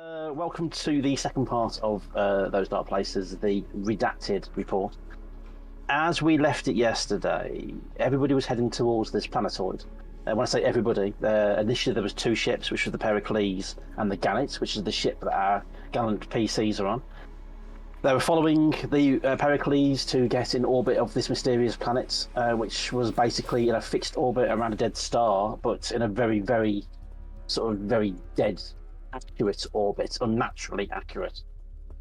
Welcome to the second part of Those Dark Places, the Redacted report. As we left it yesterday, everybody was heading towards this planetoid. When I say everybody, initially there was two ships, which were the Pericles and the Gannet, which is the ship that our gallant PCs are on. They were following the Pericles to get in orbit of this mysterious planet, which was basically in a fixed orbit around a dead star, but in a very, very, very dead, accurate orbit, unnaturally accurate.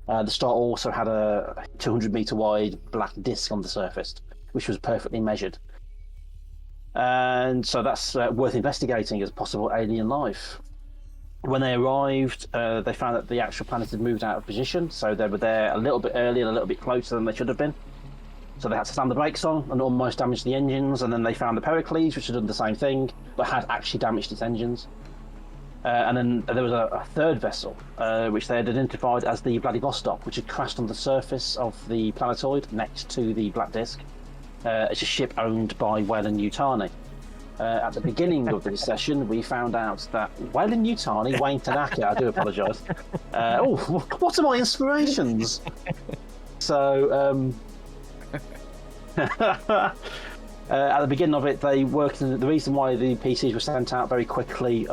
The star also had a 200-meter wide black disc on the surface, which was perfectly measured. And so that's worth investigating as possible alien life. When they arrived, they found that the actual planet had moved out of position, so they were there a little bit early and a little bit closer than they should have been. So they had to slam the brakes on and almost damage the engines, and then they found the Pericles, which had done the same thing, but had actually damaged its engines. And then there was a third vessel, which they had identified as the Vladivostok, which had crashed on the surface of the planetoid next to the black disk. It's a ship owned by Weyland-Yutani. At the beginning of this session, we found out that Weyland-Yutani, Wayne Tanaka, I do apologise. What are my inspirations? So, at the beginning of it, they worked. The reason why the PCs were sent out very quickly,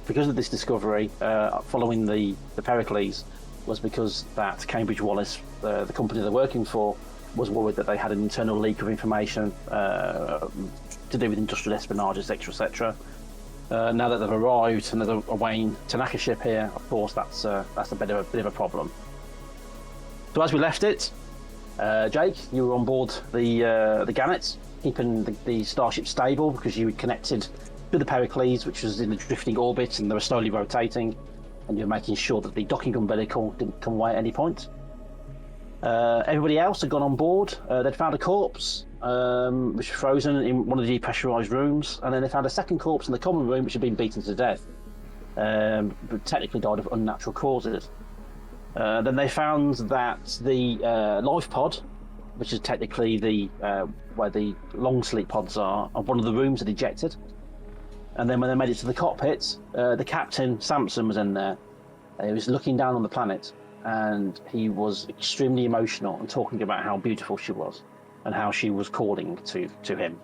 because of this discovery, following the Pericles, was because that Cambridge Wallace, the company they're working for, was worried that they had an internal leak of information to do with industrial espionage, etc., etc. Now that they've arrived and there's a Wayne Tanaka ship here, of course, that's a bit of a problem. So as we left it, Jake, you were on board the Gannet, keeping the starship stable because you had connected to the Pericles, which was in a drifting orbit, and they were slowly rotating, and you were making sure that the docking umbilical didn't come away at any point. Everybody else had gone on board. They'd found a corpse, which was frozen in one of the depressurised rooms, and then they found a second corpse in the common room, which had been beaten to death, but technically died of unnatural causes. Then they found that the life pod, which is technically the where the long sleep pods are, of one of the rooms had ejected. And then when they made it to the cockpit, the captain, Samson, was in there. He was looking down on the planet, and he was extremely emotional and talking about how beautiful she was and how she was calling to him.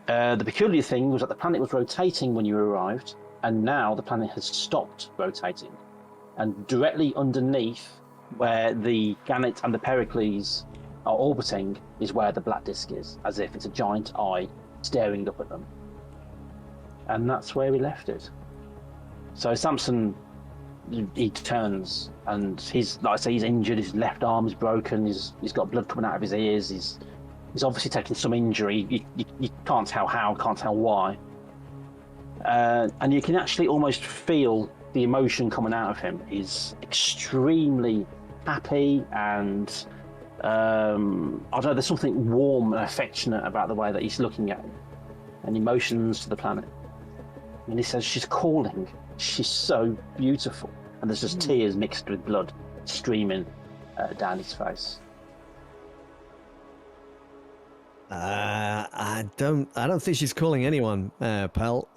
The peculiar thing was that the planet was rotating when you arrived, and now the planet has stopped rotating. And directly underneath where the Gannet and the Pericles are orbiting is where the black disk is, as if it's a giant eye staring up at them. And that's where we left it. So Samson, he turns, and he's, like I say, he's injured. His left arm is broken. He's got blood coming out of his ears. He's obviously taken some injury. You can't tell how, can't tell why. And you can actually almost feel the emotion coming out of him. Is extremely happy, and I don't know, there's something warm and affectionate about the way that he's looking at him, and emotions to the planet. And he says, she's calling, she's so beautiful, and there's just tears mixed with blood streaming down his face. I don't think she's calling anyone, pal.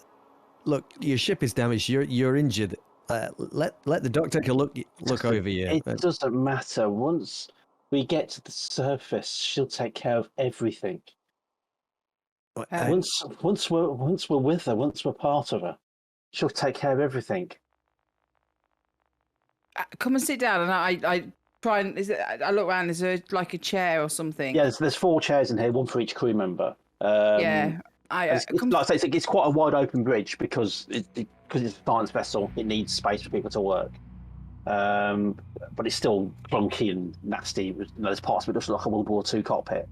Look, your ship is damaged. You're injured. Let the doctor take a look over you. It doesn't matter. Once we get to the surface, she'll take care of everything. Once we're with her, once we're part of her, she'll take care of everything. Come and sit down, and I try and I look around. Is there like a chair or something? Yeah, there's 4 chairs in here, one for each crew member. Yeah. Like I say, it's quite a wide open bridge because it's a science vessel. It needs space for people to work, but it's still clunky and nasty. There's parts of it that looks like a World War II cockpit,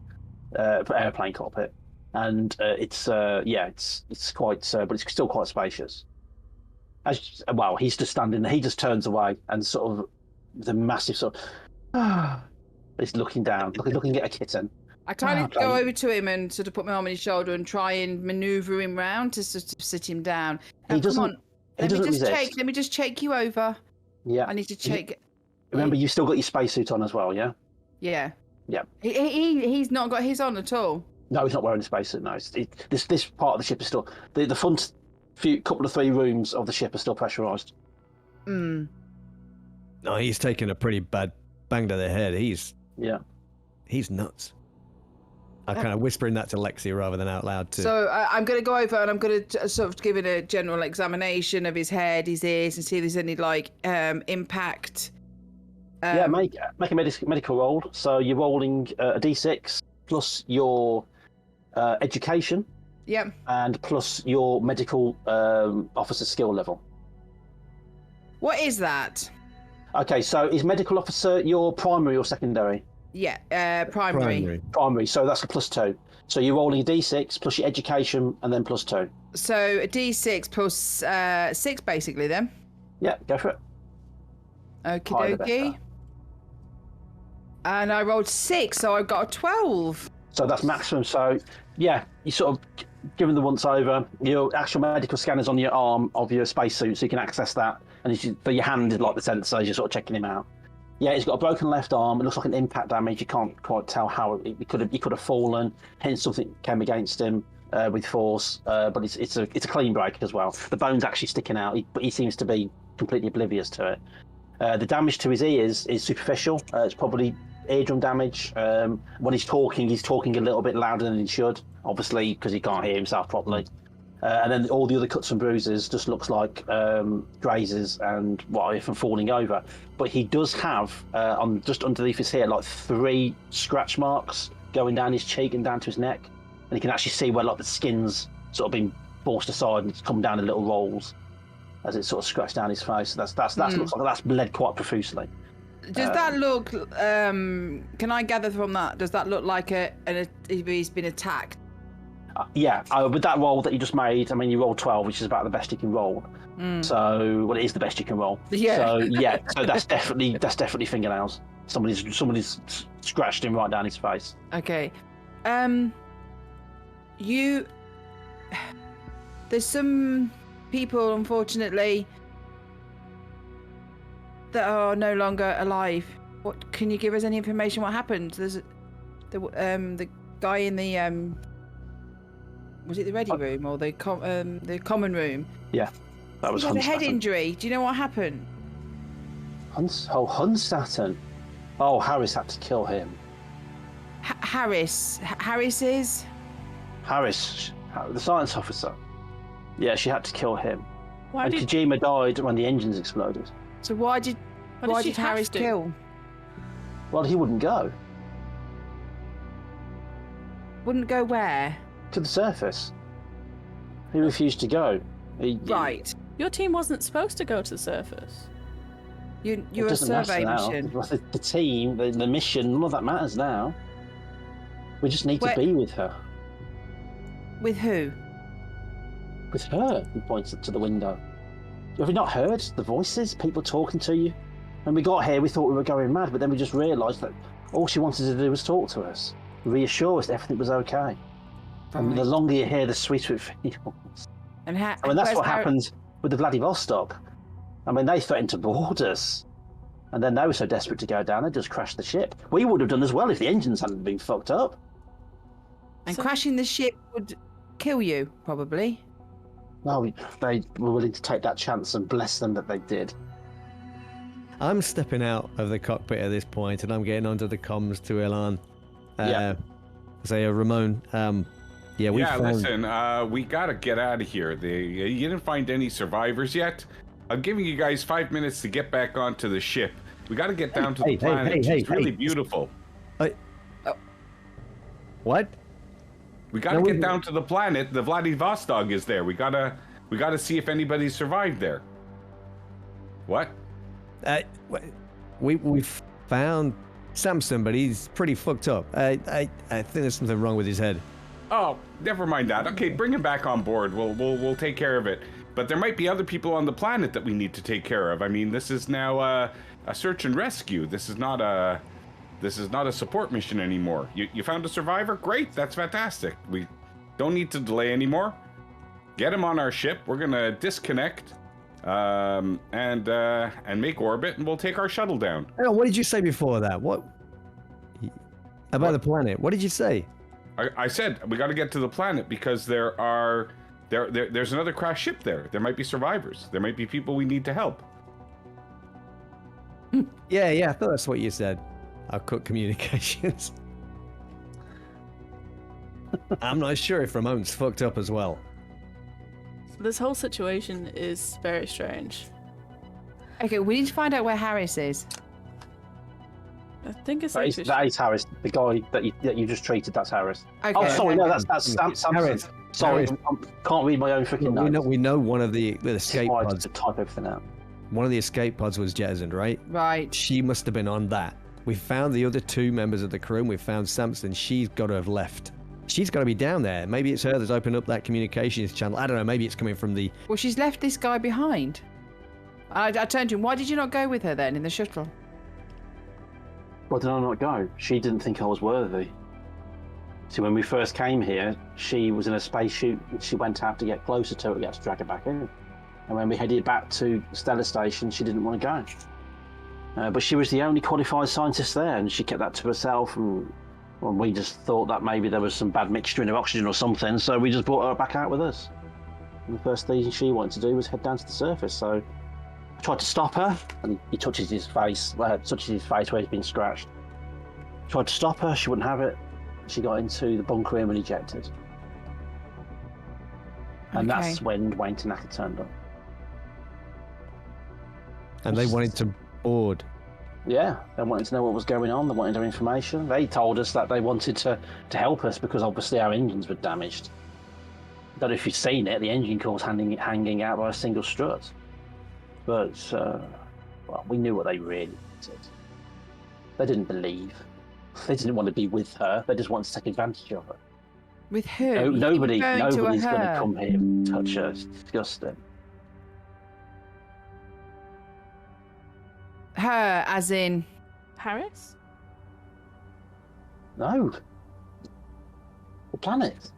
airplane cockpit, and it's quite, but it's still quite spacious. He's just standing there. He just turns away and sort of the massive sort of he's looking down, looking at a kitten. I kind of go over to him and sort of put my arm on his shoulder and try and manoeuvre him round to sort of sit him down. Now, come on, let me just check you over. Yeah. I need to check. Remember, you've still got your spacesuit on as well, yeah? Yeah. Yeah. He's not got his on at all. No, he's not wearing a spacesuit. No, this part of the ship is still the front couple of 3 rooms of the ship are still pressurised. No, he's taken a pretty bad bang to the head. He's nuts. I'm kind of whispering that to Lexi rather than out loud too. So I'm going to go over and I'm going to sort of give it a general examination of his head, his ears, and see if there's any like impact. Make a medical roll. So you're rolling a d6 plus your education. Yep. And plus your medical officer skill level. What is that? Okay, so is medical officer your primary or secondary? Yeah, primary. Primary, so that's a +2. So you're rolling a d6 plus your education and then +2. So a d6 plus 6 basically then? Yeah, go for it. Okie dokie. And I rolled 6, so I got a 12. So that's maximum. So yeah, you sort of given the once over, your actual medical scanner's on your arm of your spacesuit, so you can access that. And for your hand is like the sensor, you're sort of checking him out. Yeah, he's got a broken left arm. It looks like an impact damage. You can't quite tell how he could have fallen. Hence, something came against him with force. But it's a clean break as well. The bone's actually sticking out, but he seems to be completely oblivious to it. The damage to his ears is superficial. It's probably eardrum damage. When he's talking a little bit louder than he should, obviously because he can't hear himself properly. And then all the other cuts and bruises just looks like grazes and from falling over. But he does have on just underneath his hair like 3 scratch marks going down his cheek and down to his neck, and you can actually see where like the skin's sort of been forced aside and it's come down in little rolls as it sort of scratched down his face. That's looks like that's bled quite profusely. Does that look? Can I gather from that? Does that look like he's been attacked? Yeah, with that roll that you just made, I mean, you rolled 12, which is about the best you can roll. So, it is the best you can roll. Yeah. So that's definitely fingernails. Somebody's scratched him right down his face. Okay. There's some people, unfortunately, that are no longer alive. What can you give us any information? What happened? There's the guy in the was it the ready room or the common room? Yeah, that was. He had a head injury. Do you know what happened? Hunstatten. Oh, Harris had to kill him. Harris is? Harris, the science officer. Yeah, she had to kill him. Why did Kojima died when the engines exploded. So why did Harris kill? Well, he wouldn't go. Wouldn't go where? To the surface. He refused to go. Right. Your team wasn't supposed to go to the surface. You're a survey mission. The team, the mission, none of that matters now. We just need to be with her. With who? With her, he points to the window. Have you not heard the voices? People talking to you? When we got here, we thought we were going mad, but then we just realised that all she wanted to do was talk to us, reassure us that everything was okay. And the longer you're here, the sweeter it feels. And that's what happened with the Vladivostok. I mean, they threatened to board us. And then they were so desperate to go down, they just crashed the ship. We would have done as well if the engines hadn't been fucked up. And crashing the ship would kill you, probably. No, they were willing to take that chance, and bless them that they did. I'm stepping out of the cockpit at this point, and I'm getting onto the comms to Ilan. Ramon, listen, we gotta get out of here. You didn't find any survivors yet? I'm giving you guys 5 minutes to get back onto the ship. We gotta get down to the planet. It's really beautiful. What? We gotta get down to the planet. The Vladivostok is there. We gotta see if anybody survived there. What? We've found Samson, but he's pretty fucked up. I think there's something wrong with his head. Oh, never mind that. Okay, bring him back on board. We'll take care of it. But there might be other people on the planet that we need to take care of. I mean, this is now a search and rescue. This is not a support mission anymore. You found a survivor? Great, that's fantastic. We don't need to delay anymore. Get him on our ship. We're gonna disconnect and make orbit, and we'll take our shuttle down. What did you say before that? What about the planet? What did you say? I said we got to get to the planet because there's another crashed ship there. There might be survivors. There might be people we need to help. Yeah, I thought that's what you said. I'll cut communications. I'm not sure if Ramon's fucked up as well. This whole situation is very strange. Okay, we need to find out where Harris is. I think it's That is Harris, the guy that you just treated. That's Harris. Okay, Oh, sorry, okay. no, that's Samson. Harris. Sorry, Harris. I can't read my own freaking notes. We know one of the escape Why I pods. had to type everything out. One of the escape pods was jettisoned, right? Right. She must have been on that. We found the other 2 members of the crew, and we found Samson. She's got to have left. She's got to be down there. Maybe it's her that's opened up that communications channel. I don't know. Maybe it's coming from the... Well, she's left this guy behind. I turned to him. Why did you not go with her then in the shuttle? Why did I not go? She didn't think I was worthy. See, when we first came here, she was in a spacesuit. She went out to get closer to it. We had to drag her back in. And when we headed back to Stellar Station, she didn't want to go. But she was the only qualified scientist there, and she kept that to herself. And well, we just thought that maybe there was some bad mixture in her oxygen or something, so we just brought her back out with us. And the first thing she wanted to do was head down to the surface, so I tried to stop her, and he touches his face where he's been scratched. Tried to stop her, she wouldn't have it. She got into the bunker room and ejected. And Okay. that's when Wayne Tanaka turned up. And they wanted to board. Yeah, they wanted to know what was going on. They wanted our information. They told us that they wanted to help us because obviously our engines were damaged. I don't know if you've seen it. The engine core's hanging out by a single strut. But, well, we knew what they really wanted. They didn't believe. They didn't want to be with her. They just wanted to take advantage of her. With who? No, You keep nobody's referring to going to her. come here and touch her. It's disgusting. Her, as in... Harris? No. The planet.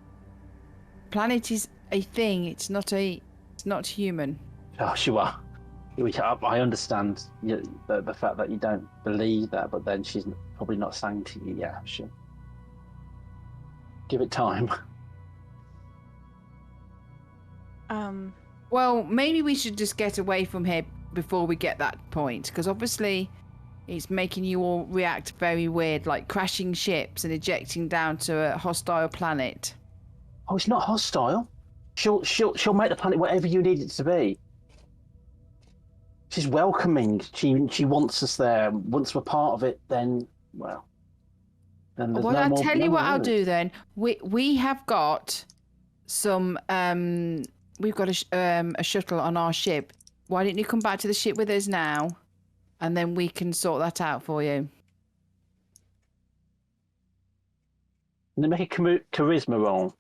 Planet is a thing. It's not human. Oh, sure. I understand the fact that you don't believe that, but then she's probably not saying to you, yeah, sure. Give it time. Well, maybe we should just get away from here before we get that point, because obviously it's making you all react very weird, like crashing ships and ejecting down to a hostile planet. Oh, it's not hostile. She'll make the planet whatever you need it to be. She's welcoming. She wants us there. Once we're part of it, then well, then there's Well, no I'll more. tell you no what more I'll words. do then. We have got some. We've got a shuttle on our ship. Why don't you come back to the ship with us now, and then we can sort that out for you. I'm going to make a charisma roll.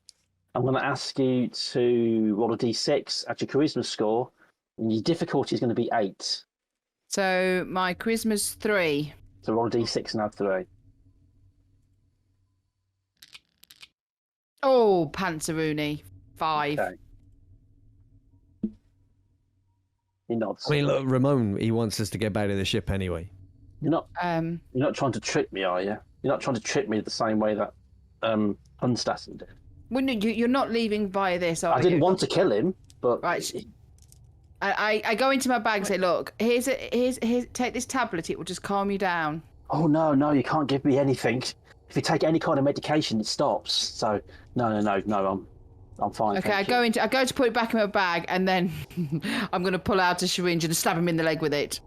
I'm going to ask you to roll a d6 at your charisma score, and your difficulty is going to be 8. So my charisma's 3. So roll a d6 and add 3. Oh, Panzeroony, 5. Okay. He nods. I mean, look, Ramon, he wants us to get back to the ship anyway. You're not trying to trick me, are you? You're not trying to trick me the same way that Hunstassen did. Well, no, you're not leaving via this, are you? I didn't want to kill him, but Right. I go into my bag and say, look, here's take this tablet. It will just calm you down. oh no, you can't give me anything. If you take any kind of medication, it stops. So no, I'm fine. Okay, I thank you. go to put it back in my bag, and then I'm going to pull out a syringe and stab him in the leg with it.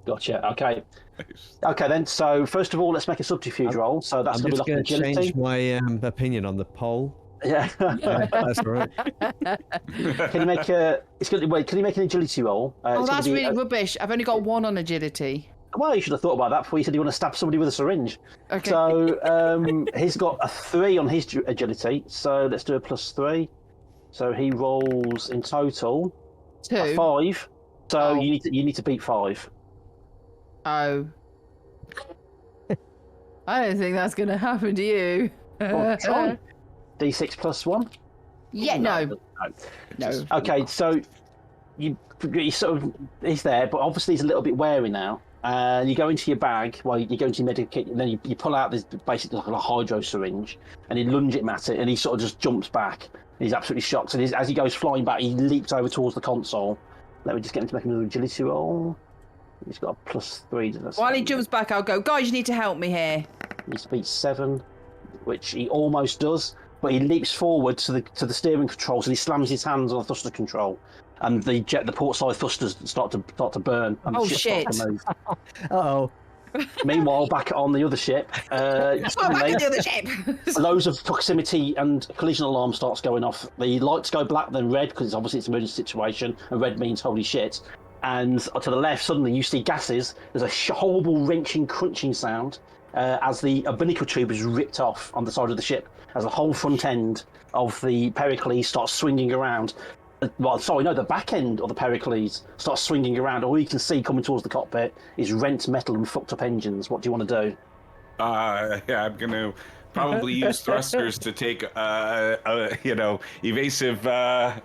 Gotcha. Okay then. So first of all, let's make a subterfuge roll. So that's I'm going to just be going like to agility. change my opinion on the poll. Yeah. That's all right. Can you make a? Can you make an agility roll? Oh, It's gonna that's be really rubbish. I've only got 1 on agility. Well, you should have thought about that before you said you want to stab somebody with a syringe. Okay. So he's got a 3 on his agility. So let's do a +3. So he rolls in total 2. a 5. So Oh. you need to beat 5. Oh. I don't think that's going to happen to you. Well, try. D6 +1. Yeah, no. Okay, so you sort of he's there, but obviously he's a little bit wary now. You go into your bag, well, you go into your medic kit, and then you pull out this basically like a hydro syringe, and you lunge him at it, and he sort of just jumps back. He's absolutely shocked, and as he goes flying back, he leaps over towards the console. Let me just get him to make another agility roll. He's got a +3 to this. While he jumps back, I'll go, guys, you need to help me here. He speeds 7, which he almost does, but he leaps forward to the steering controls and he slams his hands on the thruster control, and the port side thrusters start to burn. And the ship starts to move. Uh-oh. Meanwhile, back on the other ship, loads of proximity and collision alarm starts going off. The lights go black, then red, because obviously it's an emergency situation, and red means holy shit. And to the left, suddenly you see gases. There's a horrible wrenching, crunching sound as the umbilical tube is ripped off on the side of the ship, as the whole front end of the Pericles starts swinging around. The back end of the Pericles starts swinging around. All you can see coming towards the cockpit is rent metal and fucked up engines. What do you want to do? Yeah, I'm going to probably use thrusters to take, evasive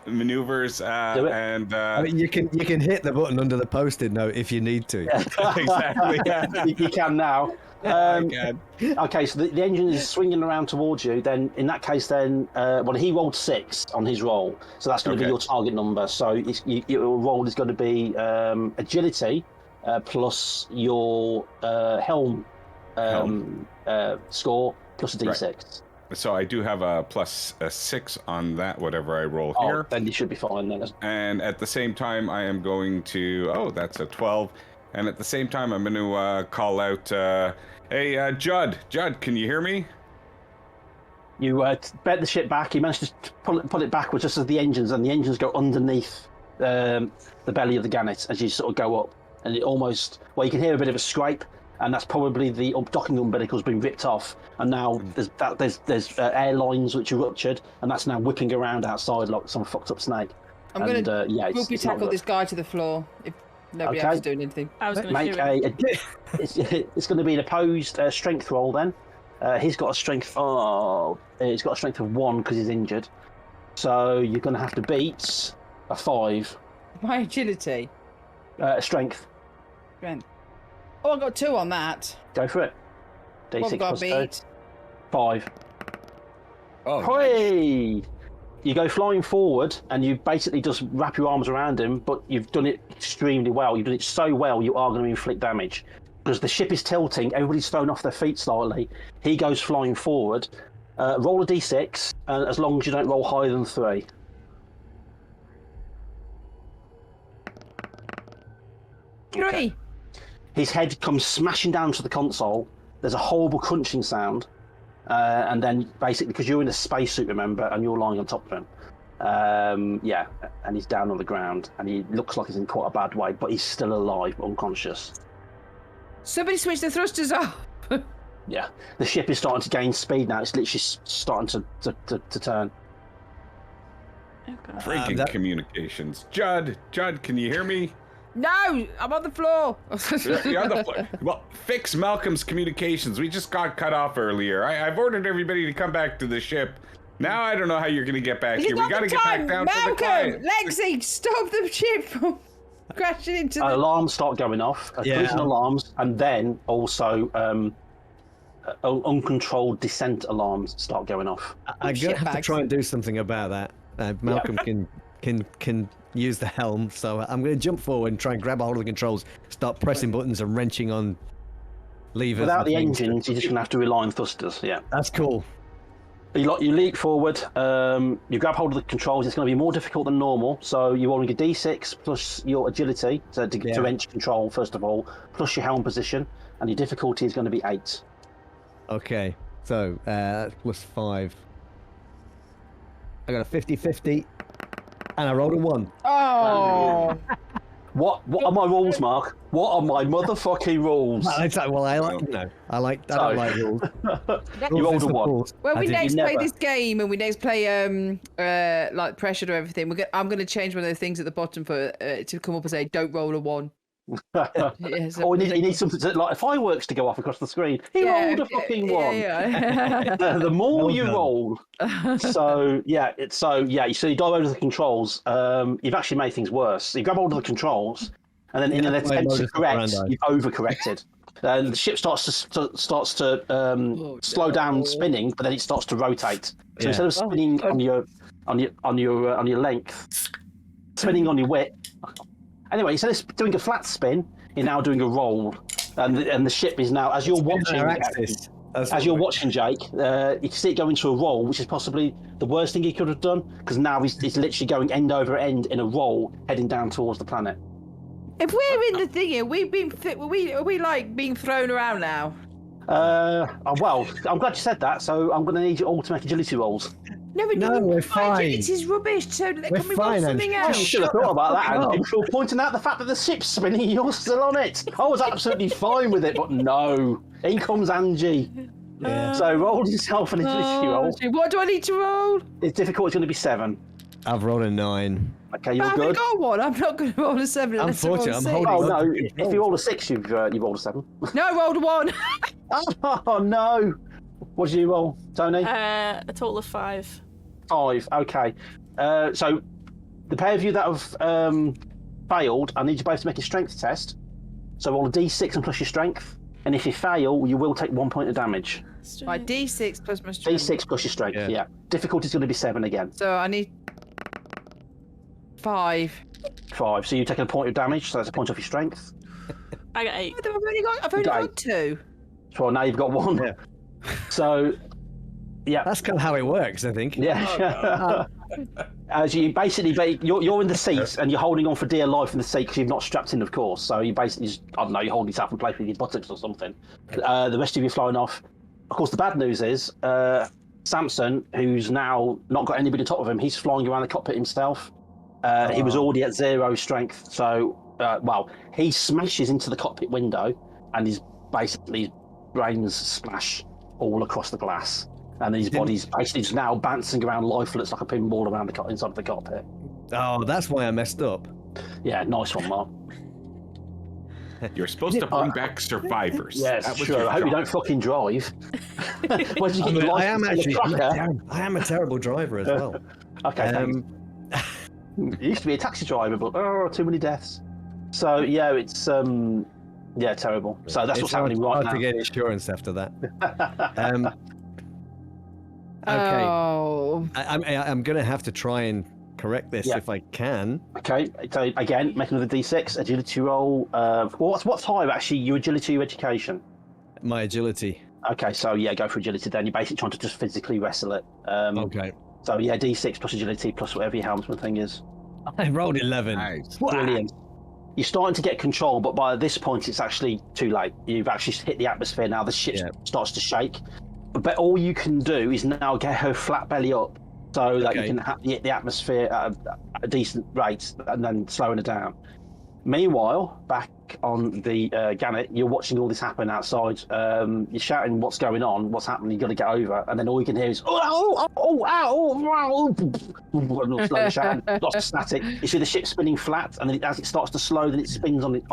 maneuvers. And I mean, you can hit the button under the post-it note if you need to. Exactly. Yeah. You can now. Okay, so the engine is swinging around towards you. Then, in that case, he rolled 6 on his roll, so that's going to be your target number. So your roll is going to be agility plus your helm score plus a d6. Right. So I do have a +6 on that, whatever I roll here. Then you should be fine then. And at the same time, I am going to. That's a 12. And at the same time, I'm going to call out, hey, Judd, can you hear me? You bent the ship back. You managed to pull it backwards just as the engines go underneath the belly of the Gannet as you sort of go up. And it almost, you can hear a bit of a scrape, and that's probably the docking umbilical's been ripped off. And now there's air lines which are ruptured, and that's now whipping around outside like some fucked up snake. I'm going to quickly tackle this guy to the floor. Nobody else is doing anything. I was going to it's going to be an opposed strength roll then. He's got a strength. He's got a strength of 1 because he's injured. So you're going to have to beat a 5. My agility. Strength. Strength. Oh, I got 2 on that. Go for it. D6 plus 2. 5. Oh. Hooray! You go flying forward and you basically just wrap your arms around him, but you've done it extremely well. You've done it so well, you are going to inflict damage. Because the ship is tilting, everybody's thrown off their feet slightly. He goes flying forward. Roll a d6, and as long as you don't roll higher than 3. Okay. His head comes smashing down to the console. There's a horrible crunching sound. And then basically, because you're in a spacesuit, remember, and you're lying on top of him. And he's down on the ground, and he looks like he's in quite a bad way, but he's still alive, unconscious. Somebody switch the thrusters off. Yeah, the ship is starting to gain speed now. It's literally starting to turn. Okay. Freaking communications. Judd, can you hear me? No, I'm on the floor. You're on the floor. Well, fix Malcolm's communications. We just got cut off earlier. I've ordered everybody to come back to the ship. Now I don't know how you're going to get back here. We got to get back down to the client. Lexi, stop the ship from crashing into the... Alarms start going off, collision alarms, and then also uncontrolled descent alarms start going off. I'm going to have to try and do something about that. Malcolm can use the helm, so I'm going to jump forward and try and grab a hold of the controls, start pressing buttons and wrenching on levers. Without the engines, you're just going to have to rely on thrusters, yeah. That's cool. You leap forward, you grab hold of the controls. It's going to be more difficult than normal, so you're rolling a d6 plus your agility to wrench control, first of all, plus your helm position, and your difficulty is going to be 8. Okay, so that's plus 5. I got a 50-50, and I rolled a 1. Oh! What are my rules, Mark? What are my motherfucking rules? I don't like rules. You rolled a 1. When we next play this game and we next play like Pressure or everything, I'm going to change one of the things at the bottom for to come up and say, don't roll a 1. Or he needs something like fireworks to go off across the screen. He rolled a fucking 1. Yeah. The more you roll, so you dive over the controls. You've actually made things worse. You grab hold of the controls, and then in an attempt to correct, you've overcorrected. The ship starts to slow down spinning, but then it starts to rotate. So instead of spinning on your length, spinning on your width. Anyway, instead of doing a flat spin, you're now doing a roll, and the ship is now, as you're watching, Jake, you can see it go into a roll, which is possibly the worst thing he could have done, because now he's literally going end over end in a roll, heading down towards the planet. If we're in the thing here, are we like being thrown around now? Well, I'm glad you said that, so I'm going to need you all to make agility rolls. No, we're fine. This is rubbish. So can we roll fine, something I else? should have thought about that, and you're pointing out the fact that the ship's spinning and you're still on it. I was absolutely fine with it, but no. In comes Angie. Yeah. So roll yourself an agility roll. What do I need to roll? It's difficult, it's going to be 7. I've rolled a 9. Okay, you're I good. haven't got one. I'm not going to roll a 7 unless I roll a Unfortunately, 6. I'm Oh holding no, if you roll a 6, you've rolled a 7. No, I rolled a 1. Oh no. What did you roll, Tony? A total of 5. 5, okay. So the pair of you that have failed, I need you both to make a strength test. So roll a d6 and plus your strength. And if you fail, you will take 1 point of damage. My d6 plus my strength. D6 plus your strength, yeah. Difficulty's going to be 7 again. So I need 5. 5. So you take a point of damage, so that's a point off your strength. I got 8. I've only got 2. So now you've got 1. Yeah. So, yeah. That's kind of how it works, I think. Yeah. As you basically, you're in the seat and you're holding on for dear life in the seat because you've not strapped in, of course. So you basically just, I don't know, you're holding yourself in place with your buttocks or something. The rest of you flying off. Of course, the bad news is Samson, who's now not got anybody on top of him, he's flying around the cockpit himself. He was already at 0 strength. So, he smashes into the cockpit window and his brains splash all across the glass. And his body's basically just now bouncing around lifeless like a pinball around the inside of the cockpit. Oh, that's why I messed up. Yeah, nice one, Mark. You're supposed to bring back survivors. Yes, That was sure. your I hope you job. don't fucking drive. Where did you get your I am license? actually. I am a terrible driver as well. Okay, thanks. You used to be a taxi driver, but too many deaths. So yeah, it's terrible. So that's what's happening right hard now. to get insurance after that. Okay. Oh. I'm going to have to try and correct this if I can. Okay, so again, make another d6 agility roll. What's higher actually? Your agility, your education. My agility. Okay, so yeah, go for agility then. You're basically trying to just physically wrestle it. Okay. So yeah, d6 plus agility plus whatever your helmsman thing is. I rolled 11. Nice. Brilliant. You're starting to get control, but by this point, it's actually too late. You've actually hit the atmosphere now. The ship starts to shake. But all you can do is now get her flat belly up so that you can hit the atmosphere at a decent rate and then slowing her down. Meanwhile, back on the Gannet, you're watching all this happen outside. You're shouting, "What's going on? What's happening? You've got to get over." And then all you can hear is, slowly shouting, lots of static. You see the ship spinning flat, and then as it starts to slow, then it spins on it,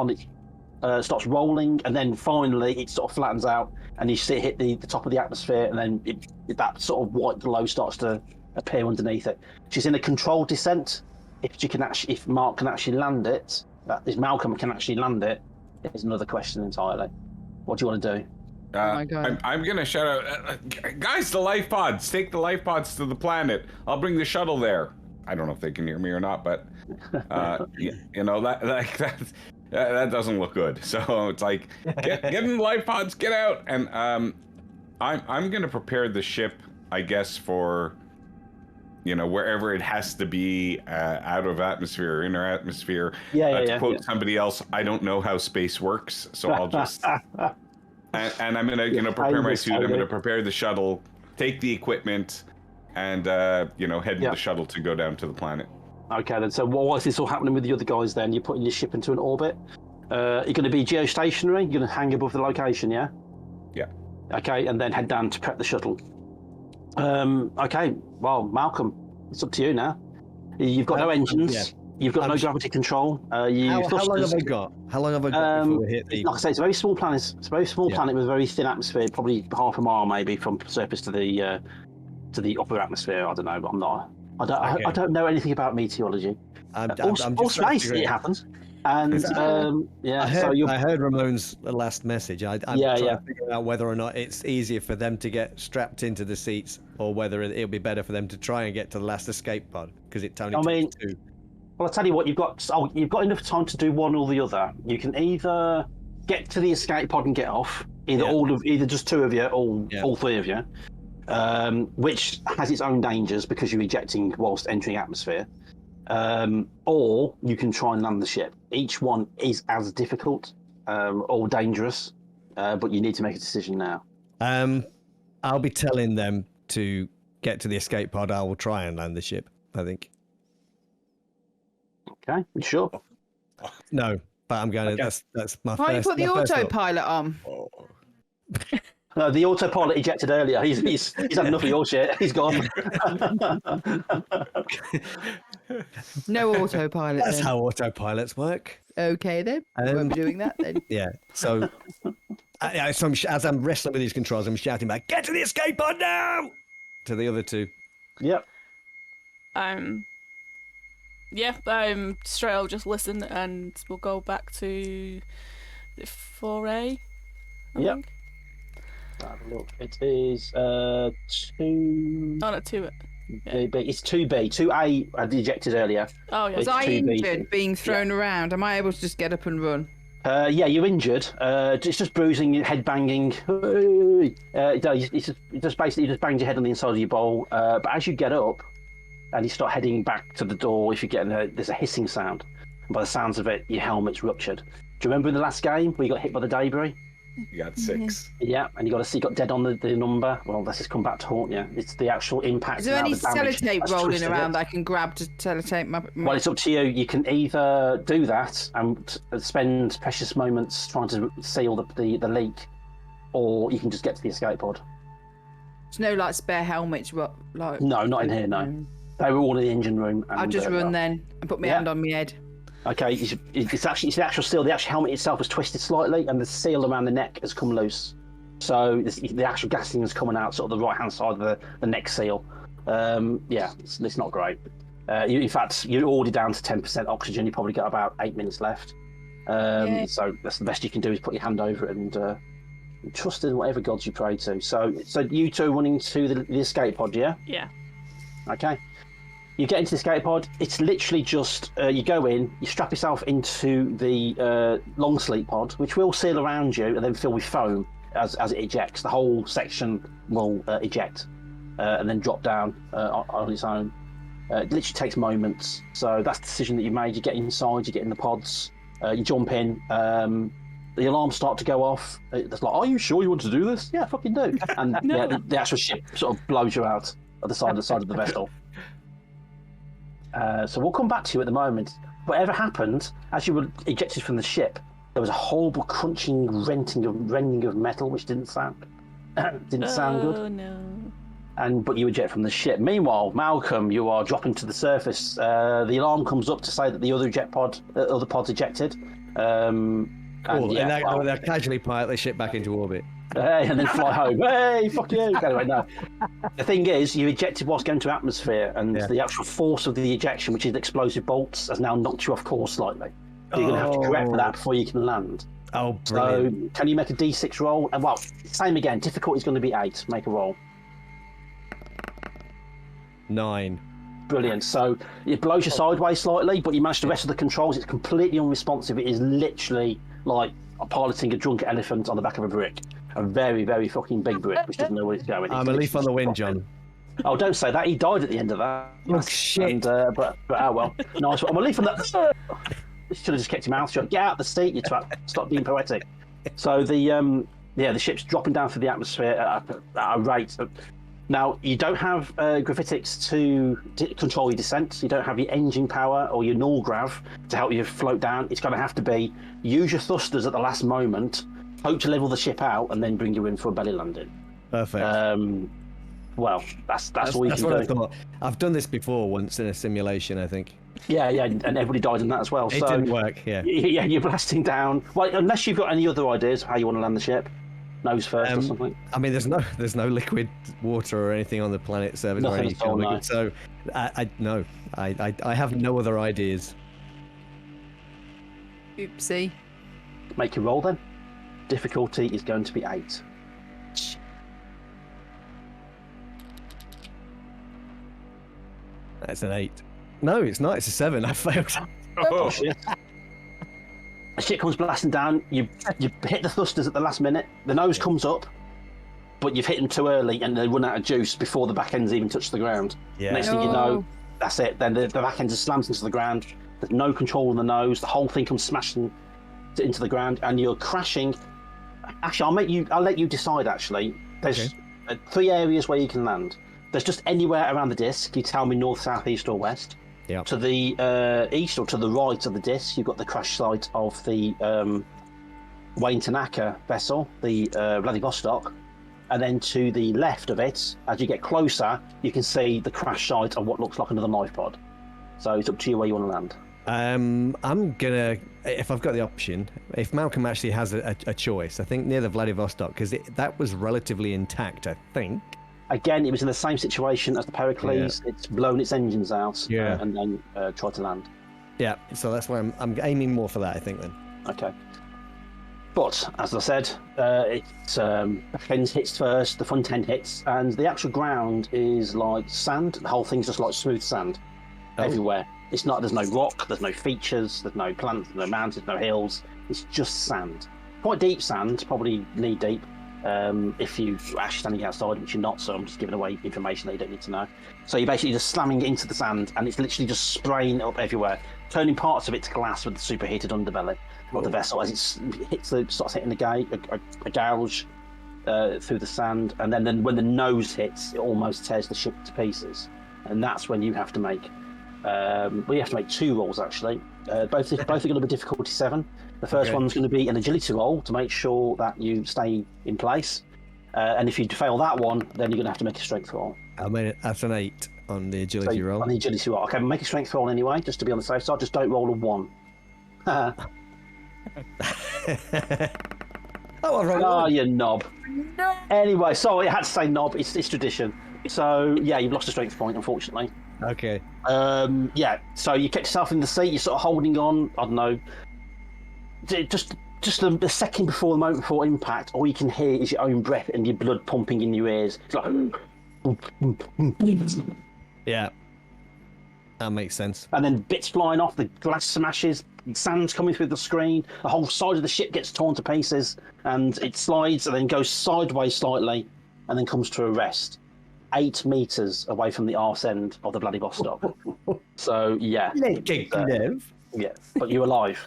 starts rolling, and then finally it sort of flattens out, and you see it hit the top of the atmosphere, and then that sort of white glow starts to appear underneath it. She's in a controlled descent. If Mark can actually land it. If Malcolm can actually land it, is another question entirely. What do you want to do? Oh my God. I'm gonna shout out, guys, the life pods! Take the life pods to the planet. I'll bring the shuttle there. I don't know if they can hear me or not, but that doesn't look good. So it's like, get in the life pods, get out, and I'm gonna prepare the ship, I guess, for wherever it has to be, out of atmosphere or inner atmosphere. To quote somebody else, I don't know how space works, so I'll just and I'm gonna prepare my suit. I'm gonna prepare the shuttle, take the equipment, and head with the shuttle to go down to the planet. Okay, then. So what's this all happening with the other guys? Then you're putting your ship into an orbit. You're going to be geostationary. You're going to hang above the location, yeah. Yeah. Okay, and then head down to prep the shuttle. Okay, well, Malcolm, it's up to you now. You've got no engines. Yeah. You've got no gravity control. How long have I got? How long have I got before we hit the... Like I say, it's a very small planet. It's a very small planet with a very thin atmosphere, probably half a mile maybe from surface to the upper atmosphere. I don't know, but I'm not. I don't know anything about meteorology. All space, it happens. And I heard Ramon's last message. I'm trying to figure out whether or not it's easier for them to get strapped into the seats, or whether it'll be better for them to try and get to the last escape pod, because it only took 2. Well, I'll tell you what, you've got enough time to do one or the other. You can either get to the escape pod and get off, either just two of you or all three of you, which has its own dangers because you're ejecting whilst entering atmosphere. Or you can try and land the ship. Each one is as difficult or dangerous, but you need to make a decision now. I'll be telling them to get to the escape pod. I will try and land the ship, I think. Okay, you sure? No, but I'm going to. That's my Why first. don't you put my the first thought. autopilot on? No, the autopilot ejected earlier. He's had enough of your shit. He's gone. No autopilot. That's then. how autopilots work. Okay then. Won't be doing that then. Yeah. So, as I'm wrestling with these controls, I'm shouting back, "Get to the escape pod now!" to the other two. Yep. Straight, I'll just listen and we'll go back to 4A. I Yep. think. Have a look. It is 2. Oh, no, 2. It's 2B. 2A I ejected earlier. Oh, yeah. It's Was I 2B. injured being thrown around? Am I able to just get up and run? Yeah, you're injured. It's just bruising, head banging. It's just basically just banged your head on the inside of your bowl. But as you get up and you start heading back to the door, if you get there's a hissing sound. And by the sounds of it, your helmet's ruptured. Do you remember in the last game where you got hit by the debris? You got 6. Yeah, and you got dead on the number. Well, this has come back to haunt you. It's the actual impact. Is there any the damage sellotape that's rolling twisted around it. that I can grab to sellotape my... Well, it's up to you. You can either do that and spend precious moments trying to seal the leak, or you can just get to the escape pod. There's no like spare helmets, like... No, not in here, no. They were all in the engine room. And, I'll just run then and put my hand on my head. Okay, it's the actual seal. The actual helmet itself was twisted slightly, and the seal around the neck has come loose. So the actual gasing is coming out sort of the right-hand side of the neck seal. It's not great. In fact, you're already down to 10% oxygen. You probably got about 8 minutes left. So that's the best you can do is put your hand over it and trust in whatever gods you pray to. So you two are running to the escape pod, yeah? Yeah. Okay. You get into the escape pod. It's literally just you go in, you strap yourself into the long sleep pod, which will seal around you and then fill with foam as it ejects. The whole section will eject and then drop down on its own. It literally takes moments. So that's the decision that you've made. You get inside, you get in the pods, you jump in. The alarms start to go off. It's like, are you sure you want to do this? Yeah, fucking do. And the actual ship sort of blows you out at the side of the vessel. So we'll come back to you at the moment. Whatever happened, as you were ejected from the ship, there was a horrible crunching, rending of metal, which didn't sound good. Oh no! But you eject from the ship. Meanwhile, Malcolm, you are dropping to the surface. The alarm comes up to say that the other pod's ejected. Cool. And they'll casually pilot the ship back into orbit. Hey, and then fly home. Hey, fuck you. Anyway, no. The thing is, you ejected whilst going to atmosphere, and the actual force of the ejection, which is explosive bolts, has now knocked you off course slightly. So you're going to have to correct for that before you can land. Oh, brilliant. So, can you make a D6 roll? And well, same again. Difficulty is going to be 8. Make a roll. 9. Brilliant. So it blows you sideways slightly, but you manage the rest of the controls. It's completely unresponsive. It is literally like piloting a drunk elephant on the back of a brick. A very, very fucking big brick, which doesn't know where it's going. I'm a leaf on the wind, John. Oh, don't say that. He died at the end of that. Oh, shit. And, but oh well. Nice. I'm a leaf on that. Should have just kept your mouth shut. Get out of the seat, you twat. Stop being poetic. So the ship's dropping down through the atmosphere at a rate. Now, you don't have gravitics to control your descent. You don't have your engine power or your null grav to help you float down. It's going to have to be use your thrusters at the last moment, hope to level the ship out, and then bring you in for a belly landing. Perfect. Well, that's all you can do. That's what I thought. I've done this before once in a simulation, I think. Yeah, and everybody died in that as well. It didn't work, yeah. Yeah, you're blasting down. Well, unless you've got any other ideas of how you want to land the ship. Nose first or something. I mean, there's no liquid water or anything on the planet surface or any kind of liquid. So, I have no other ideas. Oopsie. Make your roll then. Difficulty is going to be 8. That's an 8. No, it's not. It's a 7. I failed. Oh, Shit. The shit comes blasting down. You hit the thrusters at the last minute. The nose comes up, but you've hit them too early, and they run out of juice before the back ends even touch the ground. Yeah. Next thing you know, that's it. Then the back end just slams into the ground. There's no control on the nose. The whole thing comes smashing into the ground, and you're crashing. Actually, I'll let you decide. Actually, there's 3 areas where you can land. There's just anywhere around the disc. You tell me north, south, east, or west. Yeah. To the east or to the right of the disc, you've got the crash site of the Wayne Tanaka vessel, the Vladivostok. And then to the left of it, as you get closer, you can see the crash site of what looks like another knife pod. So it's up to you where you want to land. I'm gonna, if I've got the option, if Malcolm actually has a choice, I think near the Vladivostok, because that was relatively intact, I think. Again, it was in the same situation as the Pericles. Yeah. It's blown its engines out and then tried to land. Yeah, so that's why I'm aiming more for that, I think, then. Okay. But, as I said, it's the fins hits first, the front end hits, and the actual ground is like sand. The whole thing's just like smooth sand everywhere. It's not, there's no rock, there's no features, there's no plants, there's no mountains, no hills. It's just sand. Quite deep sand, probably knee deep. If you're actually standing outside, which you're not, so I'm just giving away information that you don't need to know. So you're basically just slamming it into the sand, and it's literally just spraying up everywhere, turning parts of it to glass with the superheated underbelly of the vessel as it starts hitting a gouge through the sand, and then when the nose hits, it almost tears the ship to pieces, and that's when you have to make. You have to make 2 rolls actually. Both are going to be difficulty 7. The first one's going to be an agility roll to make sure that you stay in place. And if you fail that one, then you're going to have to make a strength roll. I made it. That's an 8 on the agility roll. On the agility roll. Okay, make a strength roll anyway, just to be on the safe side. Just don't roll a 1. Oh, you knob. No. Anyway, sorry, I had to say knob. It's tradition. So, yeah, you've lost a strength point, unfortunately. Okay. So you kept yourself in the seat, you're sort of holding on, I don't know, just a second before the moment before impact, all you can hear is your own breath and your blood pumping in your ears. It's like... Yeah. That makes sense. And then bits flying off, the glass smashes, sand's coming through the screen, the whole side of the ship gets torn to pieces, and it slides and then goes sideways slightly, and then comes to a rest. 8 meters away from the arse end of the Vladivostok. So, yeah. Yeah, but you're alive.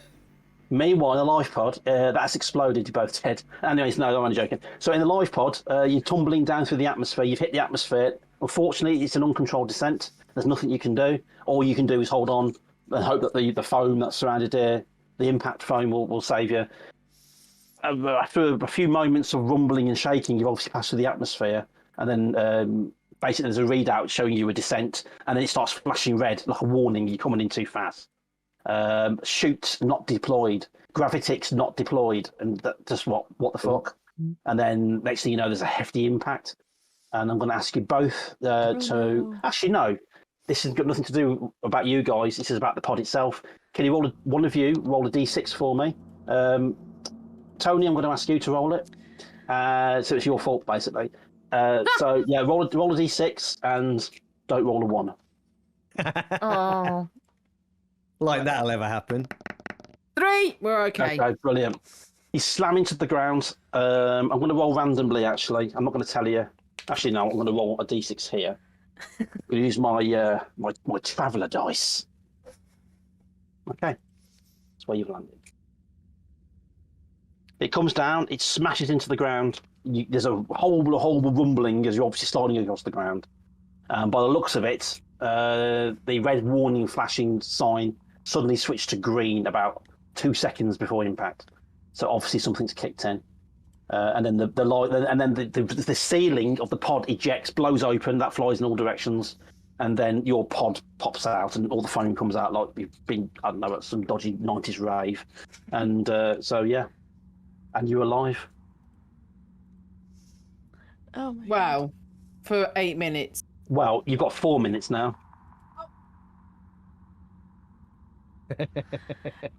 Meanwhile, in the life pod, that's exploded, you're both dead. Anyways, no, I'm only joking. So in the life pod, you're tumbling down through the atmosphere, you've hit the atmosphere. Unfortunately, it's an uncontrolled descent. There's nothing you can do. All you can do is hold on and hope that the foam that's surrounded there, the impact foam will save you. After a few moments of rumbling and shaking, you've obviously passed through the atmosphere. And then basically there's a readout showing you a descent, and then it starts flashing red, like a warning, you're coming in too fast. Chute not deployed, gravitics not deployed, and just what the fuck? And then next thing you know, there's a hefty impact, and I'm going to ask you both to... Actually, no, this has got nothing to do about you guys, this is about the pod itself. Can you one of you roll a d6 for me? Tony, I'm going to ask you to roll it. So it's your fault, basically. So yeah, roll a d6 and don't roll a 1. Oh. Like that'll ever happen. 3. We're okay. Okay, brilliant. You slam into the ground. I'm going to roll randomly. Actually, I'm not going to tell you. Actually, no, I'm going to roll a d6 here. I'm going to use my traveller dice. Okay, that's where you've landed. It comes down. It smashes into the ground. There's a horrible rumbling as you're obviously sliding across the ground. By the looks of it, the red warning flashing sign suddenly switched to green about 2 seconds before impact. So obviously something's kicked in. And then the light, and then the ceiling of the pod ejects, blows open. That flies in all directions, and then your pod pops out, and all the foam comes out like you've been, I don't know, at some dodgy 90s rave. And so yeah, and you're alive. Oh my Wow. For 8 minutes. Well, you've got 4 minutes now. God.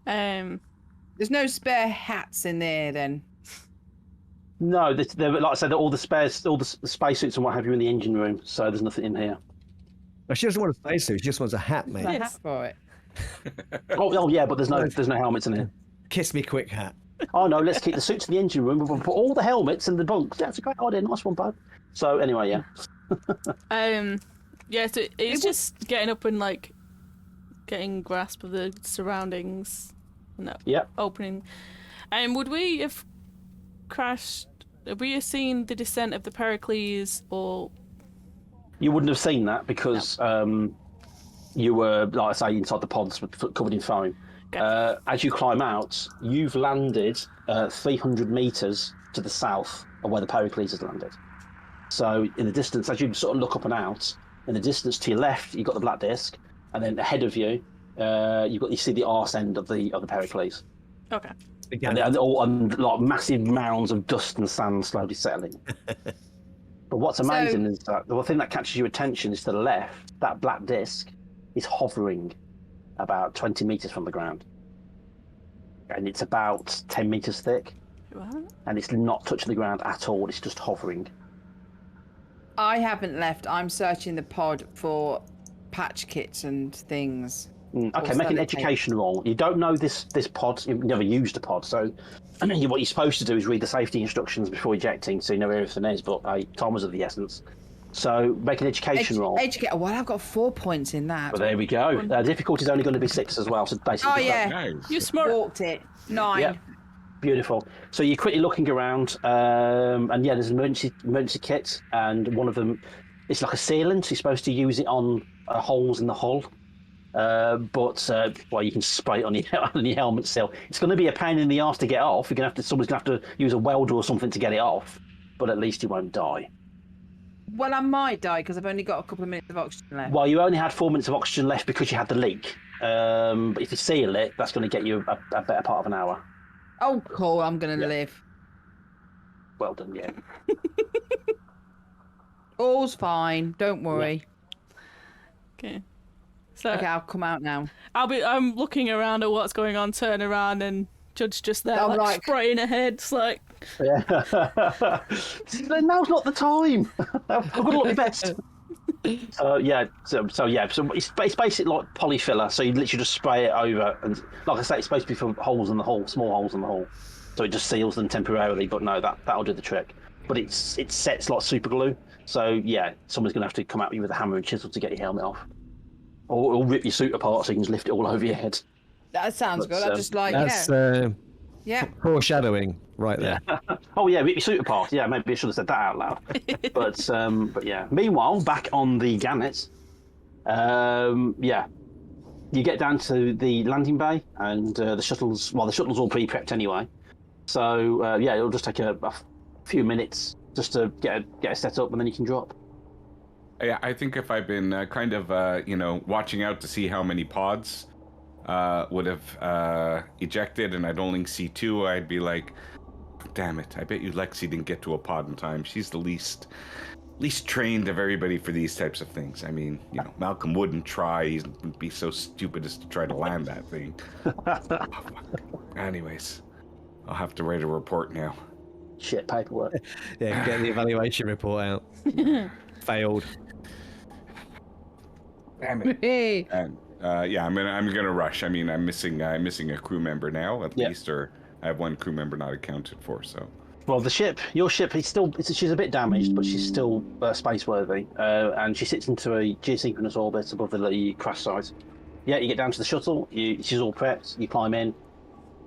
There's no spare hats in there then. No, like I said, all the spacesuits and what have you in the engine room, so there's nothing in here. She doesn't want a spacesuit. She just wants a hat, mate. I Yes. have for it. Oh, yeah, but there's no helmets in here. Kiss me quick hat. Oh no, let's keep the suits in the engine room. We'll put all the helmets in the bunks. That's a great idea. Nice one, bud. So anyway, yeah. Yeah, so it's just getting up and like getting grasp of the surroundings. No. Yep. Opening. And would we have crashed? Have we seen the descent of the Pericles or? You wouldn't have seen that because you were, like I say, inside the pods covered in foam. Okay. As you climb out, you've landed 300 meters to the south of where the Pericles has landed. So in the distance, as you sort of look up and out, in the distance to your left, you've got the black disc, and then ahead of you, you see the arse end of the Pericles. Okay. And they're all like massive mounds of dust and sand slowly settling. But what's amazing is that the thing that catches your attention is to the left, that black disc is hovering about 20 meters from the ground. And it's about 10 meters thick. What? And it's not touching the ground at all, it's just hovering. I haven't left. I'm searching the pod for patch kits and things. Okay, make an education roll. You don't know this pod, you've never used a pod, so what you're supposed to do is read the safety instructions before ejecting so you know where everything is, but time was of the essence. So make an education roll. Well, I've got 4 points in that. Well, there we go. Difficulty is only going to be 6 as well, so basically... Oh, yeah. Nice. You smart. Walked it. 9. Yeah, beautiful. So you're quickly looking around, and yeah, there's an emergency kit, and one of them, it's like a sealant, so you're supposed to use it on holes in the hull. But you can spray it on your helmet still. It's going to be a pain in the arse to get off. Someone's going to have to use a welder or something to get it off, but at least you won't die. Well, I might die because I've only got a couple of minutes of oxygen left. Well, you only had 4 minutes of oxygen left because you had the leak. But if you seal it, that's going to get you a better part of an hour. Oh, cool. I'm going to live. Well done, yeah. All's fine. Don't worry. Okay. So Okay, I'll come out now. I'm looking around at what's going on, turn around and Judge just there, I'm like like- spraying her head. It's like, Yeah. Now's not the time. I've got to look my best. So it's basically like polyfiller. So you literally just spray it over, and like I say, it's supposed to be for holes in the hull, small holes in the hull. So it just seals them temporarily. But no, that'll do the trick. But it sets like super glue. So yeah, someone's gonna have to come at you with a hammer and chisel to get your helmet off, or rip your suit apart so you can just lift it all over your head. That sounds good. I just like, That's yeah. foreshadowing right there. Oh yeah, rip your suit apart. Yeah, maybe I should have said that out loud. But yeah. Meanwhile, back on the Gannet, you get down to the landing bay, and the shuttle's all pre-prepped anyway. So it'll just take a few minutes just to get it set up, and then you can drop. Yeah, I think if I've been watching out to see how many pods would have ejected, and I'd only see 2, I'd be like, damn it, I bet you Lexi didn't get to a pod in time. She's the least trained of everybody for these types of things. I mean, Malcolm wouldn't try. He wouldn't be so stupid as to try to land that thing. Oh, fuck. Anyways, I'll have to write a report now. Shit paperwork. Yeah, get the evaluation report out. Failed. Damn it. Hey. And I'm gonna rush. I mean, I'm missing a crew member now at least, or I have one crew member not accounted for. So. Well, your ship, she's a bit damaged, but she's still space-worthy, and she sits into a geosynchronous orbit above the crash site. Yeah, you get down to the shuttle, she's all prepped, you climb in.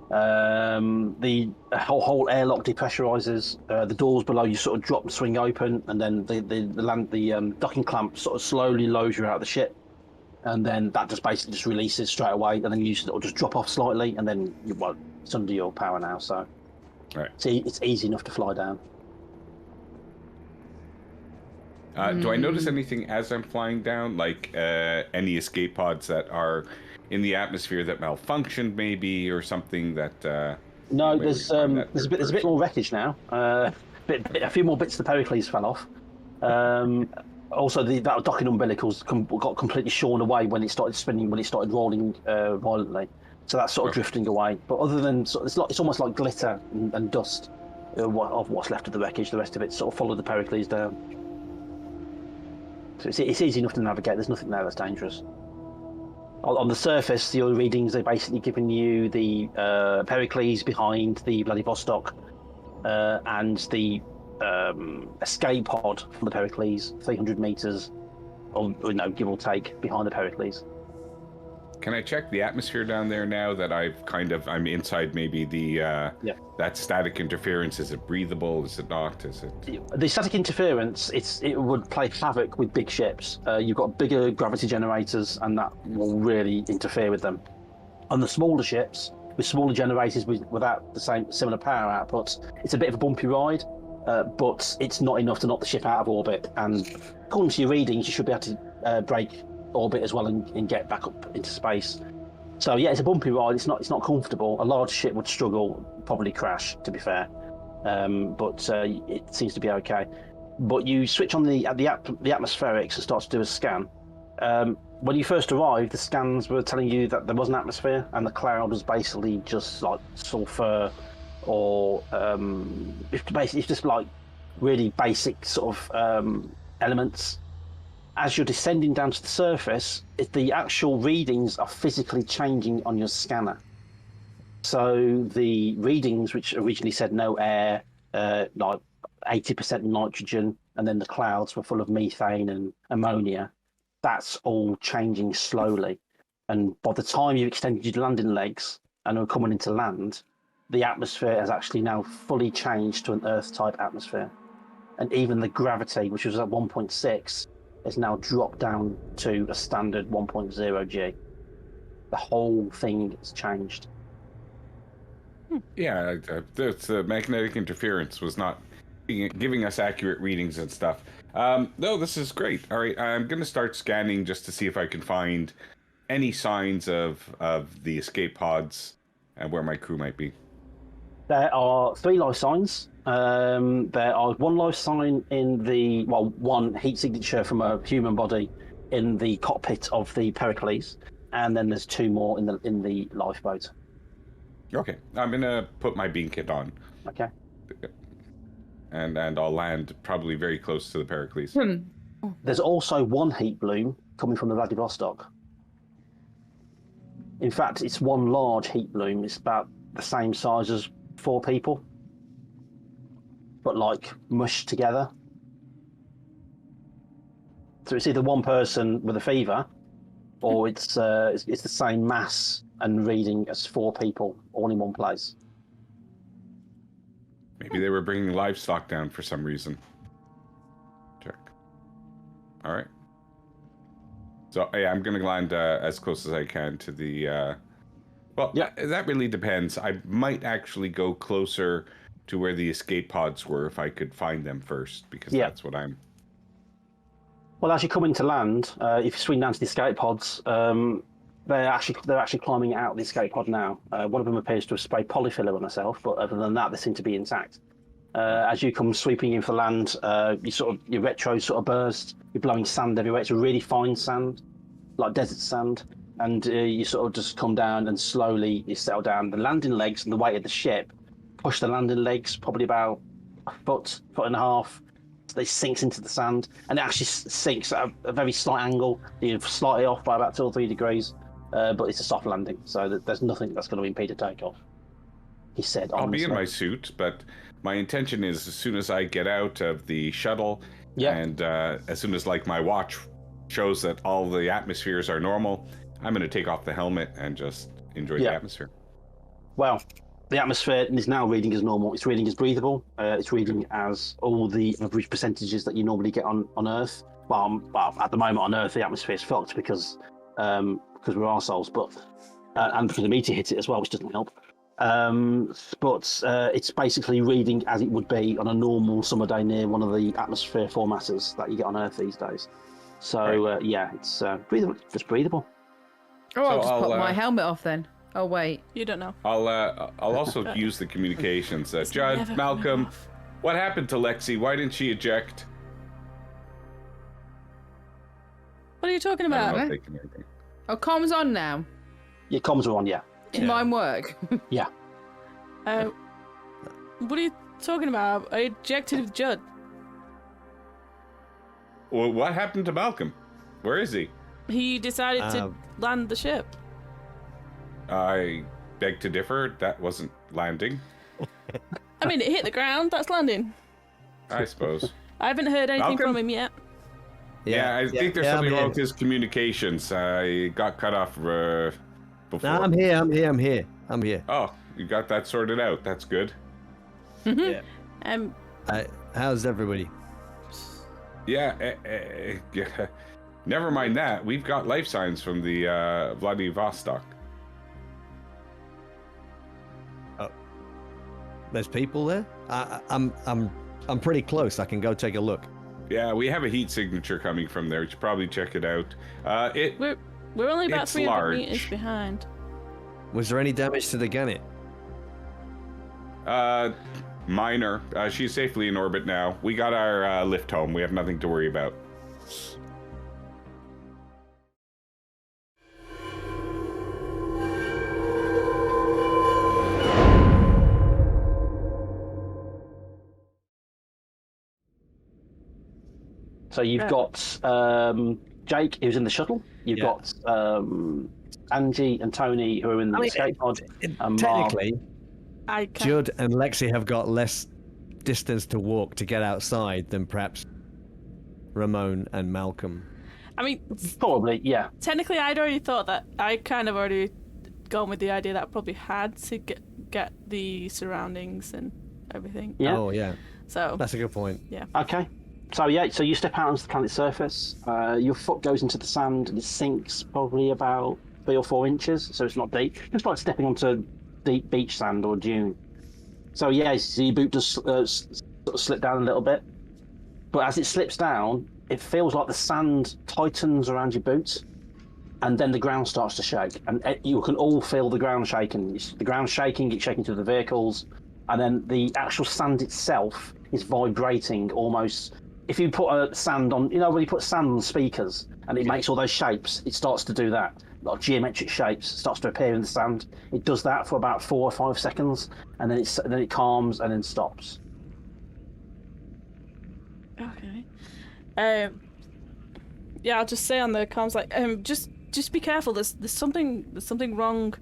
The whole airlock depressurizes, the doors below you sort of drop and swing open, and then the docking clamp sort of slowly lowers you out of the ship. And then that just basically just releases straight away, and then it'll just drop off slightly, and then it's under your power now, so... Right. See, it's easy enough to fly down. Do I notice anything as I'm flying down, like any escape pods that are in the atmosphere that malfunctioned, maybe, or something that? No, there's a bit more wreckage now. A few more bits of the Pericles fell off. Also, that docking umbilicals got completely shorn away when it started spinning, when it started rolling violently. So that's sort of drifting away. But other than it's almost like glitter and dust of what's left of the wreckage. The rest of it sort of followed the Pericles down. So it's easy enough to navigate. There's nothing there that's dangerous. On the surface, the other readings are basically giving you the Pericles behind the Vladivostok and the escape pod from the Pericles, 300 meters, or give or take, behind the Pericles. Can I check the atmosphere down there now that I'm inside maybe the that static interference? Is it breathable? Is it not? Is it the static interference? It would play havoc with big ships. You've got bigger gravity generators, and that will really interfere with them. On the smaller ships, with smaller generators without the similar power outputs, it's a bit of a bumpy ride, but it's not enough to knock the ship out of orbit. And according to your readings, you should be able to break orbit as well and get back up into space. So yeah, it's a bumpy ride. It's not comfortable. A large ship would struggle, probably crash, to be fair, but it seems to be okay. But you switch on the atmospherics and start to do a scan. When you first arrived, the scans were telling you that there was an atmosphere and the cloud was basically just like sulfur, or it's just like really basic sort of elements. As you're descending down to the surface, the actual readings are physically changing on your scanner. So the readings, which originally said no air, like 80% nitrogen, and then the clouds were full of methane and ammonia, that's all changing slowly. And by the time you've extended your landing legs and are coming into land, the atmosphere has actually now fully changed to an Earth-type atmosphere. And even the gravity, which was at 1.6, has now dropped down to a standard 1.0 G. The whole thing has changed. Yeah, the magnetic interference was not giving us accurate readings and stuff. No, this is great. All right, I'm going to start scanning just to see if I can find any signs of the escape pods and where my crew might be. There are 3 life signs. There are 1 life sign in one heat signature from a human body in the cockpit of the Pericles, and then there's 2 more in the lifeboat. Okay, I'm gonna put my beam kit on. Okay. And I'll land probably very close to the Pericles. There's also 1 heat bloom coming from the Vladivostok. In fact, it's 1 large heat bloom. It's about the same size as 4 people, but like mushed together. So it's either 1 person with a fever, or it's the same mass and reading as 4 people all in one place. Maybe they were bringing livestock down for some reason. Check. All right. So yeah, I'm gonna land as close as I can to the. Well, yeah, that really depends. I might actually go closer to where the escape pods were if I could find them first, because that's what I'm. Well, as you come into land, if you swing down to the escape pods, they're actually climbing out of the escape pod now. One of them appears to have sprayed polyfiller on herself, but other than that, they seem to be intact. As you come sweeping in for land, your retro sort of burst. You're blowing sand everywhere. It's a really fine sand, like desert sand. And you sort of just come down and slowly you settle down. The landing legs and the weight of the ship push the landing legs probably about a foot and a half. So they sinks into the sand, and it actually sinks at a very slight angle. You're slightly off by about 2 or 3 degrees, but it's a soft landing, so there's nothing that's going to impede a takeoff. He said. I'll be in my suit, but my intention is as soon as I get out of the shuttle, and as soon as my watch shows that all the atmospheres are normal, I'm going to take off the helmet and just enjoy the atmosphere. Well, the atmosphere is now reading as normal. It's reading as breathable. It's reading as all the average percentages that you normally get on Earth. Well, at the moment on Earth, the atmosphere is fucked because we're arseholes, but and because the meteor hit it as well, which doesn't help. But it's basically reading as it would be on a normal summer day near one of the atmosphere formatters that you get on Earth these days. So it's breathable. Just breathable. Oh, I'll just pop my helmet off then. Oh wait, you don't know. I'll also use the communications. Judd, Malcolm, what happened to Lexi? Why didn't she eject? What are you talking about? Oh, comms on now. Yeah, comms are on. Yeah. Did mine work? Yeah. What are you talking about? I ejected with Judd. Well, what happened to Malcolm? Where is he? He decided to land the ship. I beg to differ. That wasn't landing. I mean, it hit the ground. That's landing. I suppose. I haven't heard anything Malcolm? from him yet. Yeah, I think there's something wrong with his communications. I got cut off before. No, I'm here. Oh, you got that sorted out. That's good. Yeah. Um, How's everybody? Yeah, yeah. Never mind that. We've got life signs from the Vladivostok. Oh, there's people there. I'm pretty close. I can go take a look. Yeah, we have a heat signature coming from there. You should probably check it out. We're only about It's 300 large. meters behind. Was there any damage to the Gannet? Minor. She's safely in orbit now. We got our lift home. We have nothing to worry about. So you've got Jake, who's in the shuttle. You've got Angie and Tony, who are in the escape pod. And Technically, I can't. Judd and Lexi have got less distance to walk to get outside than perhaps Ramon and Malcolm. I mean, probably, yeah. technically, I'd already thought that. I kind of already gone with the idea that I probably had to get the surroundings and everything. Yeah. Oh, yeah. So That's a good point. yeah. Okay. So so you step out onto the planet's surface. Your foot goes into the sand and it sinks probably about 3 or 4 inches, so it's not deep. Just like stepping onto deep beach sand or dune. So so your boot does sort of slip down a little bit, but as it slips down, it feels like the sand tightens around your boot, and then the ground starts to shake, and you can all feel the ground shaking. The ground shaking, it's shaking through the vehicles, and then the actual sand itself is vibrating almost. If you put sand on, when you put sand on speakers and it makes all those shapes, it starts to do that. Like geometric shapes starts to appear in the sand. It does that for about 4 or 5 seconds, and then it calms and then stops. Okay. Yeah, I'll just say on the comms, like, just be careful. There's something wrong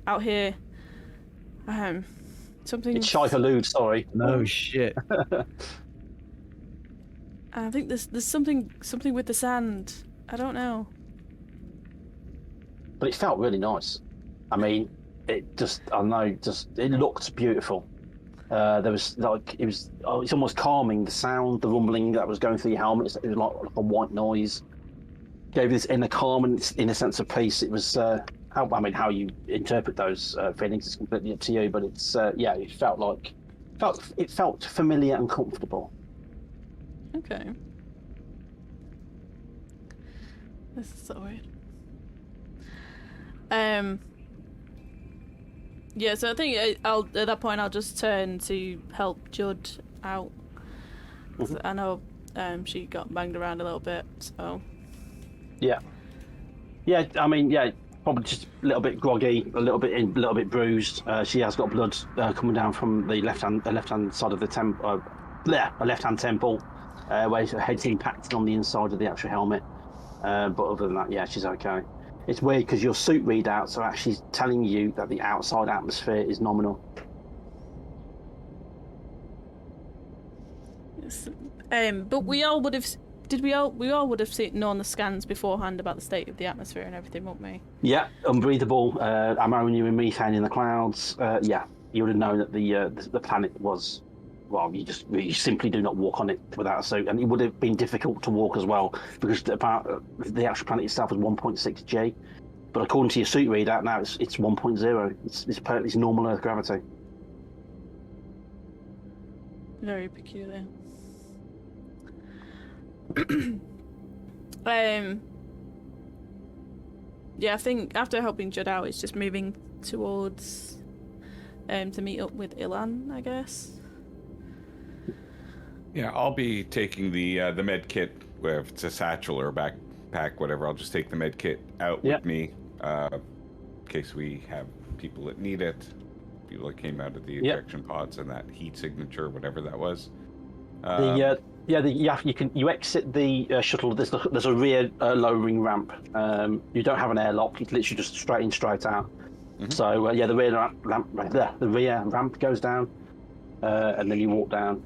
out here. Something. It's Shai Halud, sorry. No shit. I think there's something with the sand. I don't know. But it felt really nice. I mean, it looked beautiful. There was it's almost calming, the sound, the rumbling that was going through your helmet. It was like a white noise. Gave this inner calm and inner sense of peace. It was, how you interpret those feelings is completely up to you, but it's, it felt familiar and comfortable. Okay. This is so weird. Yeah, so I think at that point I'll just turn to help Judd out. 'Cause I know she got banged around a little bit, so. Yeah. I mean, probably just a little bit groggy, a little bit bruised. She has got blood coming down from the left hand side of the temple. A left hand temple, where her head's impacted on the inside of the actual helmet. But other than that, she's okay. It's weird because your suit readouts are actually telling you that the outside atmosphere is nominal. Yes. But we all would have. We all would have known the scans beforehand about the state of the atmosphere and everything, wouldn't we? Yeah, unbreathable, ammonia and methane in the clouds. You would have known that the planet was. Well, you simply do not walk on it without a suit, and it would have been difficult to walk as well because the actual planet itself is 1.6 G, but according to your suit readout now it's 1.0. It's normal Earth gravity. Very peculiar. I think after helping Judd out, it's just moving towards to meet up with Ilan, I guess. Yeah, I'll be taking the med kit, whether it's a satchel or a backpack, whatever. I'll just take the med kit out with me, in case we have people that need it, people that came out of the ejection pods and that heat signature, whatever that was. The Yeah, you exit the shuttle. There's a rear lowering ramp. You don't have an airlock. It's literally just straight in, straight out. Mhm. So the rear ramp right there. The rear ramp goes down, and then you walk down.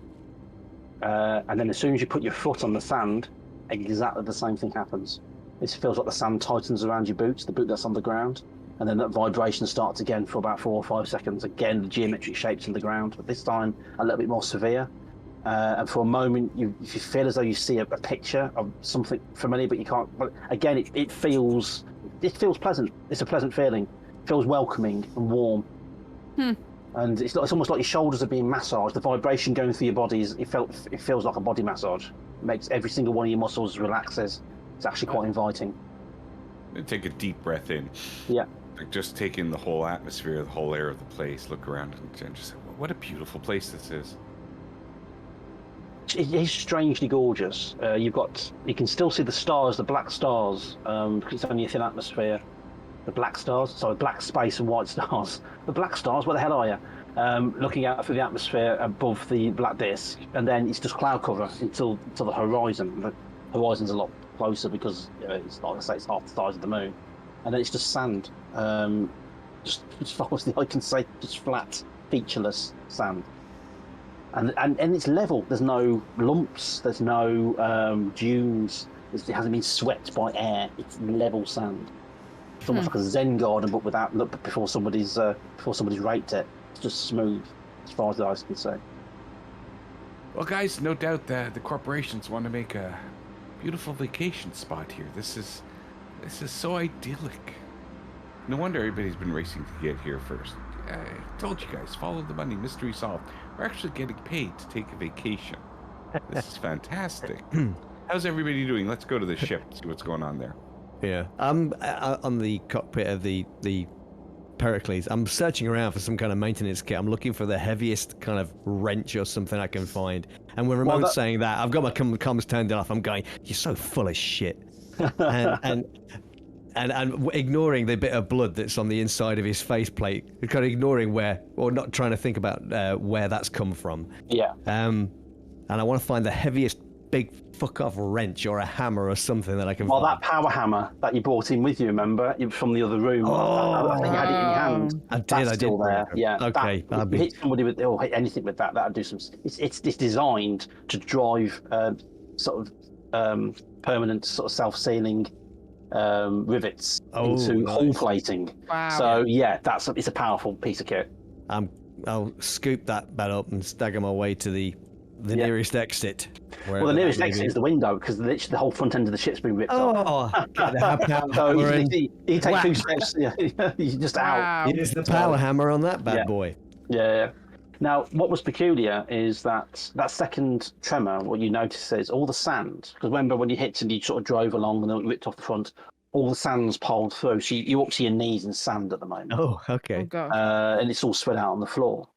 And then as soon as you put your foot on the sand, exactly the same thing happens. It feels like the sand tightens around your boots, the boot that's on the ground, and then that vibration starts again for about 4 or 5 seconds. Again, the geometric shapes in the ground, but this time a little bit more severe. And for a moment, you feel as though you see a picture of something familiar, but you can't. But again, it feels pleasant. It's a pleasant feeling. It feels welcoming and warm. And it's almost like your shoulders are being massaged. The vibration going through your body it feels like a body massage. It makes every single one of your muscles relaxes. It's actually quite inviting. Take a deep breath in. Yeah. Like just take in the whole atmosphere, the whole air of the place. Look around and just say, what a beautiful place this is. It is strangely gorgeous. You can still see the stars, the black stars, because it's only a thin atmosphere. The black stars, sorry, black space and white stars. The black stars, where the hell are you? Looking out through the atmosphere above the black disk, and then it's just cloud cover until the horizon. The horizon's a lot closer because it's like I say, it's half the size of the moon, and then it's just sand. Just as far as the eye can see, just flat, featureless sand. And it's level. There's no lumps. There's no dunes. It hasn't been swept by air. It's level sand. It's almost like a Zen garden, but without look before somebody's raked it. It's just smooth, as far as the eyes can see. Well, guys, no doubt that the corporations want to make a beautiful vacation spot here. This is so idyllic. No wonder everybody's been racing to get here first. I told you guys, follow the money, mystery solved. We're actually getting paid to take a vacation. This is fantastic. How's everybody doing? Let's go to the ship, see what's going on there. Yeah, I'm on the cockpit of the Pericles. I'm searching around for some kind of maintenance kit. I'm looking for the heaviest kind of wrench or something I can find. And when Ramon's saying that, I've got my comms turned off. I'm going, you're so full of shit. and ignoring the bit of blood that's on the inside of his faceplate, kind of ignoring not trying to think about where that's come from. Yeah. And I want to find the heaviest big fuck off wrench or a hammer or something that I can Well, find. that power hammer that you brought in with you, remember, from the other room. I think you had it in your hand. I did. That's I still did. there. Yeah. Okay. If you hit somebody with or hit anything with that, that'd do some. It's designed to drive permanent sort of self-sealing rivets into hull plating. Wow. So yeah, it's a powerful piece of kit. I'll scoop that up and stagger my way to the nearest exit. Well, the nearest exit is the window because literally the whole front end of the ship's been ripped off. So you take 2 steps, you're just out. It is the power hammer on that bad boy. Yeah. Now, what was peculiar is that second tremor, what you notice is all the sand, because remember when you hit and you sort of drove along and then it ripped off the front, all the sand's piled through. So you're up to your knees in sand at the moment. Oh, okay. Oh, God. And it's all spread out on the floor.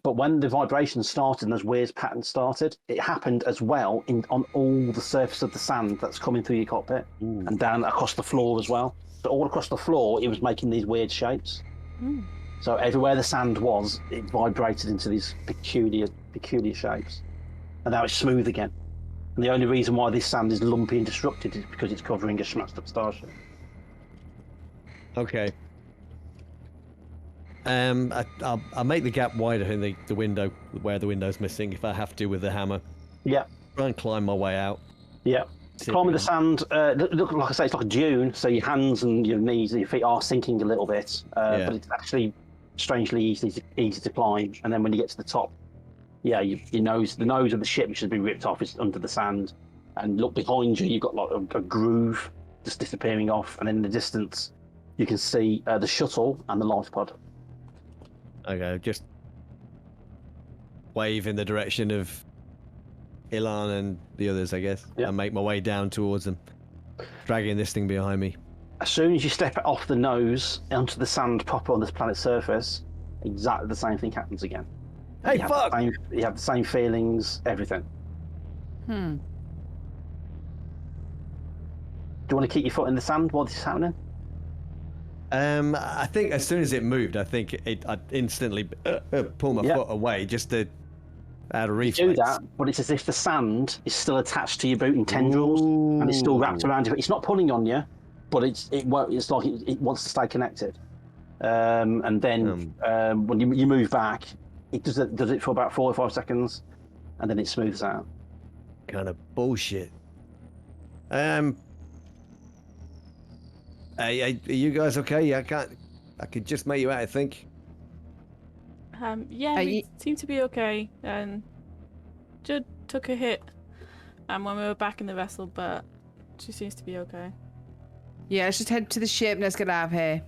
But when the vibrations started and those weird patterns started, it happened as well on all the surface of the sand that's coming through your cockpit and down across the floor as well. So all across the floor, it was making these weird shapes. So everywhere the sand was, it vibrated into these peculiar shapes. And now it's smooth again. And the only reason why this sand is lumpy and destructed is because it's covering a smashed up starship. Okay. I'll make the gap wider in the window where the window's missing if I have to with the hammer. Yeah. Try and climb my way out. Yeah. Climbing the sand, look, like I say, it's like a dune, so your hands and your knees and your feet are sinking a little bit, but it's actually strangely easy to climb. And then when you get to the top, the nose of the ship, which has been ripped off, is under the sand. And look behind you, you've got like a groove just disappearing off, and in the distance, you can see the shuttle and the life pod. Okay, just wave in the direction of Ilan and the others, I guess, and make my way down towards them, dragging this thing behind me. As soon as you step off the nose onto the sand proper on this planet's surface, exactly the same thing happens again. Hey, fuck! You have the same feelings, everything. Do you want to keep your foot in the sand while this is happening? I think as soon as it moved, I think I'd instantly pull my foot away just to out of You reflex. do that, but it's as if the sand is still attached to your boot in tendrils, and it's still wrapped around you. It's not pulling on you, but it's like it wants to stay connected. And then when you move back, it does it for about 4 or 5 seconds, and then it smooths out. Kind of bullshit. Are you guys okay? I could just make you out, I think. Yeah, we seem to be okay. And Judd took a hit, and when we were back in the vessel, but she seems to be okay. Yeah, let's just head to the ship and let's get out of here.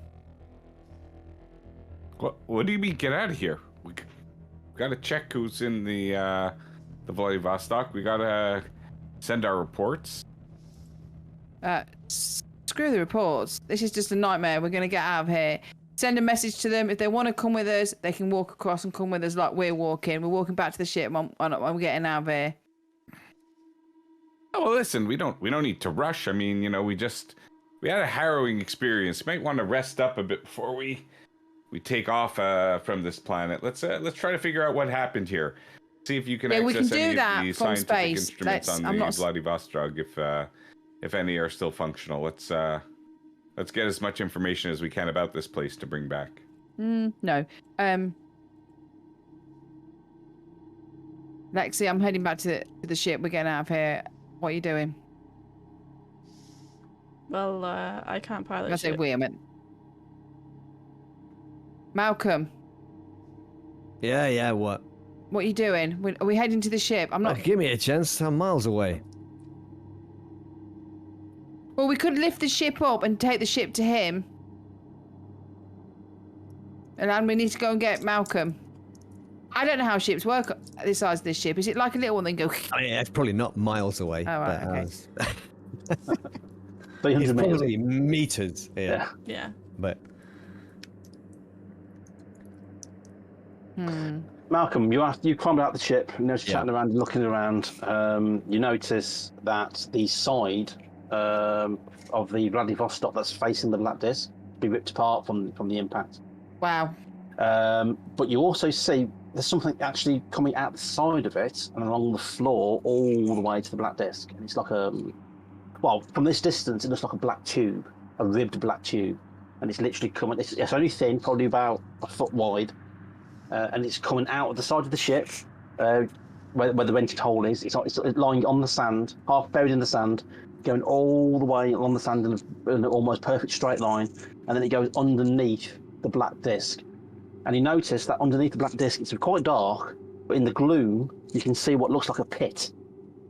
What do you mean get out of here? We gotta check who's in the Vladivostok. We gotta send our reports. Screw the reports. This is just a nightmare. We're gonna get out of here. Send a message to them. If they want to come with us, they can walk across and come with us like we're walking. We're walking back to the ship and we're getting out of here. Oh, well, listen, we don't need to rush. I mean, we had a harrowing experience. Might want to rest up a bit before we take off from this planet. Let's try to figure out what happened here. See if you can access any of the scientific instruments on the Vladivostok, if any are still functional. Let's get as much information as we can about this place to bring back. No. Lexi, I'm heading back to the ship. We're getting out of here. What are you doing? Well, I can't pilot. I say we, I meant Malcolm. Yeah, what? What are you doing? Are we heading to the ship? I'm not. Give me a chance. I'm miles away. Well, we could lift the ship up and take the ship to him. And we need to go and get Malcolm. I don't know how ships work the size of this ship. Is it like a little one that can go... I mean, it's probably not miles away. Oh, right, okay. 300 it's meters. probably meters. Yeah. Yeah. But... Malcolm, you climb out the ship, chatting around, looking around. You notice that the side of the Vladivostok that's facing the black disc be ripped apart from the impact. Wow. But you also see there's something actually coming out the side of it and along the floor all the way to the black disc. And it's like from this distance, it looks like a black tube, a ribbed black tube. And it's literally coming, it's only thin, probably about a foot wide. And it's coming out of the side of the ship, where the vented hole is. It's lying on the sand, half buried in the sand, going all the way along the sand in an almost perfect straight line, and then it goes underneath the black disc. And you notice that underneath the black disc, it's quite dark, but in the gloom, you can see what looks like a pit,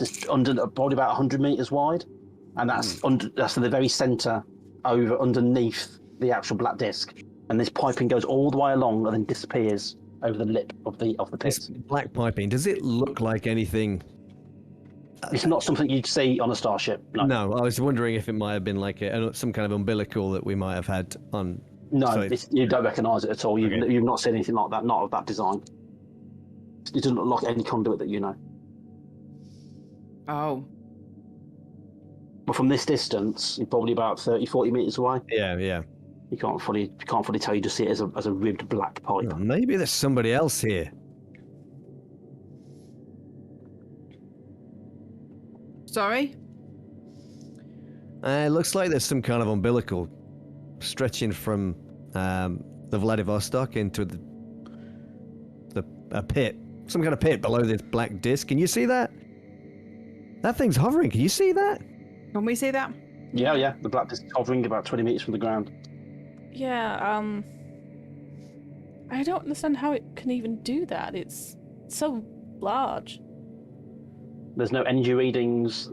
just probably about 100 meters wide, and that's in the very center, underneath the actual black disc. And this piping goes all the way along and then disappears over the lip of the pit. This black piping, does it look like anything? It's not something you'd see on a starship. No, I was wondering if it might have been like some kind of umbilical that we might have had on. No, you don't recognise it at all. You've not seen anything like that, not of that design. It doesn't look like any conduit that you know. Oh. But from this distance, you're probably about 30, 40 metres away. Yeah. You can't fully tell. You just see it as a ribbed black pipe. Oh, maybe there's somebody else here. Sorry? It looks like there's some kind of umbilical stretching from the Vladivostok into a pit. Some kind of pit below this black disc. Can you see that? That thing's hovering. Can you see that? Can we see that? Yeah. The black disc is hovering about 20 metres from the ground. Yeah, I don't understand how it can even do that. It's so large. There's no energy readings.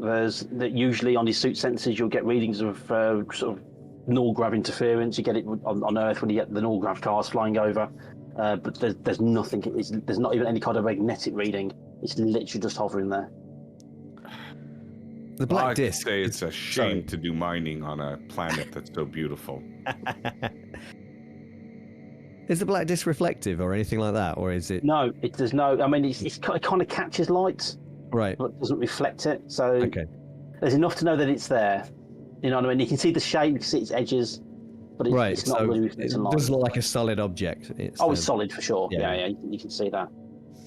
Usually on these suit sensors, you'll get readings of sort of null grav interference. You get it on Earth when you get the null grav cars flying over. But there's nothing. There's not even any kind of magnetic reading. It's literally just hovering there. The black disc. I'd say it's a shame to do mining on a planet that's so beautiful. Is the black disc reflective or anything like that, or is it? No, there's no. I mean, it kind of catches light, right, but it doesn't reflect it. So there's enough to know that it's there. You know what I mean? You can see the shape, you can see its edges, but it's not really reflecting light. It doesn't look like a solid object. It's solid for sure. Yeah, you can see that.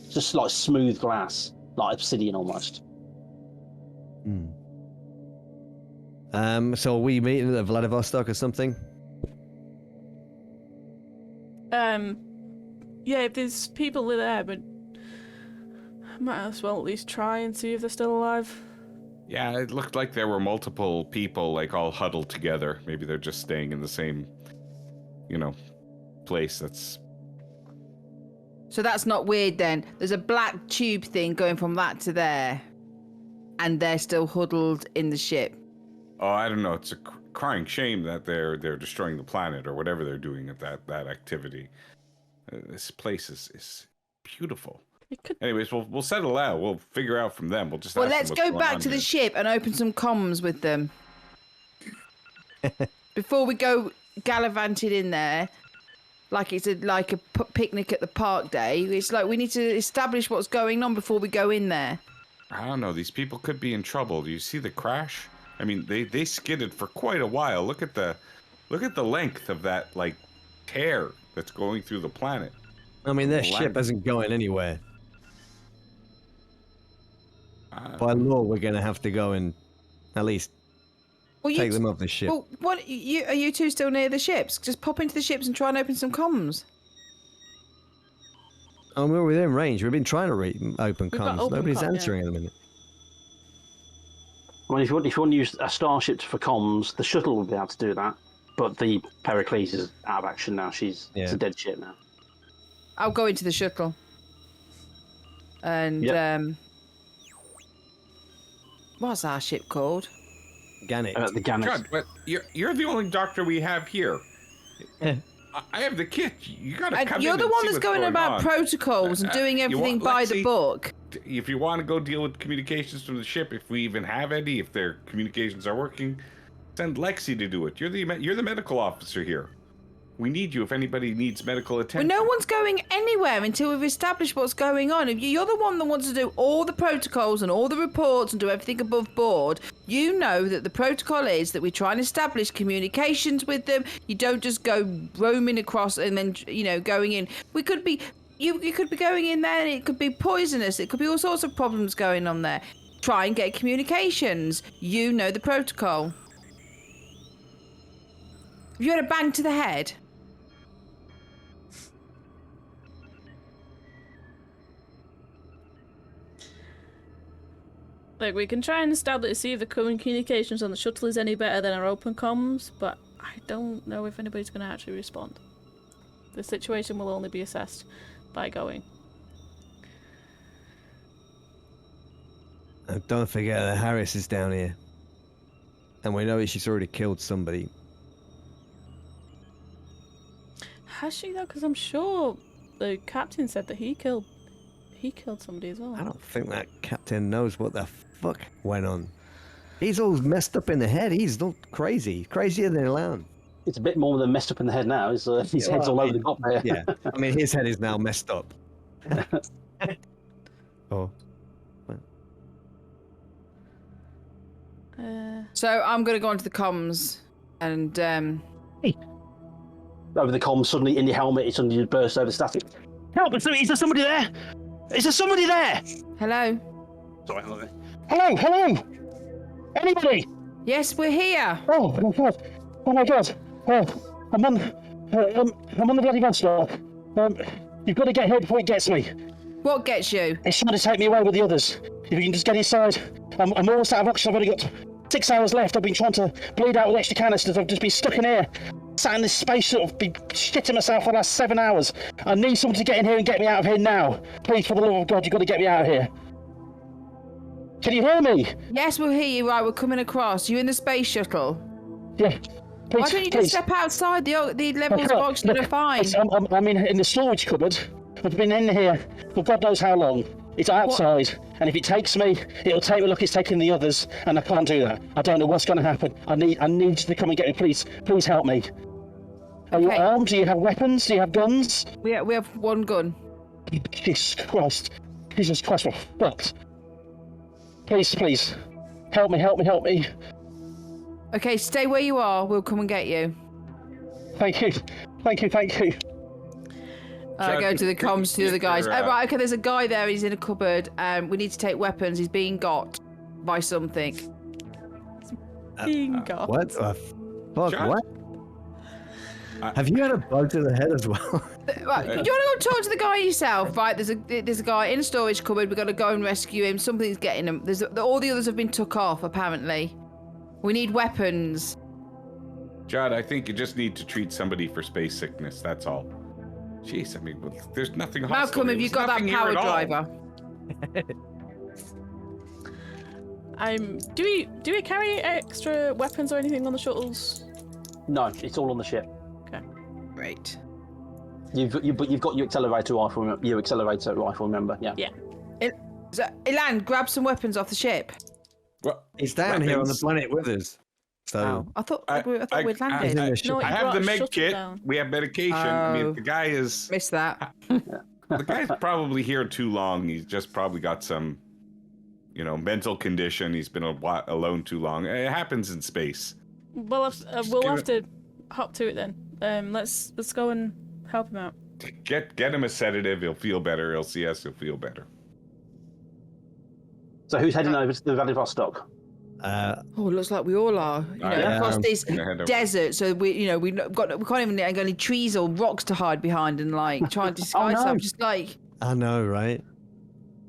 just like smooth glass, like obsidian almost. So are we meeting at Vladivostok or something? Yeah, if there's people there, but might as well at least try and see if they're still alive. Yeah, it looked like there were multiple people, like, all huddled together. Maybe they're just staying in the same, place that's... So that's not weird then. There's a black tube thing going from that to there. And they're still huddled in the ship. Oh, I don't know. It's a crying shame that they're destroying the planet or whatever they're doing at that activity. This place is beautiful. Anyways, we'll settle out. We'll figure out from them. We'll just. Well, let's go back to the ship and open some comms with them before we go gallivanting in there. Like it's like a picnic at the park day. It's like we need to establish what's going on before we go in there. I don't know. These people could be in trouble. Do you see the crash? I mean, they skidded for quite a while. Look at the length of that tear that's going through the planet. I mean, their ship isn't going anywhere. By law, we're going to have to go and at least take them off the ship. Well, are you two still near the ships? Just pop into the ships and try and open some comms. Oh, we're within range. We've been trying to open got comms. open Nobody's comm, answering at the minute. I mean, if you want to use a starship for comms, the shuttle will be able to do that. But the Pericles is out of action now. It's a dead ship now. I'll go into the shuttle. And what's our ship called? Gannet. The Gannet. God, but you're the only doctor we have here. I have the kit. You gotta come in. You're the and one see that's what's going about on. protocols and doing everything by the book. If you want to go deal with communications from the ship, if we even have any, if their communications are working, send Lexi to do it. You're the medical officer here. We need you if anybody needs medical attention. Well, no one's going anywhere until we've established what's going on. If you're the one that wants to do all the protocols and all the reports and do everything above board, you know that the protocol is that we try and establish communications with them. You don't just go roaming across and then, going in. We could be... You could be going in there and it could be poisonous. It could be all sorts of problems going on there. Try and get communications. You know the protocol. Have you had a bang to the head? Like, we can try and establish, see if the communications on the shuttle is any better than our open comms, but I don't know if anybody's going to actually respond. The situation will only be assessed by going. Don't forget that Harris is down here. And we know she's already killed somebody. Has she though? Because I'm sure the captain said that he killed somebody as well. I don't think that captain knows what the fuck went on. He's all messed up in the head. He's not crazy. Crazier than Elan. It's a bit more than messed up in the head now. His head's all over the top there. Yeah. I mean, his head is now messed up. Oh. So I'm going to go onto the comms and... Over the comms, suddenly in your helmet, it suddenly bursts over static. Help! Is there somebody there? Is there somebody there? Hello? Sorry, hello! Anybody? Yes, we're here. Oh my god! Oh my god! I'm on the bloody Vostok. You've got to get here before it gets me. What gets you? It's trying to take me away with the others. If you can just get inside. I'm almost out of oxygen. I've only got 6 hours left. I've been trying to bleed out with extra canisters. I've just been stuck in here. Sat in this space sort of been shitting myself for the last 7 hours. I need someone to get in here and get me out of here now. Please, for the love of God, you've got to get me out of here. Can you hear me? Yes, we'll hear you. Right, we're coming across. You in the space shuttle? Yeah. Please, Why don't you just step outside? The levels of oxygen are fine. I'm in the storage cupboard. I've been in here for God knows how long. It's outside, and if it takes me, it'll take me like it's taking the others, and I can't do that. I don't know what's going to happen. I need you to come and get me, please. Please help me. Are you armed? Do you have weapons? Do you have guns? We have one gun. Jesus Christ, we're fucked. Please, help me. Okay, stay where you are. We'll come and get you. Thank you. I go to the comms to the other guys. Mr. Oh, right, okay, there's a guy there. He's in a cupboard. We need to take weapons. He's being got by something. Being got. What the fuck? John? What? Have you had a bug to the head as well? Right, do you want to go talk to the guy yourself? Right, there's a guy in a storage cupboard. We've got to go and rescue him. Something's getting him. All the others have been took off, apparently. We need weapons. Judd, I think you just need to treat somebody for space sickness. That's all. Jeez, I mean, there's nothing hostile. Malcolm, have you got that power driver? Do we carry extra weapons or anything on the shuttles? No, it's all on the ship. Okay. Great. But you've got your accelerator rifle. Remember? Yeah. Yeah. So, Ilan, grab some weapons off the ship. Well, He's down here on the planet with us. So I thought we'd landed. He's in the ship. No, I he have brought the a med shuttle kit. down. We have medication. I Oh. mean, the guy is Missed that. the guy's probably here too long. He's just probably got some, mental condition. He's been alone too long. It happens in space. Well, we'll have to hop to it then. Let's go and help him out. Get him a sedative. He'll feel better. He'll see us. He'll feel better. So who's heading over to the Vladivostok? Oh, it looks like we all are. Yeah. Across this Gonna head over. desert, so we can't even get any trees or rocks to hide behind and try and disguise no. ourselves. Just I know, right?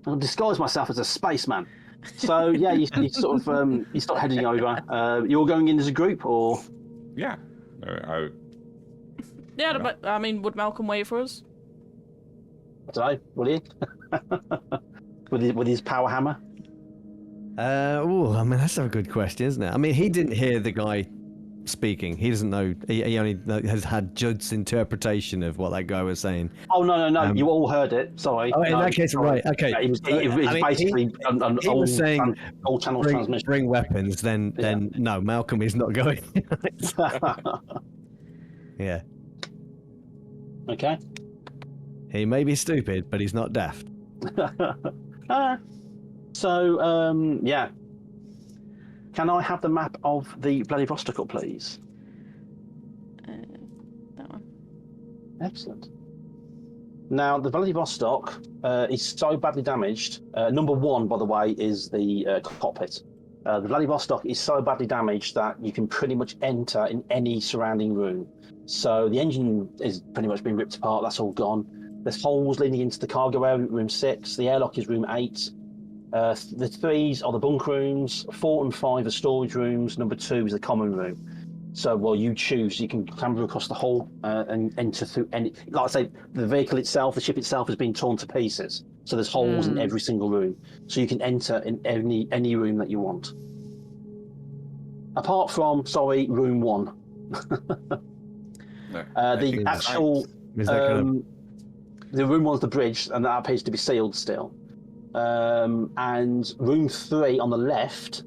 I'll disguise myself as a spaceman. So yeah, you sort of you start heading over. You're going in as a group, or Yeah. Yeah, but I mean, would Malcolm wait for us? I don't know, will he? with his power hammer. I mean, that's a good question, isn't it? I mean, he didn't hear the guy speaking. He doesn't know. He only has had Judd's interpretation of what that guy was saying. Oh no! You all heard it. Sorry. Oh, in No, that case, sorry. right? Okay. Yeah, it was basically an he was saying, old channel transmission. bring weapons. Then no, Malcolm is not going. Yeah. Okay. He may be stupid, but he's not daft. So yeah. Can I have the map of the Vladivostok, please? That one. Excellent. Now, the Vladivostok is so badly damaged. Number one, by the way, is the cockpit. The Vladivostok is so badly damaged that you can pretty much enter in any surrounding room. So the engine is pretty much been ripped apart. That's all gone. There's holes leading into the cargo area, room 6. The airlock is room 8. The 3s are the bunk rooms. 4 and 5 are storage rooms. Number 2 is the common room. So, well, you choose. You can clamber across the hull and enter through any. Like I say, the vehicle itself, the ship itself, has been torn to pieces. So there's holes in every single room. So you can enter in any room that you want. Apart from, room 1. The actual. The room 1's the bridge, and that appears to be sealed still. And room 3 on the left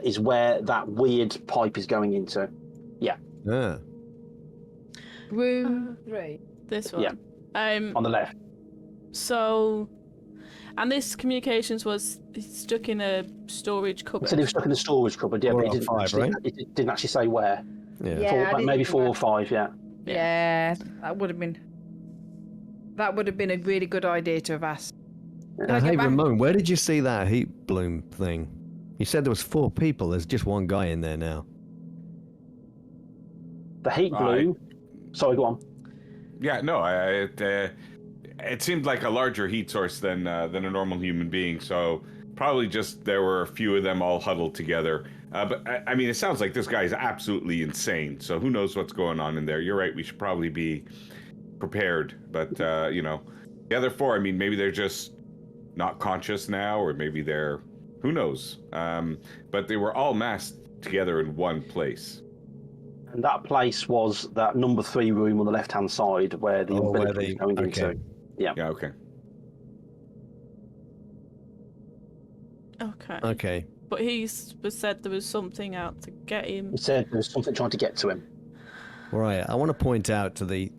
is where that weird pipe is going into. Yeah. room 3. This one. Yeah. On the left. So, and this communications was stuck in a storage He cupboard. said he was stuck in the storage cupboard, yeah, 4 but or 5, right? it didn't actually say where. Yeah. Maybe 4 or 5, yeah. Yeah, that would have been a really good idea to have asked. Can I Hey, get back? Ramon, where did you see that heat bloom thing? You said there was 4 people. There's just one guy in there now. The heat bloom. Sorry, go on. Yeah, no, it seemed like a larger heat source than a normal human being. So probably just there were a few of them all huddled together. But I mean, it sounds like this guy is absolutely insane. So who knows what's going on in there? You're right. We should probably be prepared. But the other 4, I mean, maybe they're just not conscious now, or maybe they're, who knows? But they were all massed together in one place. And that place was that number 3 room on the left-hand side where the umbilical is going into. Yeah. Yeah. Okay. Okay. Okay. But he said there was something out to get him. He said there was something trying to get to him. Right. I want to point out to the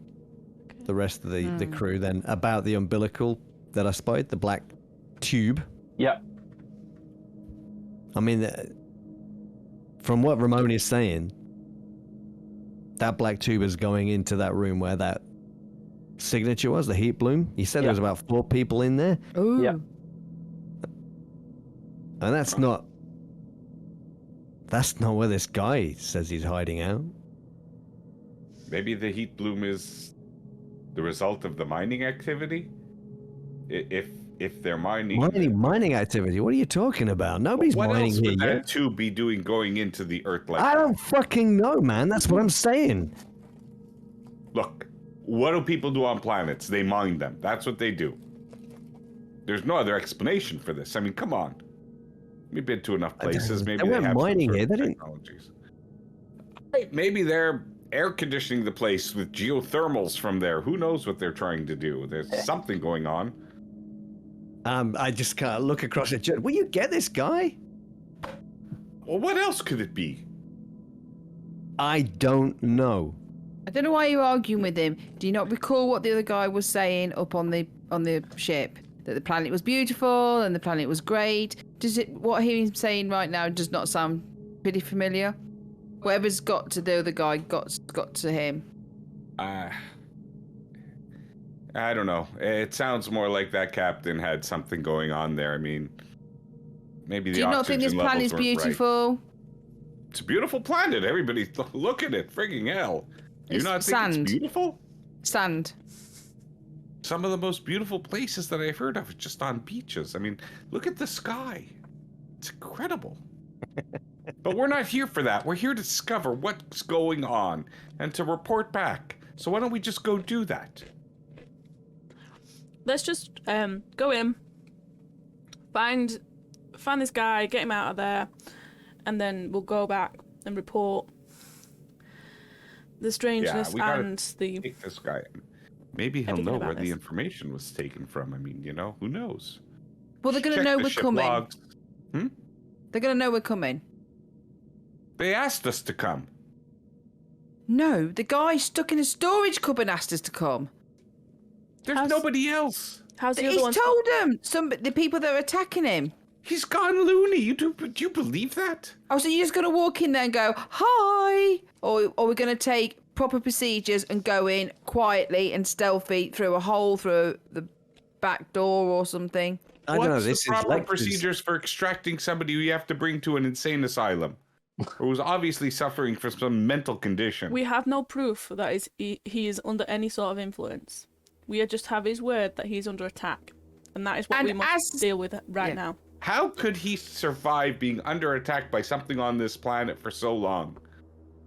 rest of the crew then about the umbilical that I spotted, the black tube. Yeah. I mean, from what Ramon is saying, that black tube is going into that room where that signature was, the heat bloom. He said there was about 4 people in there. Ooh. Yeah. And that's not where this guy says he's hiding out. Maybe the heat bloom is the result of the mining activity? If they're mining... Mining activity? What are you talking about? Nobody's what mining else here would yet. that tube be doing going into the earth like I that? don't fucking know, man. That's what I'm saying. Look, what do people do on planets? They mine them. That's what they do. There's no other explanation for this. I mean, come on. We've been to enough places. Maybe They they weren't have mining some here. sort They of didn't. technologies. Right, maybe they're air conditioning the place with geothermals from there. Who knows what they're trying to do? There's something going on. I just can't look across at Will you get this guy? Well, what else could it be? I don't know. I don't know why you're arguing with him. Do you not recall what the other guy was saying up on the ship? That the planet was beautiful and the planet was great. What he's saying right now does not sound pretty familiar? Whatever's got to the other guy got to him. I don't know. It sounds more like that captain had something going on there. I mean, maybe the Do you not think this oxygen planet's levels weren't right. beautiful? It's a beautiful planet. Everybody, look at it. Frigging hell. Do you It's not think sand. it's beautiful? Sand. Some of the most beautiful places that I've heard of are just on beaches. I mean, look at the sky. It's incredible. But we're not here for that. We're here to discover what's going on and to report back. So why don't we just go do that? Let's just go in, find this guy, get him out of there, and then we'll go back and report the strangeness we gotta and the... take this guy. Maybe he'll everything know about where the this. information was taken from. I mean, you know, who knows? Well, they're going to Check know the we're ship coming. logs. They're going to know we're coming. They asked us to come. No, the guy stuck in a storage cupboard asked us to come. There's nobody else. How's the He's other one? told them. The people that are attacking him. He's gone loony. Do you believe that? Oh, so you're just going to walk in there and go, hi? Or we're going to take proper procedures and go in quietly and stealthy through a hole through the back door or something? I don't know. What's This the is proper like procedures for extracting somebody who you have to bring to an insane asylum, who's obviously suffering from some mental condition? We have no proof that he is under any sort of influence. We just have his word that he's under attack. And that is what we must deal with right now. How could he survive being under attack by something on this planet for so long?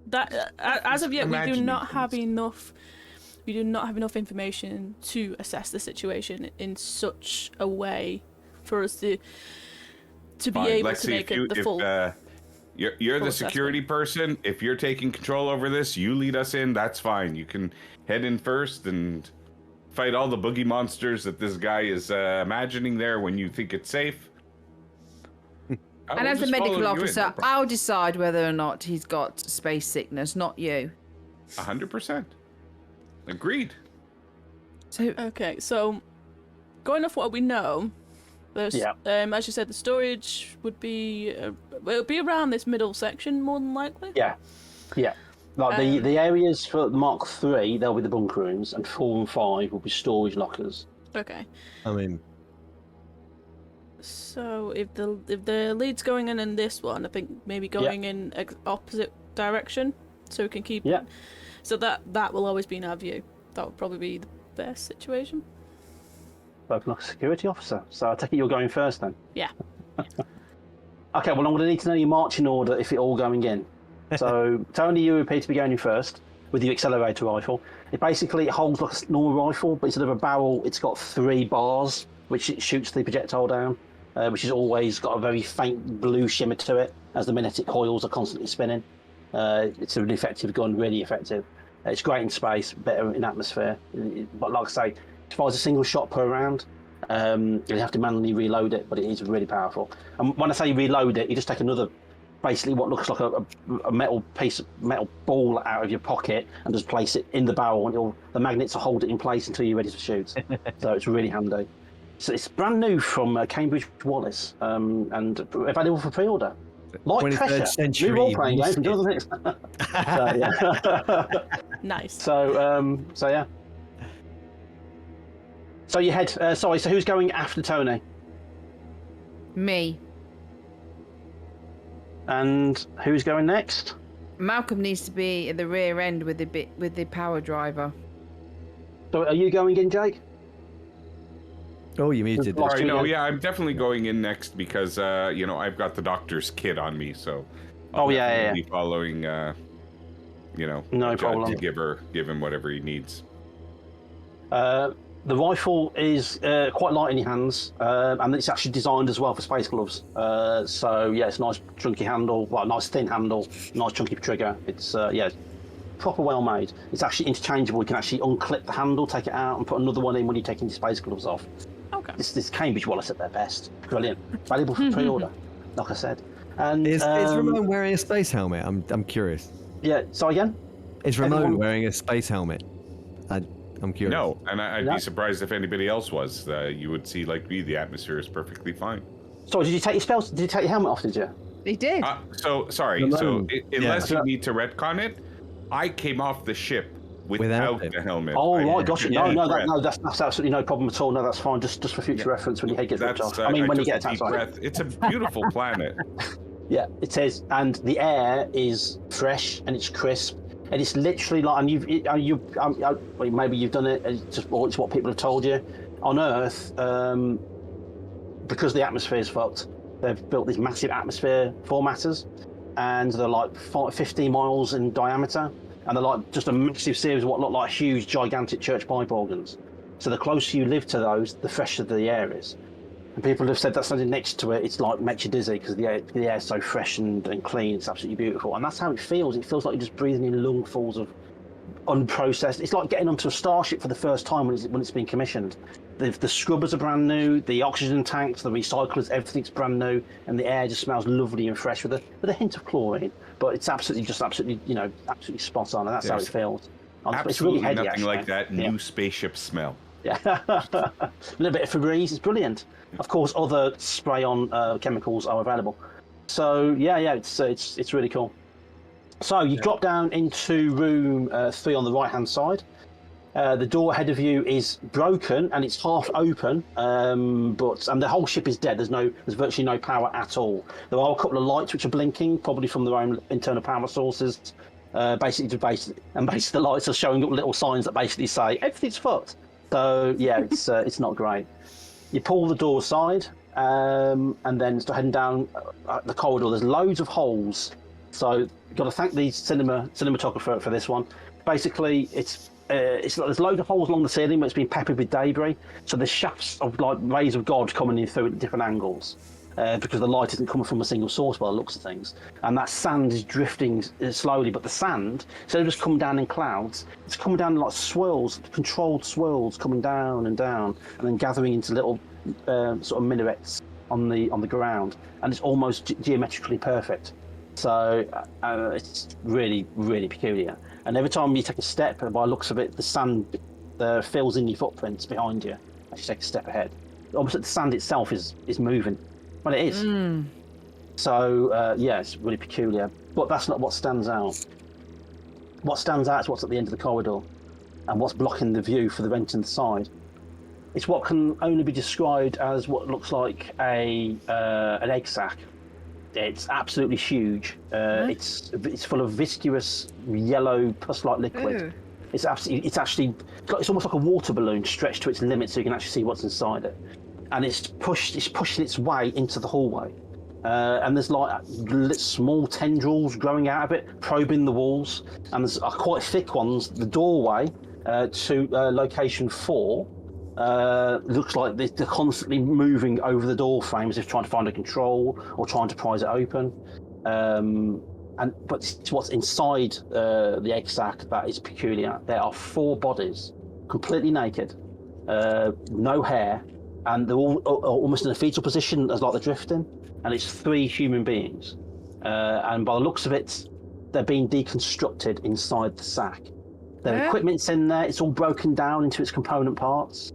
That as of yet, we do Imagine not these have things. enough. We do not have enough information to assess the situation in such a way for us to be Fine, able let's to see make if you, the if, full. you're full the security person. If you're taking control over this, you lead us in. That's fine. You can head in first and fight all the boogie monsters that this guy is imagining there when you think it's safe. And as the medical officer, I'll decide whether or not he's got space sickness, not you. 100%. Agreed. So, Okay, so going off what we know, there's as you said, the storage would be it'll be around this middle section more than likely. Yeah. Like the areas for Mark 3, they'll be the bunker rooms, and 4 and 5 will be storage lockers. Okay. I mean, So if the lead's going in this one, I think maybe going in opposite direction, so we can keep. Yeah. So that will always be in our view. That would probably be the best situation. Spoken like a security officer. So I take it you're going first then. Yeah. Okay. Well, I'm going to need to know your marching order if it all going in. So Tony, you appear to be going in first with your accelerator rifle. It holds like a normal rifle, but instead of a barrel, it's got 3 bars which it shoots the projectile down. Which has always got a very faint blue shimmer to it as the magnetic coils are constantly spinning. It's a really effective gun, really effective. It's great in space, better in atmosphere. But like I say, it fires a single shot per round. You have to manually reload it, but it is really powerful. And when I say reload it, you just take another, basically what looks like a metal ball out of your pocket and just place it in the barrel, and the magnets will hold it in place until you're ready to shoot. So it's really handy. So it's brand new from Cambridge Wallace, and available for pre-order. Light 23rd Pressure, century new role-playing game from Jonathan Hicks. So, yeah. Nice. So yeah. So you head. So who's going after Tony? Me. And who's going next? Malcolm needs to be at the rear end with the power driver. So are you going in, Jake? Oh, you muted this. Sorry, no, yeah, I'm definitely going in next because I've got the doctor's kit on me, so I'll be following. No problem. To give him whatever he needs. The rifle is quite light in your hands, and it's actually designed as well for space gloves. So yeah, it's a nice chunky handle, nice thin handle, nice chunky trigger. It's proper well made. It's actually interchangeable. You can actually unclip the handle, take it out, and put another one in when you're taking your space gloves off. Okay. This Cambridge Wallace at their best. Brilliant. Valuable for pre-order, like I said. And is Ramon wearing a space helmet? I'm curious. Yeah. So again. Is Ramon wearing a space helmet? I'm curious. No, and I'd be surprised if anybody else was. You would see, like me, the atmosphere is perfectly fine. So did you take your spells? Did you take your helmet off? Did you? He did. Sorry. Ramon. So unless you need to retcon it, I came off the ship without the helmet. Oh right, gotcha. No, that's absolutely no problem at all. No, that's fine. Just for future reference when your head gets ripped off. I mean, when you get attacked. It's a beautiful planet. Yeah, it is, and the air is fresh and it's crisp. And it's literally like, and maybe you've done it, or it's what people have told you. On Earth, because the atmosphere is fucked, they've built these massive atmosphere formatters, and they're like 15 miles in diameter, and they're like just a massive series of what look like huge, gigantic church pipe organs. So the closer you live to those, the fresher the air is. And people have said that standing next to it, it's like makes you dizzy because the air is so fresh and clean. It's absolutely beautiful, and that's how it feels. It feels like you're just breathing in lungfuls of unprocessed. It's like getting onto a starship for the first time when it's been commissioned. The scrubbers are brand new, the oxygen tanks, the recyclers, everything's brand new, and the air just smells lovely and fresh with a hint of chlorine. But it's absolutely spot on, and that's how it feels. Absolutely, it's really heady, nothing actually. like that new spaceship smell. Yeah, a little bit of Febreze is brilliant. Of course, other spray-on chemicals are available. So yeah, it's really cool. So you drop down into room 3 on the right-hand side. The door ahead of you is broken and it's half open, but the whole ship is dead. There's virtually no power at all. There are a couple of lights which are blinking, probably from their own internal power sources. Basically the lights are showing up little signs that basically say everything's fucked. So yeah, it's not great. You pull the door aside, and then start heading down the corridor. There's loads of holes. So you've got to thank the cinematographer for this one. Basically, it's like there's loads of holes along the ceiling, but it's been peppered with debris. So there's shafts of like rays of God coming in through at different angles. Because the light isn't coming from a single source by the looks of things. And that sand is drifting slowly, but the sand, instead of just coming down in clouds, it's coming down in like swirls, controlled swirls coming down, and then gathering into little sort of minarets on the ground. And it's almost geometrically perfect. So it's really, really peculiar. And every time you take a step, by the looks of it, the sand fills in your footprints behind you as you take a step ahead. Almost like the sand itself is moving. Well, it is. So, it's really peculiar. But that's not what stands out. What stands out is what's at the end of the corridor and what's blocking the view for the vent in the side. It's what can only be described as what looks like an egg sac. It's absolutely huge. It's full of viscous yellow pus-like liquid. Ooh. It's almost like a water balloon stretched to its limit, so you can actually see what's inside it. And it's pushing its way into the hallway, and there's like small tendrils growing out of it, probing the walls, and there's quite thick ones. The doorway to location 4 looks like they're constantly moving over the door frame as if trying to find a control or trying to prise it open. But it's what's inside the egg sac that is peculiar. There are 4 bodies, completely naked, no hair. And they're all almost in a fetal position as like they're drifting, and it's 3 human beings. And by the looks of it, they're being deconstructed inside the sack. Their equipment's in there, it's all broken down into its component parts.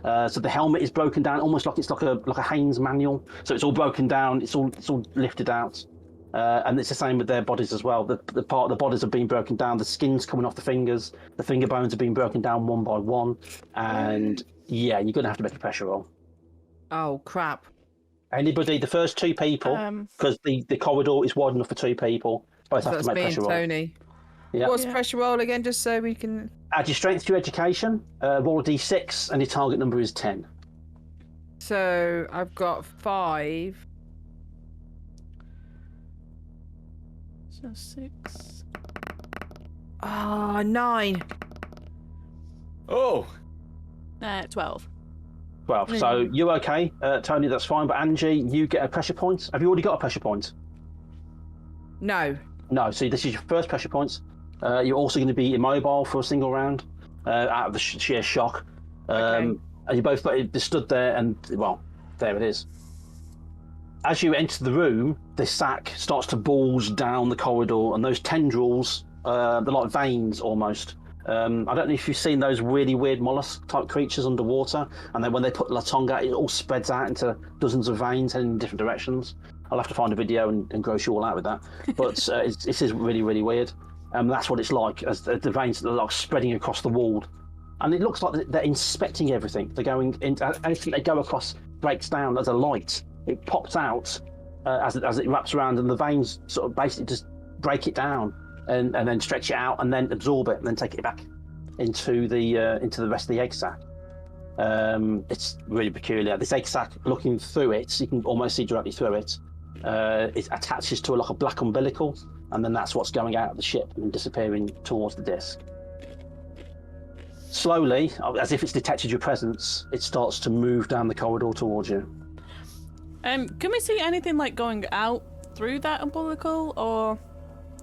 So the helmet is broken down, almost like it's like a Haynes manual. So it's all broken down, it's all lifted out. And it's the same with their bodies as well. The bodies have been broken down. The skin's coming off the fingers. The finger bones have been broken down one by one. And yeah, you're going to have to make a pressure roll. Oh, crap. Anybody, the first 2 people, because the corridor is wide enough for 2 people, both have to make pressure roll. Tony. Yeah. What's pressure roll again, just so we can... Add your strength to your education, roll a d6, and your target number is 10. So I've got 5. So 6. Ah, 9. Oh, 12. 12. So you're okay, Tony, that's fine. But Angie, you get a pressure point. Have you already got a pressure point? No. No, so this is your first pressure point. You're also going to be immobile for a single round out of the sheer shock. And you both stood there and, well, there it is. As you enter the room, the sack starts to bulge down the corridor, and those tendrils, they're like veins almost. I don't know if you've seen those really weird mollusk-type creatures underwater, and then when they put the tongue out, it all spreads out into dozens of veins heading in different directions. I'll have to find a video and gross you all out with that. But this is really, really weird. That's what it's like, as the veins are like spreading across the wall. And it looks like they're inspecting everything. They're going in, anything they go across breaks down as a light. It pops out as it wraps around, and the veins sort of basically just break it down and then stretch it out and then absorb it and then take it back into the rest of the egg sac. It's really peculiar. This egg sac, looking through it, you can almost see directly through it. It attaches to like a black umbilical, and then that's what's going out of the ship and disappearing towards the disc. Slowly, as if it's detected your presence, it starts to move down the corridor towards you. Can we see anything like going out through that umbilical, or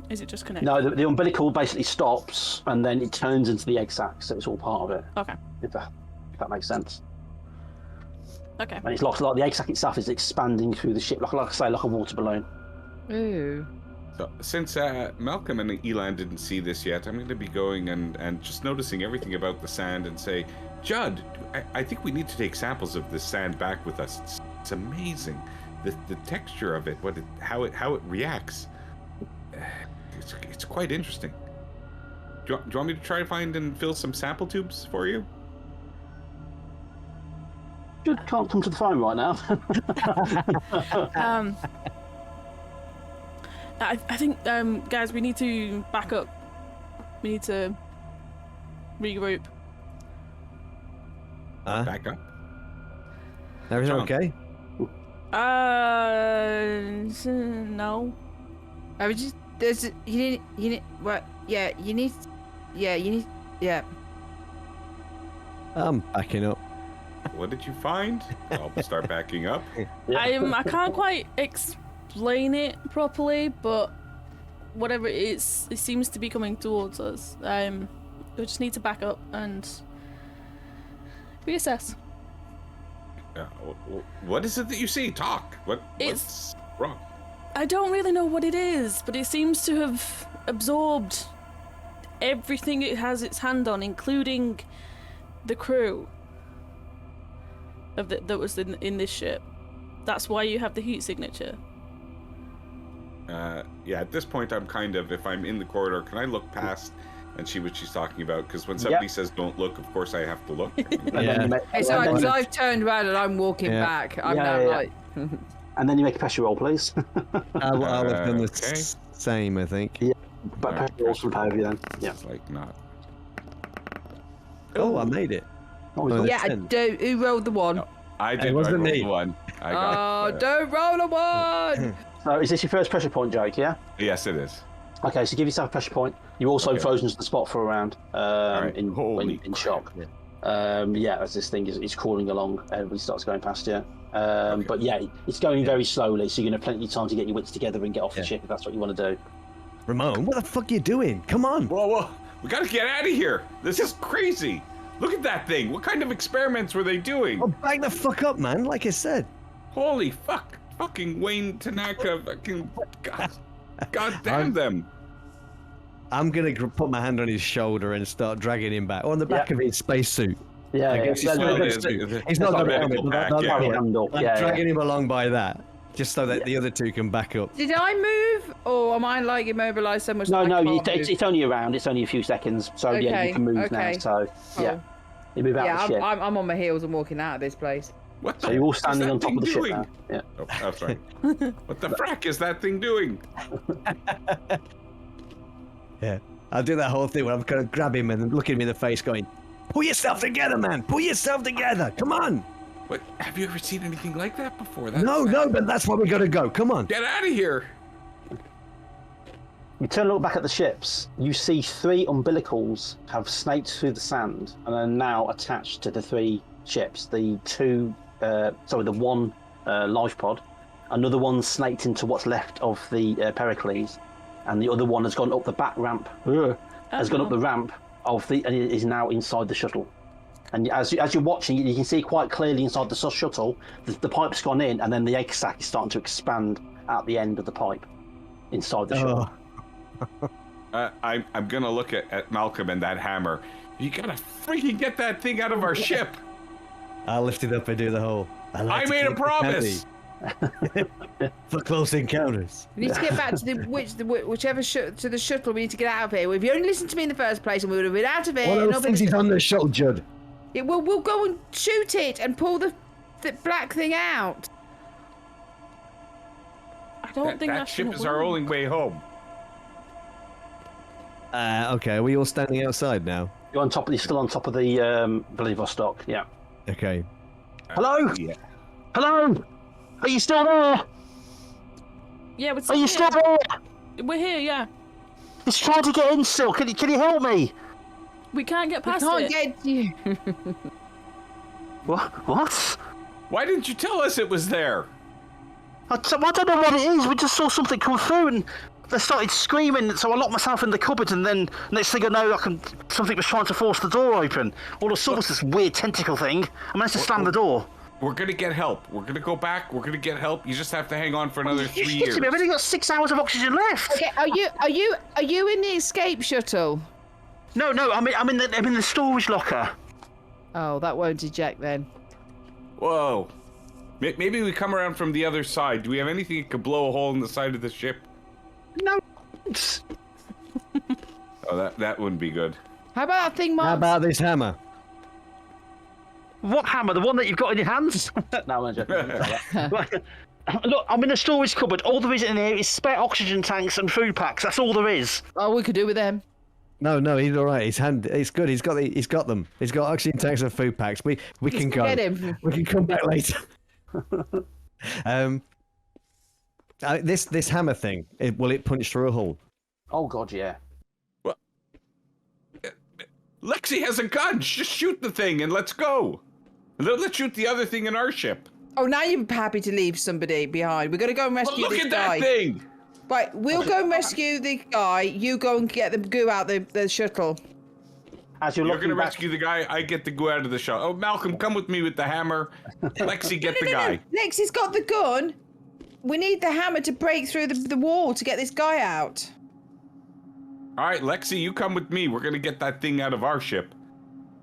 is it just connected? No, the umbilical basically stops and then it turns into the egg sac, so it's all part of it. Okay. If that makes sense. Okay. And it's like the egg sac itself is expanding through the ship, like I say, like a water balloon. Ooh. so since Malcolm and Elan didn't see this yet, I'm going to be going and just noticing everything about the sand and say, Judd, I think we need to take samples of this sand back with us. It's amazing, the texture of it, how it reacts. It's quite interesting. Do you want me to try to find and fill some sample tubes for you? Judd can't come to the phone right now. I think, guys, we need to back up. We need to regroup. Back up. Everything John. okay? No. I was just you need what? Yeah, you need. Yeah. I'm backing up. What did you find? I'll start backing up. I can't quite explain it properly, but whatever it is, it seems to be coming towards us. We just need to back up and reassess. What is it that you see? Talk. What's wrong? I don't really know what it is, but it seems to have absorbed everything it has its hand on, including the crew that was in this ship. That's why you have the heat signature. Yeah, at this point I'm kind of, if I'm in the corridor, can I look past and see what she's talking about? Because when somebody says don't look, of course I have to look. It's alright, because I've turned around and I'm walking back. I'm now like... And then you make a pressure roll, please. I would have done the same, I think. Yeah, but pressure rolls from over then. Yeah. It's like not. Oh, I made it. Yeah, I do. Who rolled the 1? No, I did. It wasn't me. One. I got don't roll a 1! So is this your first pressure point, Jake, yeah? Yes, it is. Okay, so give yourself a pressure point. You're also frozen to the spot for a round in shock. Yeah, as this thing is crawling along, everybody starts going past you. But yeah, it's going very slowly, so you're going to have plenty of time to get your wits together and get off the ship if that's what you want to do. Ramon, what the fuck are you doing? Come on. Whoa. We gotta get out of here. This is crazy. Look at that thing. What kind of experiments were they doing? Oh, back the fuck up, man. Like I said. Holy fuck. Fucking Wayne Tanaka. Fucking... God damn them. I'm going to put my hand on his shoulder and start dragging him back. On the back of his spacesuit. Yeah, he's not going to handle. I'm dragging him along by that. just so that the other two can back up. Did I move, or am I like immobilized so much? No, that I no, can't move? it's only around. It's only a few seconds. So yeah, you can move now. So yeah, you move out of the ship. I'm on my heels and walking out of this place. What the So you're all standing on top of the ship doing? now. Yeah. Oh, sorry. What the frack is that thing doing? Yeah, I'll do that whole thing where I'm gonna grab him and look at him in the face, going, "Pull yourself together, man! Pull yourself together! Come on!" What? Have you ever seen anything like that before? No, but that's why we gotta go. Come on. Get out of here! You turn and look back at the ships. You see 3 umbilicals have snaked through the sand and are now attached to the 3 ships. The one life pod, another one snaked into what's left of the Pericles, and the other one has gone up the back ramp. Has gone up the ramp of and is now inside the shuttle. And as you're watching, you can see quite clearly inside the shuttle, the pipe's gone in, and then the egg sac is starting to expand at the end of the pipe inside the shuttle. I'm gonna look at Malcolm and that hammer. You gotta freaking get that thing out of our ship. I'll lift it up and do the whole. I made a promise. For close encounters. We need to get back to whichever to the shuttle. We need to get out of here. If you only listened to me in the first place, and we would have been out of here. One of those things is on the shuttle, Judd. Yeah, we'll go and shoot it and pull the black thing out. I don't think that ship is our only way home. Okay, are we all standing outside now? You're still on top of the Vladivostok. Yeah. Okay. Hello. Yeah. Hello. Are you still there? Yeah, we're Are you still there? We're here, yeah. It's trying to get in still. Can you help me? We can't get We past can't it. get you. What? Why didn't you tell us it was there? I don't know what it is. We just saw something come through and they started screaming. So I locked myself in the cupboard, and then next thing I know, something was trying to force the door open. All I saw was this weird tentacle thing. I managed to slam the door. We're gonna get help. We're gonna go back. We're gonna get help. You just have to hang on for another 3 years. I've only got 6 hours of oxygen left. Okay, are you in the escape shuttle? No, I'm in the storage locker. Oh, that won't eject then. Whoa. Maybe we come around from the other side. Do we have anything that could blow a hole in the side of the ship? No. Oh, that wouldn't be good. How about that thing, Mark? How about this hammer? What hammer? The one that you've got in your hands? No, I'm joking. Look, I'm in a storage cupboard. All there is in here is spare oxygen tanks and food packs. That's all there is. Oh, we could do with them. No, he's all right. It's good. He's got them. He's got oxygen tanks and food packs. We can go. Get him. We can come back later. This hammer thing. Will it punch through a hole? Oh God, yeah. What? Lexi has a gun. Just shoot the thing and let's go. Let's shoot the other thing in our ship. Oh, now you're happy to leave somebody behind. We're gonna go and rescue Look this at guy. that thing. Right, we'll go and rescue the guy. You go and get the goo out the shuttle. As You're looking gonna back, rescue the guy. I get to go out of the shot. Oh, Malcolm, come with me with the hammer. Lexi, get the guy. Lexi's got the gun. We need the hammer to break through the wall to get this guy out. All right, Lexi, you come with me. We're gonna get that thing out of our ship.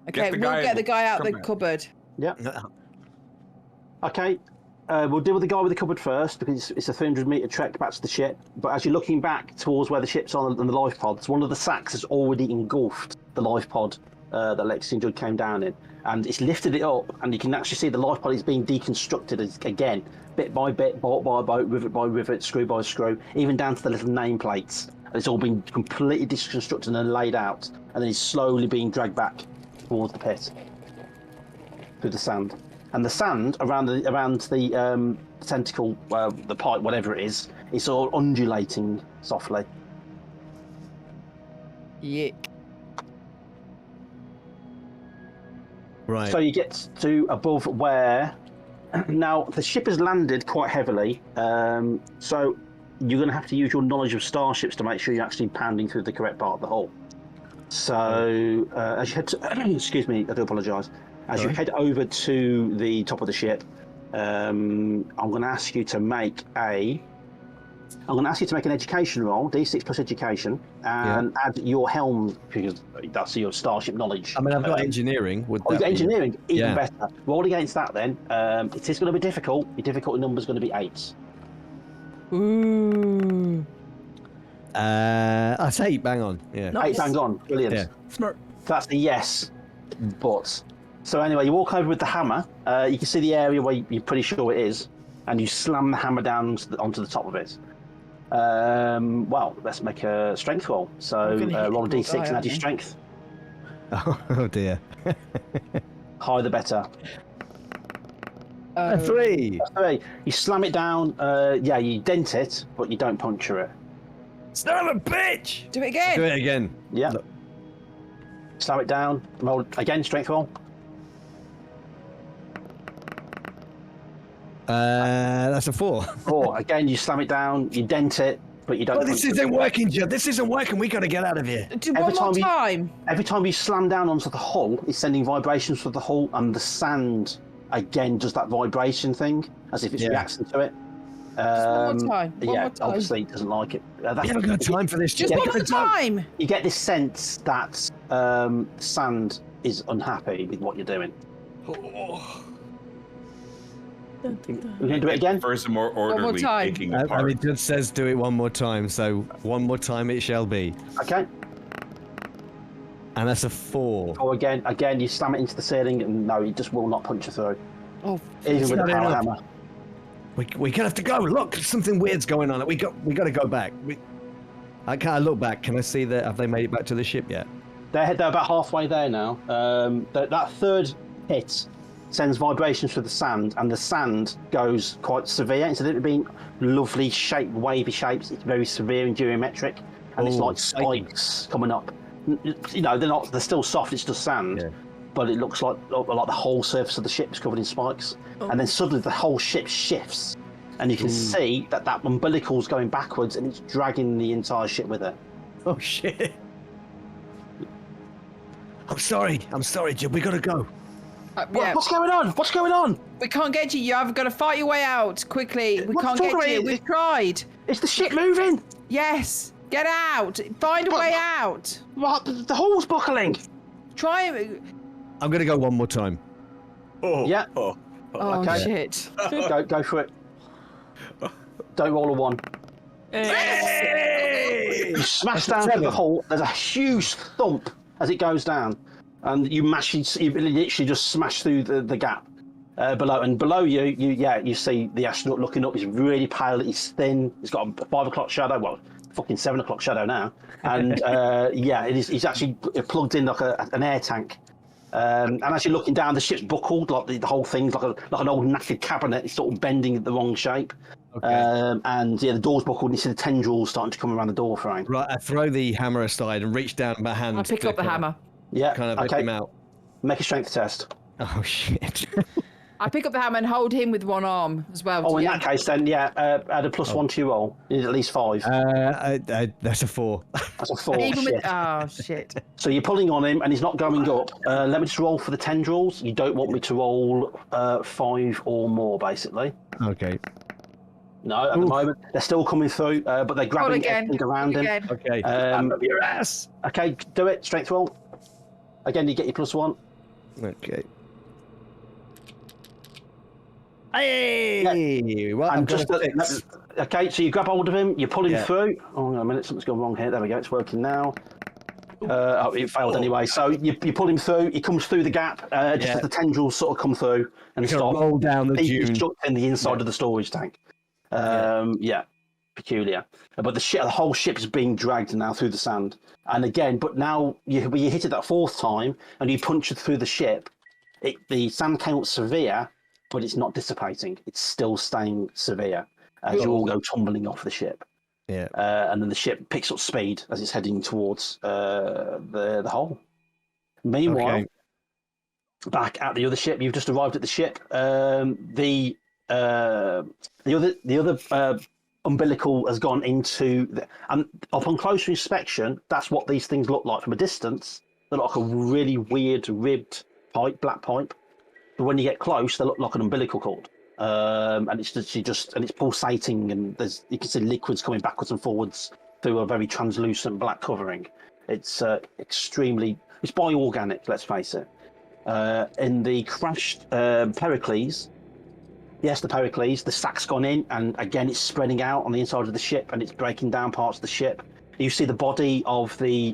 Okay, we'll get the guy out the Come back. cupboard. Yeah. Okay. We'll deal with the guy with the cupboard first because it's a 300-meter trek back to the ship. But as you're looking back towards where the ship's on and the life pods, one of the sacks has already engulfed the life pod that Lexi and Judd came down in, and it's lifted it up, and you can actually see the life pod is being deconstructed again, bit by bit, bolt by bolt, rivet by rivet, screw by screw, even down to the little nameplates. And it's all been completely deconstructed and laid out, and then it's slowly being dragged back towards the pit through the sand. And the sand around the tentacle, the pipe, whatever it is, it's all undulating softly. Yeah. Right. So you get to above where now the ship has landed quite heavily. So you're going to have to use your knowledge of starships to make sure you're actually pounding through the correct part of the hull. So as you head to, excuse me, I do apologise. As you head over to the top of the ship, I'm going to ask you to make an education roll, D6 plus education, and add your helm because that's your starship knowledge. I mean, I've got engineering. Would that be... engineering, even better. Roll against that then. It is going to be difficult. Your difficulty number is going to be 8. Ooh. That's 8. Bang on. Yeah. Nice. 8 bang on. Brilliant. Yeah. Smart. That's a yes, but. So anyway, you walk over with the hammer. You can see the area where you're pretty sure it is, and you slam the hammer down onto the top of it. Well, let's make a strength roll. So roll a d6 and add your strength. Oh dear. Higher the better. 3. 3. You slam it down. Yeah, you dent it, but you don't puncture it. Son of a bitch! Do it again. Do it again. Yeah. Look. Slam it down. Roll again. Strength roll. That's a 4. 4. Again, you slam it down. You dent it, but you don't. Oh, this puncture isn't it. working, Joe. This isn't working. We got to get out of here. Do one more time. Every time you slam down onto the hull, it's sending vibrations through the hull, and the sand again does that vibration thing as if it's reacting to it. One more time. One yeah, more time. obviously it doesn't like it. We haven't got time for this. Just one more time. You get this sense that sand is unhappy with what you're doing. We're going to do it again? First, more orderly time. taking And apart. it just says do it one more time, so one more time it shall be. Okay. And that's a 4. Or again, you slam it into the ceiling, and no, it just will not punch you through. Oh, Even with the not power enough. hammer. We gonna have to go. Look, something weird's going on. We got to go back. I look back. Can I see that? Have they made it back to the ship yet? They're about halfway there now. That third hit sends vibrations through the sand, and the sand goes quite severe. Instead of it being lovely shaped, wavy shapes, it's very severe and geometric, and it's like spikes coming up. You know, they're still soft. It's just sand. Yeah. But it looks like the whole surface of the ship is covered in spikes. And then suddenly the whole ship shifts. And you can see that umbilical's going backwards and it's dragging the entire ship with it. Oh, shit. I'm sorry, Jim. We got to go. yeah. What's going on? What's going on? We can't get you. You have got to fight your way out quickly. We What's can't talking get you. about? We've tried. Is the ship moving? Yes. Get out. Find a way out. What? The hull's buckling. Try. I'm going to go one more time. Yeah. Oh, Okay. shit. Go for it. Don't roll a 1. You smash down through the hull. There's a huge thump as it goes down, and you literally just smash through the gap below. And below you see the astronaut looking up. He's really pale. He's thin. He's got a 5 o'clock shadow. Well, fucking 7 o'clock shadow now. And he's actually plugged in like an air tank. And as you're looking down, the ship's buckled, like the whole thing's like an old knackered cabinet. It's sort of bending at the wrong shape. Okay. And the door's buckled, and you see the tendrils starting to come around the door frame. Right, I throw the hammer aside and reach down my hand. I'll pick up the hammer. Yeah. Kind of lift him out. Make a strength test. Oh, shit. I pick up the hammer and hold him with one arm as well. Oh, in that case, then, add a +1 to your roll. You need at least 5. That's a 4. That's a 4. Even shit. with, oh, shit. So you're pulling on him, and he's not going up. Let me just roll for the tendrils. You don't want me to roll 5 or more, basically. Okay. No, at the moment they're still coming through, but they're grabbing everything around him. Okay. Up your ass. Okay, do it. Strength roll. Again, you get your +1. Okay. Hey! Yeah. Well, And just okay, so you grab hold of him, you pull him through. Oh, hang on a minute, something's gone wrong here. There we go, it's working now. It failed anyway. So you pull him through. He comes through the gap just as the tendrils sort of come through and start roll down the dune. He's stuck in the inside of the storage tank. Peculiar. But the whole ship is being dragged now through the sand. And again, but now you hit it that 4th time and you punch it through the ship. The sand came up severe, but it's not dissipating. It's still staying severe as you all go tumbling off the ship. Yeah. And then the ship picks up speed as it's heading towards the hole. Meanwhile, back at the other ship, you've just arrived at the ship. The other umbilical has gone into and upon closer inspection, that's what these things look like from a distance. They look like a really weird ribbed pipe, black pipe. But when you get close, they look like an umbilical cord. And it's pulsating, and you can see liquids coming backwards and forwards through a very translucent black covering. It's it's bioorganic, let's face it. In the crashed Pericles, Yes, the Pericles. The sack's gone in, and again, it's spreading out on the inside of the ship, and it's breaking down parts of the ship. You see the body of the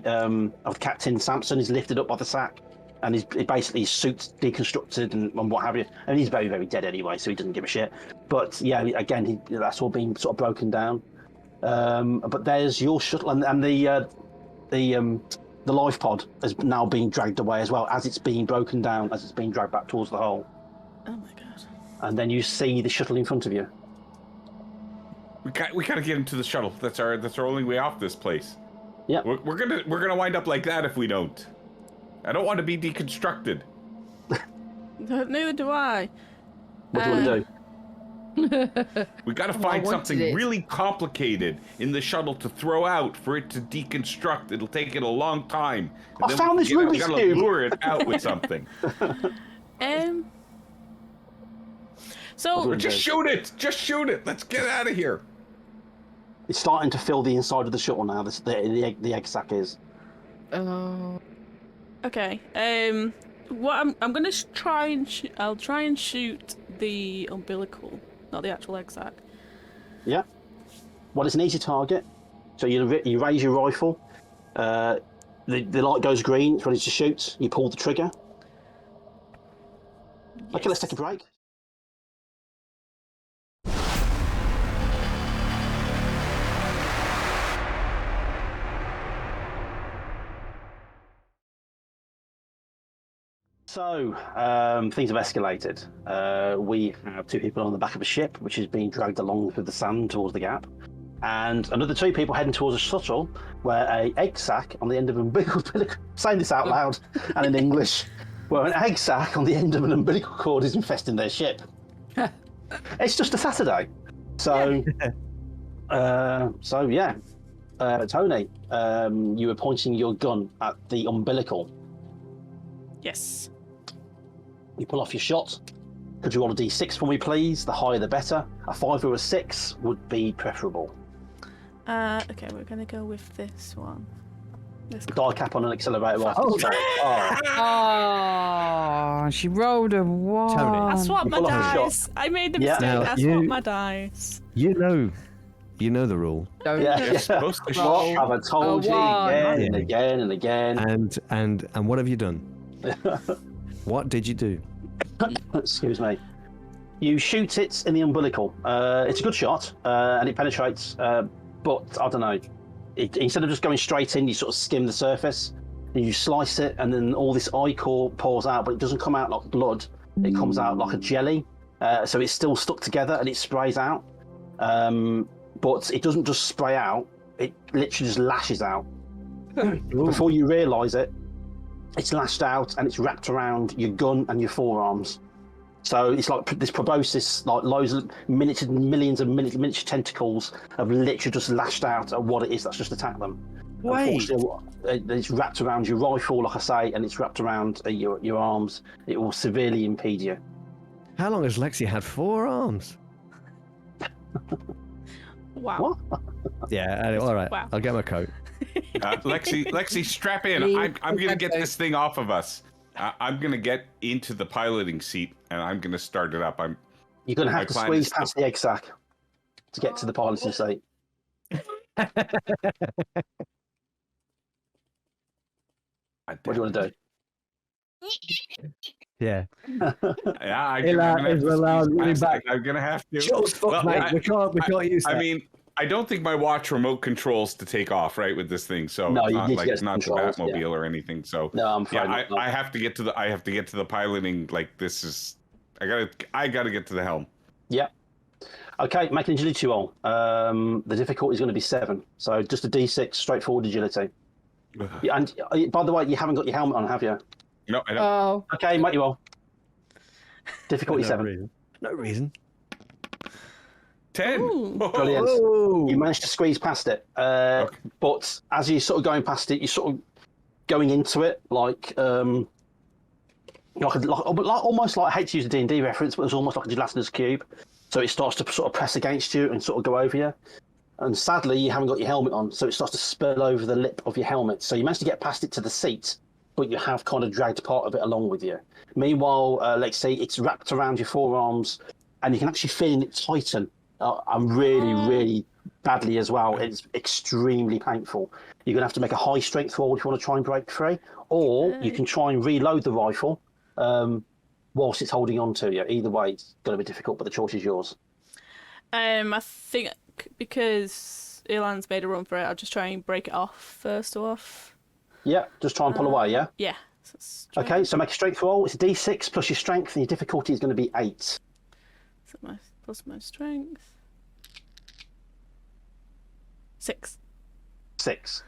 Captain Samson is lifted up by the sack, and basically his suit's deconstructed and what have you. And he's very, very dead anyway, so he doesn't give a shit. But yeah, again, that's all been sort of broken down. But there's your shuttle, and the life pod has now been dragged away as well as it's being broken down, as it's being dragged back towards the hull. Oh my god. And then you see the shuttle in front of you. We gotta get into the shuttle. That's our only way off this place. Yeah. We're gonna wind up like that if we don't. I don't want to be deconstructed. Neither do I. What do you want to do? We gotta find something really complicated in the shuttle to throw out for it to deconstruct. It'll take it a long time. I found this Rubik's Cube. We gotta lure it out with something. So just shoot it. Just shoot it. Let's get out of here. It's starting to fill the inside of the shuttle now. The egg sac is. Oh. Okay. What I'm gonna try and I'll try and shoot the umbilical, not the actual egg sac. Yeah. Well, it's an easy target. So you raise your rifle. The light goes green. It's ready to shoot. You pull the trigger. Yes. Okay, let's take a break. So, things have escalated. We have 2 people on the back of a ship, which is being dragged along through the sand towards the gap. And another 2 people heading towards a shuttle where an egg sac on the end of an umbilical saying this out loud and in English, where an egg sac on the end of an umbilical cord is infesting their ship. It's just a Saturday. So, Tony, you were pointing your gun at the umbilical. Yes. You pull off your shot. Could you roll a d6 for me, please? The higher the better. A 5 or a 6 would be preferable. Okay, we're gonna go with this one. This Die cap on an accelerator. Oh, she rolled a 1. Tony. I swapped my pull off a shot. dice. I made the Yeah. mistake. Now, I swapped my dice. You know the rule. Don't Yeah. Supposed to roll. Have I told you A 1. again and again and again? And what have you done? What did you do? Excuse me. You shoot it in the umbilical. It's a good shot, and it penetrates. But I don't know. Instead of just going straight in, you sort of skim the surface, and you slice it, and then all this ichor pours out, but it doesn't come out like blood. It comes out like a jelly. So it's still stuck together, and it sprays out. But it doesn't just spray out. It literally just lashes out. Before you realise it, it's lashed out and it's wrapped around your gun and your forearms. So it's like this proboscis, like loads of millions of miniature tentacles have literally just lashed out at what it is that's just attacked them. Wait. Unfortunately, it's wrapped around your rifle, like I say, and it's wrapped around your arms. It will severely impede you. How long has Lexi had 4 arms? Wow. What? Yeah, anyway, all right. Wow. I'll get my coat. Lexi, strap in. I'm gonna get this thing off of us. I'm gonna get into the piloting seat and I'm gonna start it up. You're going to have My to plan squeeze is past the egg sac to get to the piloting seat. What do you want to do? Yeah. Yeah, I'm gonna have to. Well, mate. We can't use that. I mean, I don't think my watch remote controls to take off right with this thing, so No, it's you not need to like get it's some not the controls, Batmobile yeah. or anything. So No, I'm afraid yeah, not. I have to get to the piloting. Like this is, I gotta get to the helm. Yeah. Okay, make an agility roll. The difficulty is going to be 7, so just a d6, straightforward agility. Yeah, and by the way, you haven't got your helmet on, have you? No, I don't. Oh. Okay, make you roll. Difficulty 7. No reason. 10. Ooh. Brilliant. Oh. You managed to squeeze past it, but as you're sort of going past it, you're sort of going into it like almost like, I hate to use a D&D reference, but it's almost like a gelatinous cube. So it starts to sort of press against you and sort of go over you. And sadly, you haven't got your helmet on, so it starts to spill over the lip of your helmet. So you managed to get past it to the seat, but you have kind of dragged part of it along with you. Meanwhile, let's say it's wrapped around your forearms, and you can actually feel it tighten. I'm really badly as well. It's extremely painful. You're going to have to make a high strength roll if you want to try and break free, or you can try and reload the rifle whilst it's holding on to you. Either way, it's going to be difficult, but the choice is yours. I think because Ilan's made a run for it, I'll just try and break it off first off. Yeah, just try and pull away, yeah? Yeah. Okay, so make a strength roll. It's a d6 plus your strength, and your difficulty is going to be 8. So plus my strength. 6. 6.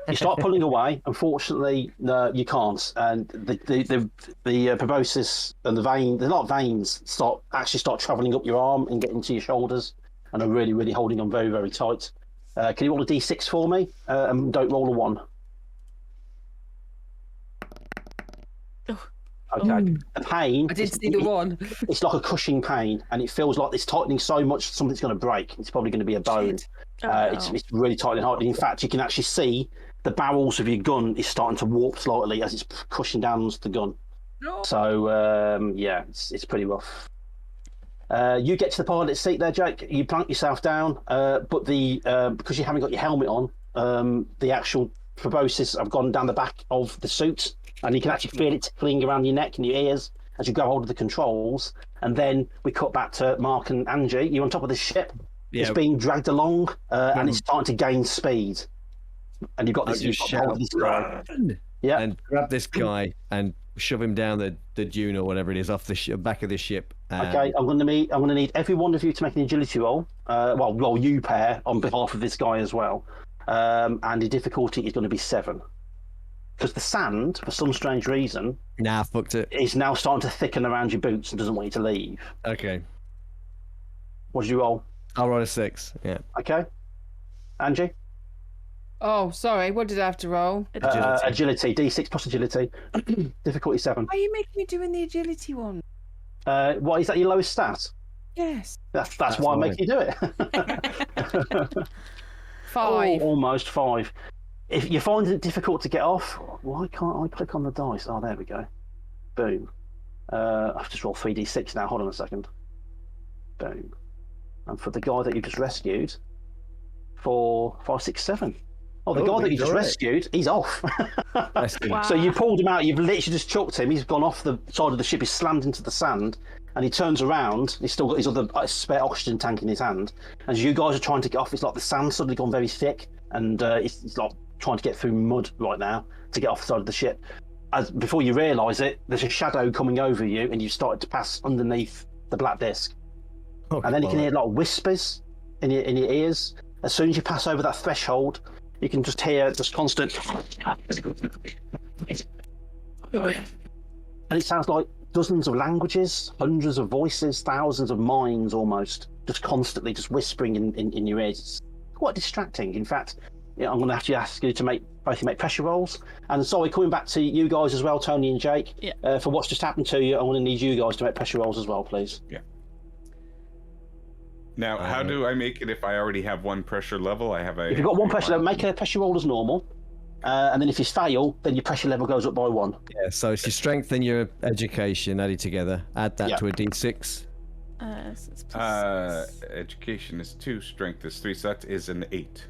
You start pulling away. Unfortunately, no, you can't. And the proboscis and the vein, there's a lot of veins start travelling up your arm and getting to your shoulders, and are really holding on very, very tight. Can you roll a d6 for me? And don't roll a 1. Okay. The pain. I did see the 1. It's like a crushing pain, and it feels like it's tightening so much something's going to break. It's probably going to be a bone. It's really tight and hard. In fact, you can actually see the barrels of your gun is starting to warp slightly as it's crushing down onto the gun. No. So yeah, it's pretty rough. You get to the pilot's seat there, Jake. You plant yourself down, but because you haven't got your helmet on, the actual proboscis have gone down the back of the suit. And you can actually feel it tickling around your neck and your ears as you grab hold of the controls. And then we cut back to Mark and Angie. You're on top of this ship. Yeah. It's being dragged along, and it's starting to gain speed. And you've got this. Just shout, "Run!" Yeah. And grab this guy and shove him down the dune or whatever it is off the back of the ship. Okay, I'm going to need every one of you to make an agility roll. Roll you pair on behalf of this guy as well. And the difficulty is going to be 7. Because the sand, for some strange reason, fucked it. is now starting to thicken around your boots and doesn't want you to leave. Okay. What did you roll? I'll roll a 6. Yeah. Okay. Angie? Oh, sorry. What did I have to roll? Agility. D6 plus agility. Difficulty 7. Why are you making me doing the agility one? What is that? Your lowest stat? Yes. That's why I'm making you do it. 5. Almost 5. If you find it difficult to get off, why can't I click on the dice? Oh, there we go. Boom. I've just rolled 3d6 now. Hold on a second. Boom. And for the guy that you just rescued, 4, 5, 6, 7. Oh, the guy that you just rescued, he's off. Wow. So you pulled him out. You've literally just chucked him. He's gone off the side of the ship. He's slammed into the sand, and he turns around. He's still got his other spare oxygen tank in his hand. As you guys are trying to get off, it's like the sand's suddenly gone very thick, and it's like trying to get through mud right now to get off the side of the ship. Before you realise it, there's a shadow coming over you, and you've started to pass underneath the black disc. And then you can hear like whispers in your ears. As soon as you pass over that threshold, you can just hear just constant. And it sounds like dozens of languages, hundreds of voices, thousands of minds almost, just constantly just whispering in your ears. It's quite distracting. In fact, I'm going to have to ask you to make pressure rolls. And sorry, coming back to you guys as well, Tony and Jake, for what's just happened to you, I'm going to need you guys to make pressure rolls as well, please. Yeah. Now, how do I make it if I already have one pressure level? If you've got one pressure level, make a pressure roll as normal. And then if you fail, then your pressure level goes up by 1. Yeah, so it's your strength and your education added together. Add that to a d6. Education is 2, strength is 3, so that is an 8.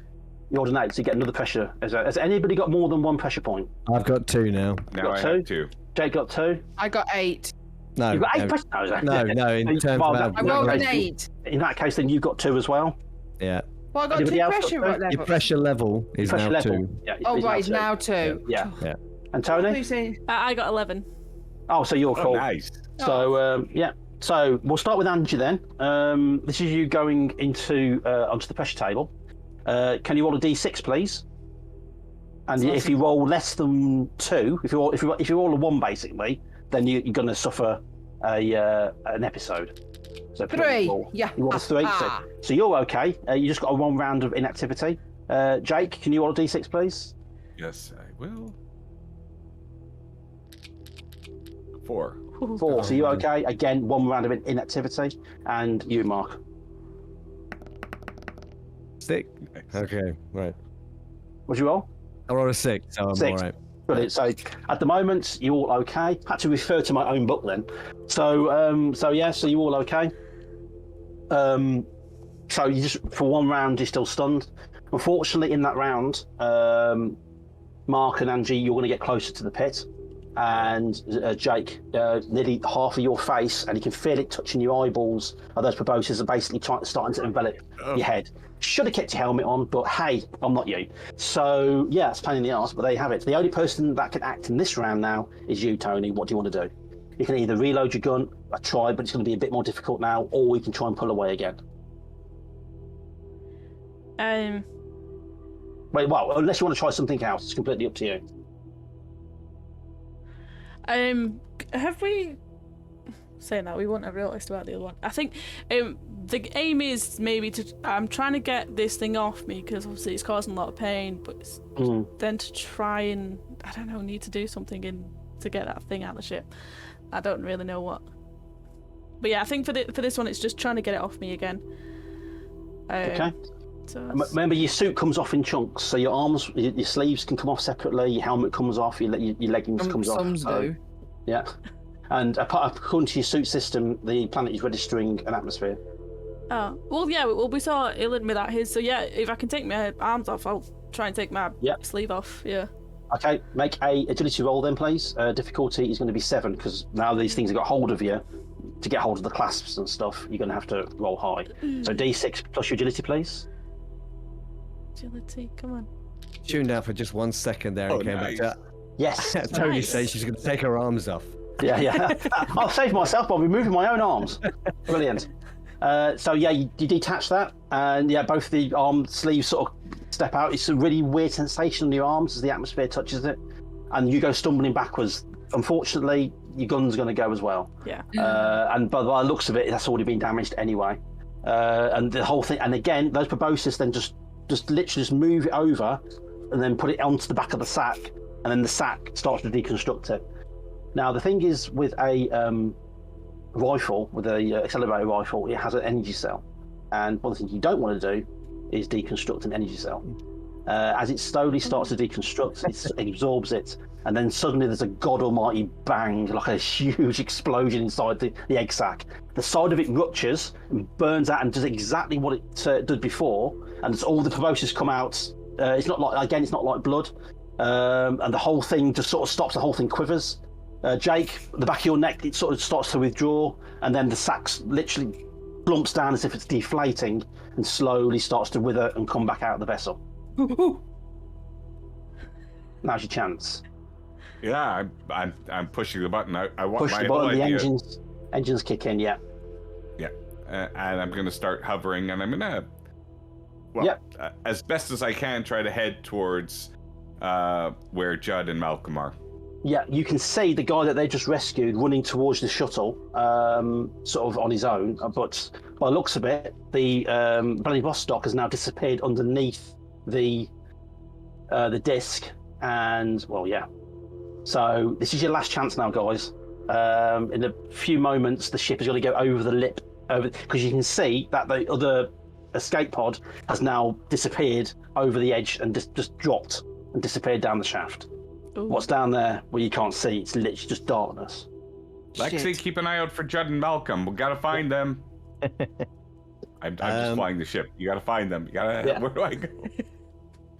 You rolled an 8, so you get another pressure. Has anybody got more than 1 pressure point? I've got 2 now. Now I have 2. Jake got 2. I got 8. No, You've got 8 pressure. No, in terms of I rolled an 8. In that case, then you've got 2 as well. Yeah. Well, I got Anybody 2 else got pressure 2? level. Your pressure level is Pressure now level. 2. Yeah, Oh, right, it's two. now 2. Yeah. Yeah. And Tony? I got 11. Oh, so you're cool. Oh, nice. So, yeah. So we'll start with Angie then. This is you going onto the pressure table. Can you roll a d6, please? And if you roll less than 2, if you roll a 1, basically, then you're going to suffer an episode. So 3. Yeah. You roll a 3. So you're okay. You just got a 1 round of inactivity. Jake, can you roll a d6, please? Yes, I will. 4. 4. So you're okay. Again, 1 round of inactivity. And you, Mark. 6. Okay, right. What'd you roll? I rolled a 6, so I'm 6. alright. Brilliant. So at the moment, you're all okay. Had to refer to my own book then. So yeah. So you all okay? So you just for one round you're still stunned. Unfortunately, in that round, Mark and Angie, you're going to get closer to the pit, and Jake, nearly half of your face, and you can feel it touching your eyeballs. Those proboscis are basically starting to envelop your head. Should have kept your helmet on, but hey, I'm not you. So yeah, it's a pain in the arse, but there you have it. The only person that can act in this round now is you, Tony. What do you want to do? You can either reload your gun. I tried, but it's going to be a bit more difficult now, or we can try and pull away again. Wait, well, unless you want to try something else, it's completely up to you. Have we... Saying that, we wouldn't have realised about the other one. I think the aim is maybe to... I'm trying to get this thing off me, because obviously it's causing a lot of pain, but then to try and, I don't know, need to do something to get that thing out of the ship. I don't really know what. But yeah, I think for this one, it's just trying to get it off me again. Okay. So remember, your suit comes off in chunks, so your arms, your sleeves can come off separately. Your helmet comes off. Your leggings comes off. Some do. Yeah, and according to your suit system, the planet is registering an atmosphere. Oh well, yeah. Well, we saw he'll admit that his. So yeah, if I can take my arms off, I'll try and take my sleeve off. Yeah. Okay, make a agility roll then, please. Difficulty is going to be 7 because now these things have got hold of you. To get hold of the clasps and stuff, you're going to have to roll high. So D6 plus your agility, please. Agility, come on. Tuned out for just 1 second there and came nice. back to Yes. Tony Nice. says she's going to take her arms off. Yeah. I'll save myself by removing my own arms. Brilliant. So yeah, you detach that, and yeah, both the arm sleeves sort of step out. It's a really weird sensation on your arms as the atmosphere touches it, and you go stumbling backwards. Unfortunately, your gun's going to go as well. Yeah. And by the looks of it, that's already been damaged anyway. And the whole thing, and again, those proboscis then just literally just move it over, and then put it onto the back of the sack, and then the sack starts to deconstruct it. Now the thing is, with a rifle, with a accelerator rifle, it has an energy cell, and one of the things you don't want to do is deconstruct an energy cell. As it slowly starts to deconstruct, it absorbs it, and then suddenly there's a god almighty bang, like a huge explosion inside the egg sac. The side of it ruptures and burns out and does exactly what it did before, and all the proboscis come out. It's not like blood, and the whole thing just sort of stops. The whole thing quivers. Jake, the back of your neck, it sort of starts to withdraw, and then the sac literally plumps down as if it's deflating, and slowly starts to wither and come back out of the vessel. Now's your chance. Yeah, I'm pushing the button. I want Push my the whole button. The idea. engines kick in. Yeah. Yeah, and I'm gonna start hovering, and I'm gonna, as best as I can, try to head towards where Judd and Malcolm are. Yeah, you can see the guy that they just rescued running towards the shuttle, sort of on his own. But by the looks of it, the bloody Vostok has now disappeared underneath the disc, and well, yeah. So this is your last chance now, guys. In a few moments, the ship is going to go over the lip, because you can see that the other escape pod has now disappeared over the edge and just dropped and disappeared down the shaft. Ooh. What's down there? Well, you can't see. It's literally just darkness. Lexi, Shit. keep an eye out for Judd and Malcolm. We gotta find them. I'm just flying the ship. You gotta find them. You gotta. Yeah. Where do I go?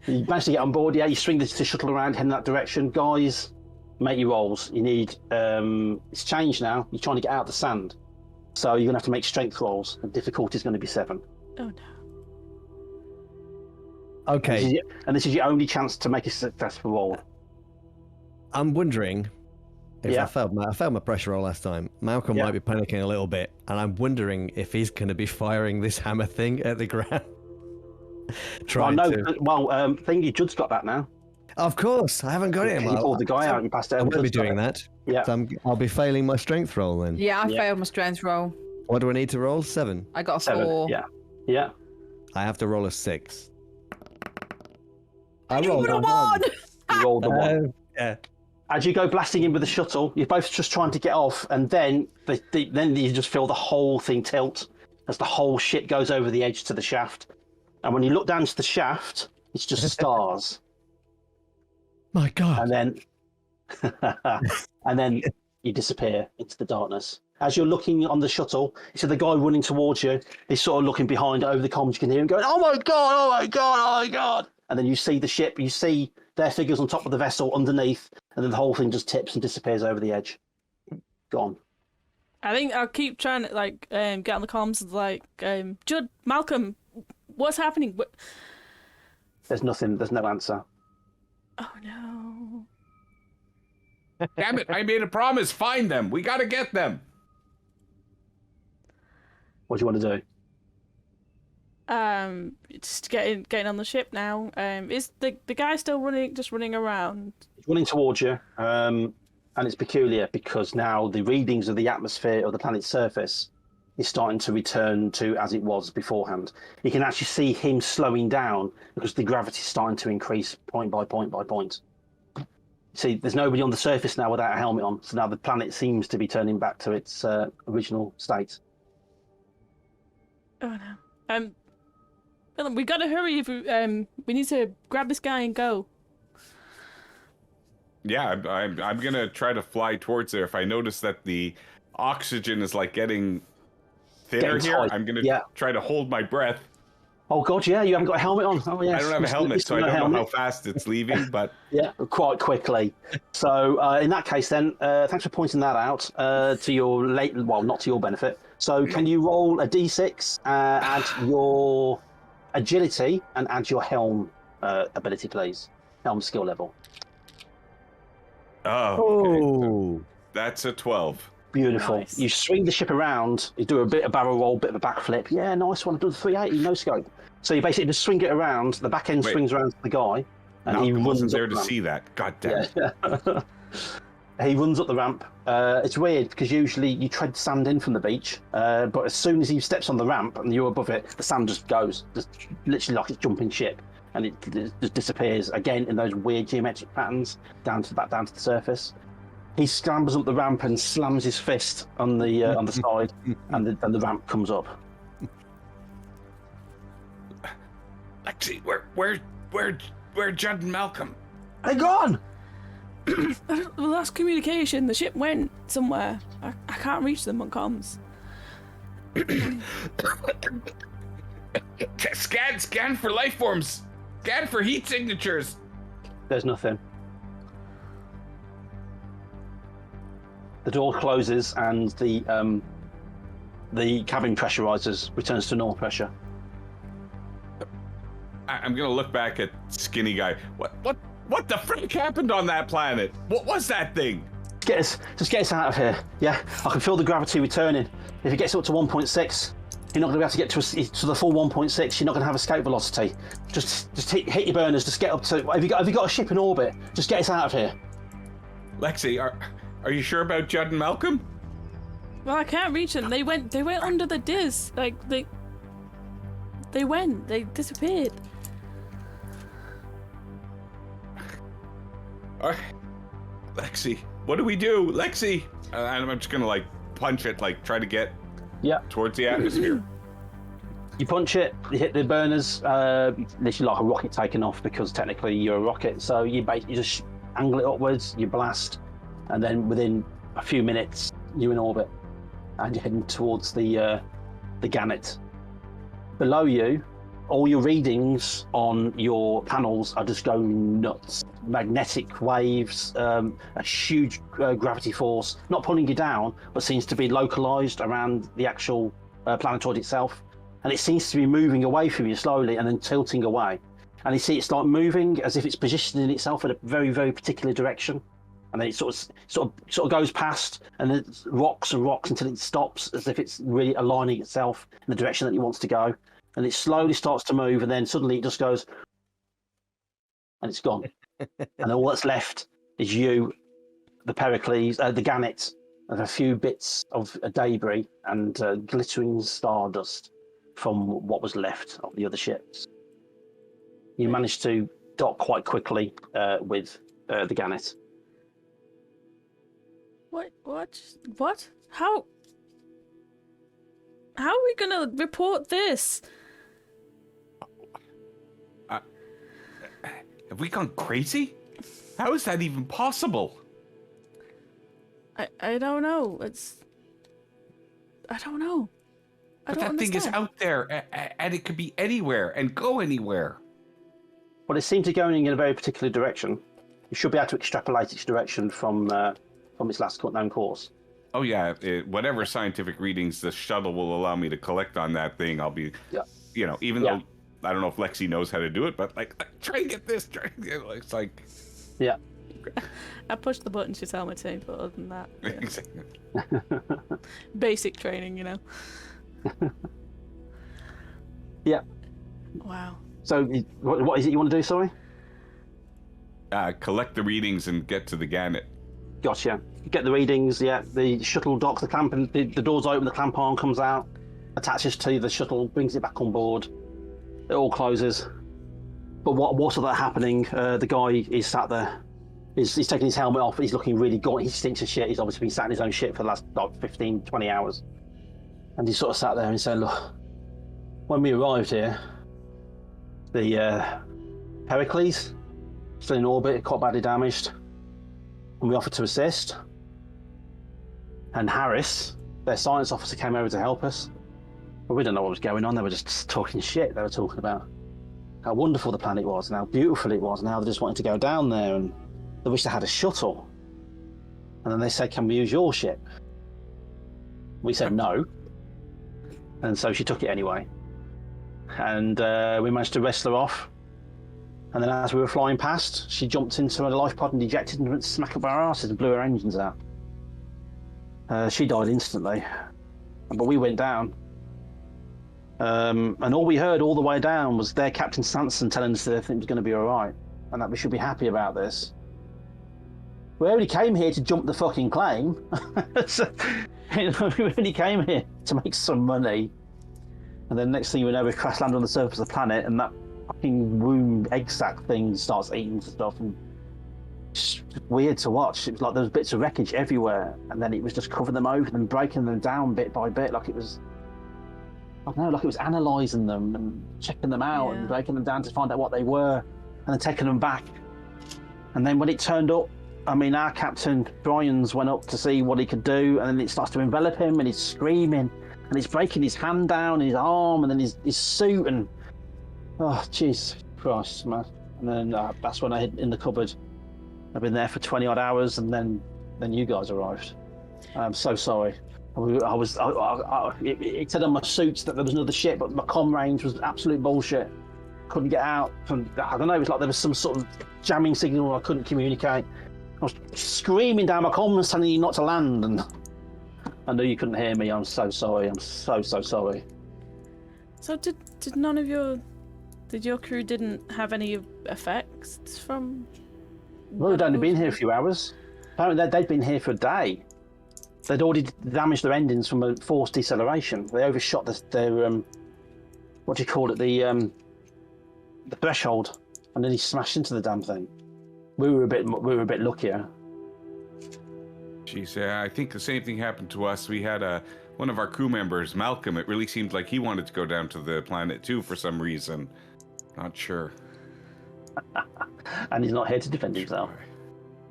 You manage to get on board. Yeah, you swing the shuttle around, head in that direction, guys. Make your rolls. You need. It's changed now. You're trying to get out of the sand, so you're gonna have to make strength rolls. The difficulty is going to be 7. Oh no. Okay. And this is your only chance to make a successful roll. I'm wondering if Yeah. I failed my pressure roll last time. Malcolm Yeah. might be panicking a little bit, and I'm wondering if he's going to be firing this hammer thing at the ground. Thingy Judd's got that now. Of course, I haven't got it. You pulled the guy out and passed it I over. won't be Judd's got doing it. that. Yeah. So I'll be failing my strength roll then. Yeah, I Yeah. failed my strength roll. What do I need to roll? 7. I got a 7. 4. Yeah. I have to roll a 6. I You rolled would a have 1. won! You rolled the 1. Yeah. As you go blasting in with the shuttle, you're both just trying to get off, and then then you just feel the whole thing tilt as the whole ship goes over the edge to the shaft. And when you look down to the shaft, it's just stars. My God. And then and then you disappear into the darkness. As you're looking on the shuttle, you see the guy running towards you. He's sort of looking behind over the comms. You can hear him going, "Oh my god! Oh my god! Oh my god!" And then you see the ship. You see their figures on top of the vessel underneath, and then the whole thing just tips and disappears over the edge. Gone. I think I'll keep trying to get on the comms Judd, Malcolm, what's happening? There's nothing. There's no answer. Oh no. Damn it, I made a promise. Find them. We gotta get them. What do you want to do? Just getting on the ship now. Is the guy still running around? It's running towards you, and it's peculiar because now the readings of the atmosphere of the planet's surface is starting to return to as it was beforehand. You can actually see him slowing down because the gravity is starting to increase point by point by point. See, there's nobody on the surface now without a helmet on, so now the planet seems to be turning back to its original state. Oh no. Well, we gotta hurry if we need to grab this guy and go. Yeah, I'm gonna try to fly towards there. If I notice that the oxygen is like getting thinner here, I'm gonna try to hold my breath. Oh god, yeah, you haven't got a helmet on. Oh yes. I don't have a helmet, so I don't know how fast it's leaving, but yeah, quite quickly. So in that case, then, thanks for pointing that out to your not to your benefit. So can you roll a d6, add your agility, and add your helm ability, please? Helm skill level. Oh, okay. That's a 12. Beautiful. Nice. You swing the ship around, you do a bit of barrel roll, bit of a backflip. Yeah, nice one. I've done 380, no scope. So you basically just swing it around, the back end swings around to the guy, and he wasn't runs there up to the see that. God damn it. Yeah. He runs up the ramp. It's weird because usually you tread sand in from the beach, but as soon as he steps on the ramp and you're above it, the sand just goes, just literally like it's jumping ship, and it just disappears again in those weird geometric patterns down to the surface. He scrambles up the ramp and slams his fist on the side, and the ramp comes up. Lexi, where Judd and Malcolm? They're gone. We lost communication. The ship went somewhere. I can't reach them on comms. Scan for life forms. Scan for heat signatures. There's nothing. The door closes and the cabin pressurizers, returns to normal pressure. I'm gonna look back at Skinny Guy. What the frick happened on that planet? What was that thing? Just get us out of here. Yeah, I can feel the gravity returning. If it gets up to 1.6, you're not going to be able to get to the full 1.6. You're not going to have escape velocity. Just hit your burners. Just get up to. Have you got a ship in orbit? Just get us out of here. Lexi, are you sure about Judd and Malcolm? Well, I can't reach them. They went under the disc. Like they disappeared. Lexi, what do we do? Lexi! I'm just gonna like punch it, like try to get towards the atmosphere. You punch it, you hit the burners, literally like a rocket taking off because technically you're a rocket. So you just angle it upwards, you blast, and then within a few minutes you're in orbit and you're heading towards the Gannet. Below you, all your readings on your panels are just going nuts. Magnetic waves, a huge gravity force, not pulling you down, but seems to be localized around the actual planetoid itself. And it seems to be moving away from you slowly and then tilting away. And you see it's like moving as if it's positioning itself in a very, very particular direction. And then it sort of goes past and then rocks and rocks until it stops as if it's really aligning itself in the direction that it wants to go. And it slowly starts to move, and then suddenly it just goes, and it's gone. And all that's left is you, the Pericles, the Gannet, and a few bits of debris and glittering stardust from what was left of the other ships. You managed to dock quite quickly with the Gannet. What? How are we gonna report this? Have we gone crazy? How is that even possible? I don't know. I don't know. But that thing is out there, and it could be anywhere and go anywhere. Well, it seems to be going in a very particular direction. You should be able to extrapolate its direction from its last known course. Oh yeah, whatever scientific readings the shuttle will allow me to collect on that thing, I'll be, even though I don't know if Lexi knows how to do it, but like try to get this, it's like. Yeah. I pushed the buttons you tell me to, but other than that, Exactly. Basic training, Yeah. Wow. So, what is it you want to do? Sorry. Collect the readings and get to the Gannet. Gotcha. You get the readings. Yeah. The shuttle docks. The clamp. The doors open. The clamp arm comes out, attaches to the shuttle, brings it back on board. It all closes. But whilst that happening, the guy is sat there. He's taking his helmet off. He's looking really gaunt. He stinks of shit. He's obviously been sat in his own shit for the last 15, 20 hours. And he sort of sat there and he said, look, when we arrived here, the Pericles, still in orbit, quite badly damaged, and we offered to assist. And Harris, their science officer, came over to help us. But we don't know what was going on. They were just talking shit. They were talking about how wonderful the planet was and how beautiful it was and how they just wanted to go down there and they wish they had a shuttle. And then they said, can we use your ship? We said no. And so she took it anyway. And we managed to wrestle her off. And then as we were flying past, she jumped into a life pod and ejected and went smack up our asses and blew her engines out. She died instantly. But we went down. And all we heard all the way down was their Captain Sanson telling us that everything was going to be all right and that we should be happy about this. We only came here to jump the fucking claim. So, we only came here to make some money. And then next thing you know, we crash land on the surface of the planet and that fucking womb egg sac thing starts eating stuff. And it's weird to watch. It was like there was bits of wreckage everywhere. And then it was just covering them over and breaking them down bit by bit like it was... I don't know, like it was analysing them and checking them out and breaking them down to find out what they were and then taking them back. And then when it turned up, I mean, our captain, Brian's, went up to see what he could do and then it starts to envelop him and he's screaming and he's breaking his hand down and his arm and then his suit and... Oh, jeez Christ, man. And then that's when I hid in the cupboard. I've been there for 20 odd hours and then you guys arrived. I'm so sorry. It said on my suits that there was another ship, but my comm range was absolute bullshit. Couldn't get out. I don't know, it was like there was some sort of jamming signal I couldn't communicate. I was screaming down my comms telling you not to land, and I knew you couldn't hear me. I'm so sorry. I'm so sorry. So did your crew didn't have any effects from... Well, they'd only been here a few hours. Apparently they'd been here for a day. They'd already damaged their engines from a forced deceleration. They overshot their what do you call it, the threshold, and then he smashed into the damn thing. We were a bit luckier. Jeez, I think the same thing happened to us. We had one of our crew members, Malcolm. It really seemed like he wanted to go down to the planet too for some reason. Not sure. And he's not here to defend himself.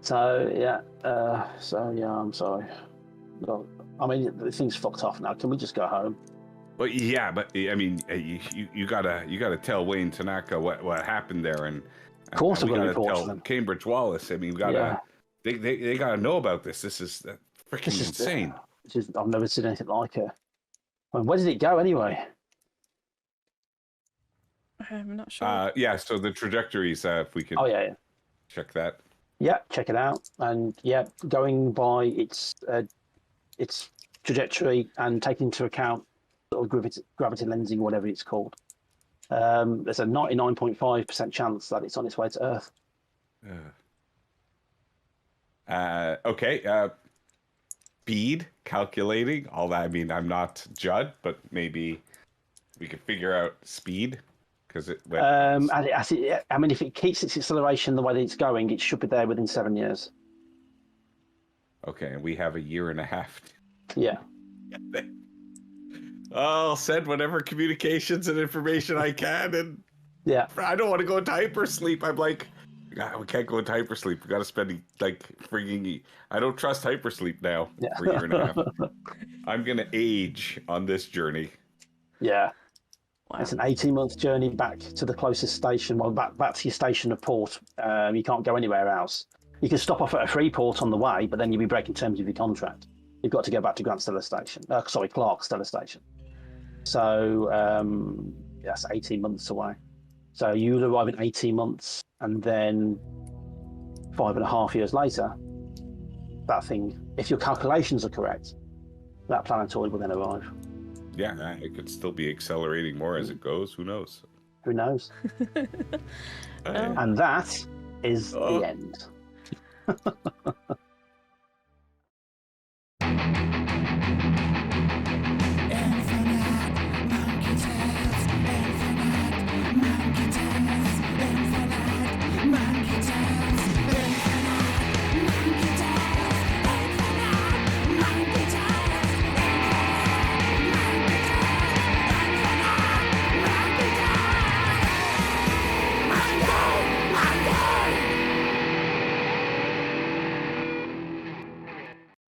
So yeah, I'm sorry. Well, I mean, the thing's fucked off now. Can we just go home? Well, yeah, but I mean, you gotta tell Wayne Tanaka what happened there, and of course we gotta report tell to them. Cambridge Wallace. I mean, they gotta know about this. This is freaking insane. I've never seen anything like it. I mean, where did it go anyway? I'm not sure. Yeah. So the trajectories, if we could. Oh yeah. Check that. Yeah, check it out, and yeah, going by its trajectory and taking into account sort of gravity lensing, whatever it's called. There's a 99.5% chance that it's on its way to Earth. Okay. Speed, calculating, all that. I mean, I'm not Judd, but maybe we could figure out speed. I mean, if it keeps its acceleration the way that it's going, it should be there within 7 years. Okay, and we have a year and a half. Yeah. I'll send whatever communications and information I can, and yeah, I don't want to go into hypersleep. I'm like, We can't go into hypersleep. We got to spend like freaking. I don't trust hypersleep now Yeah. for a year and a half. I'm gonna age on this journey. Yeah. Wow. It's an 18-month journey back to the closest station. Well, back to your station of port. You can't go anywhere else. You can stop off at a free port on the way, but then you'll be breaking terms of your contract. You've got to go back to Grant Stellar Station. Clark Stellar Station. So that's 18 months away. So you'll arrive in 18 months, and then 5.5 years later, that thing, if your calculations are correct, that planetoid will then arrive. Yeah, it could still be accelerating more as it goes. Who knows? Who knows? And that is the end.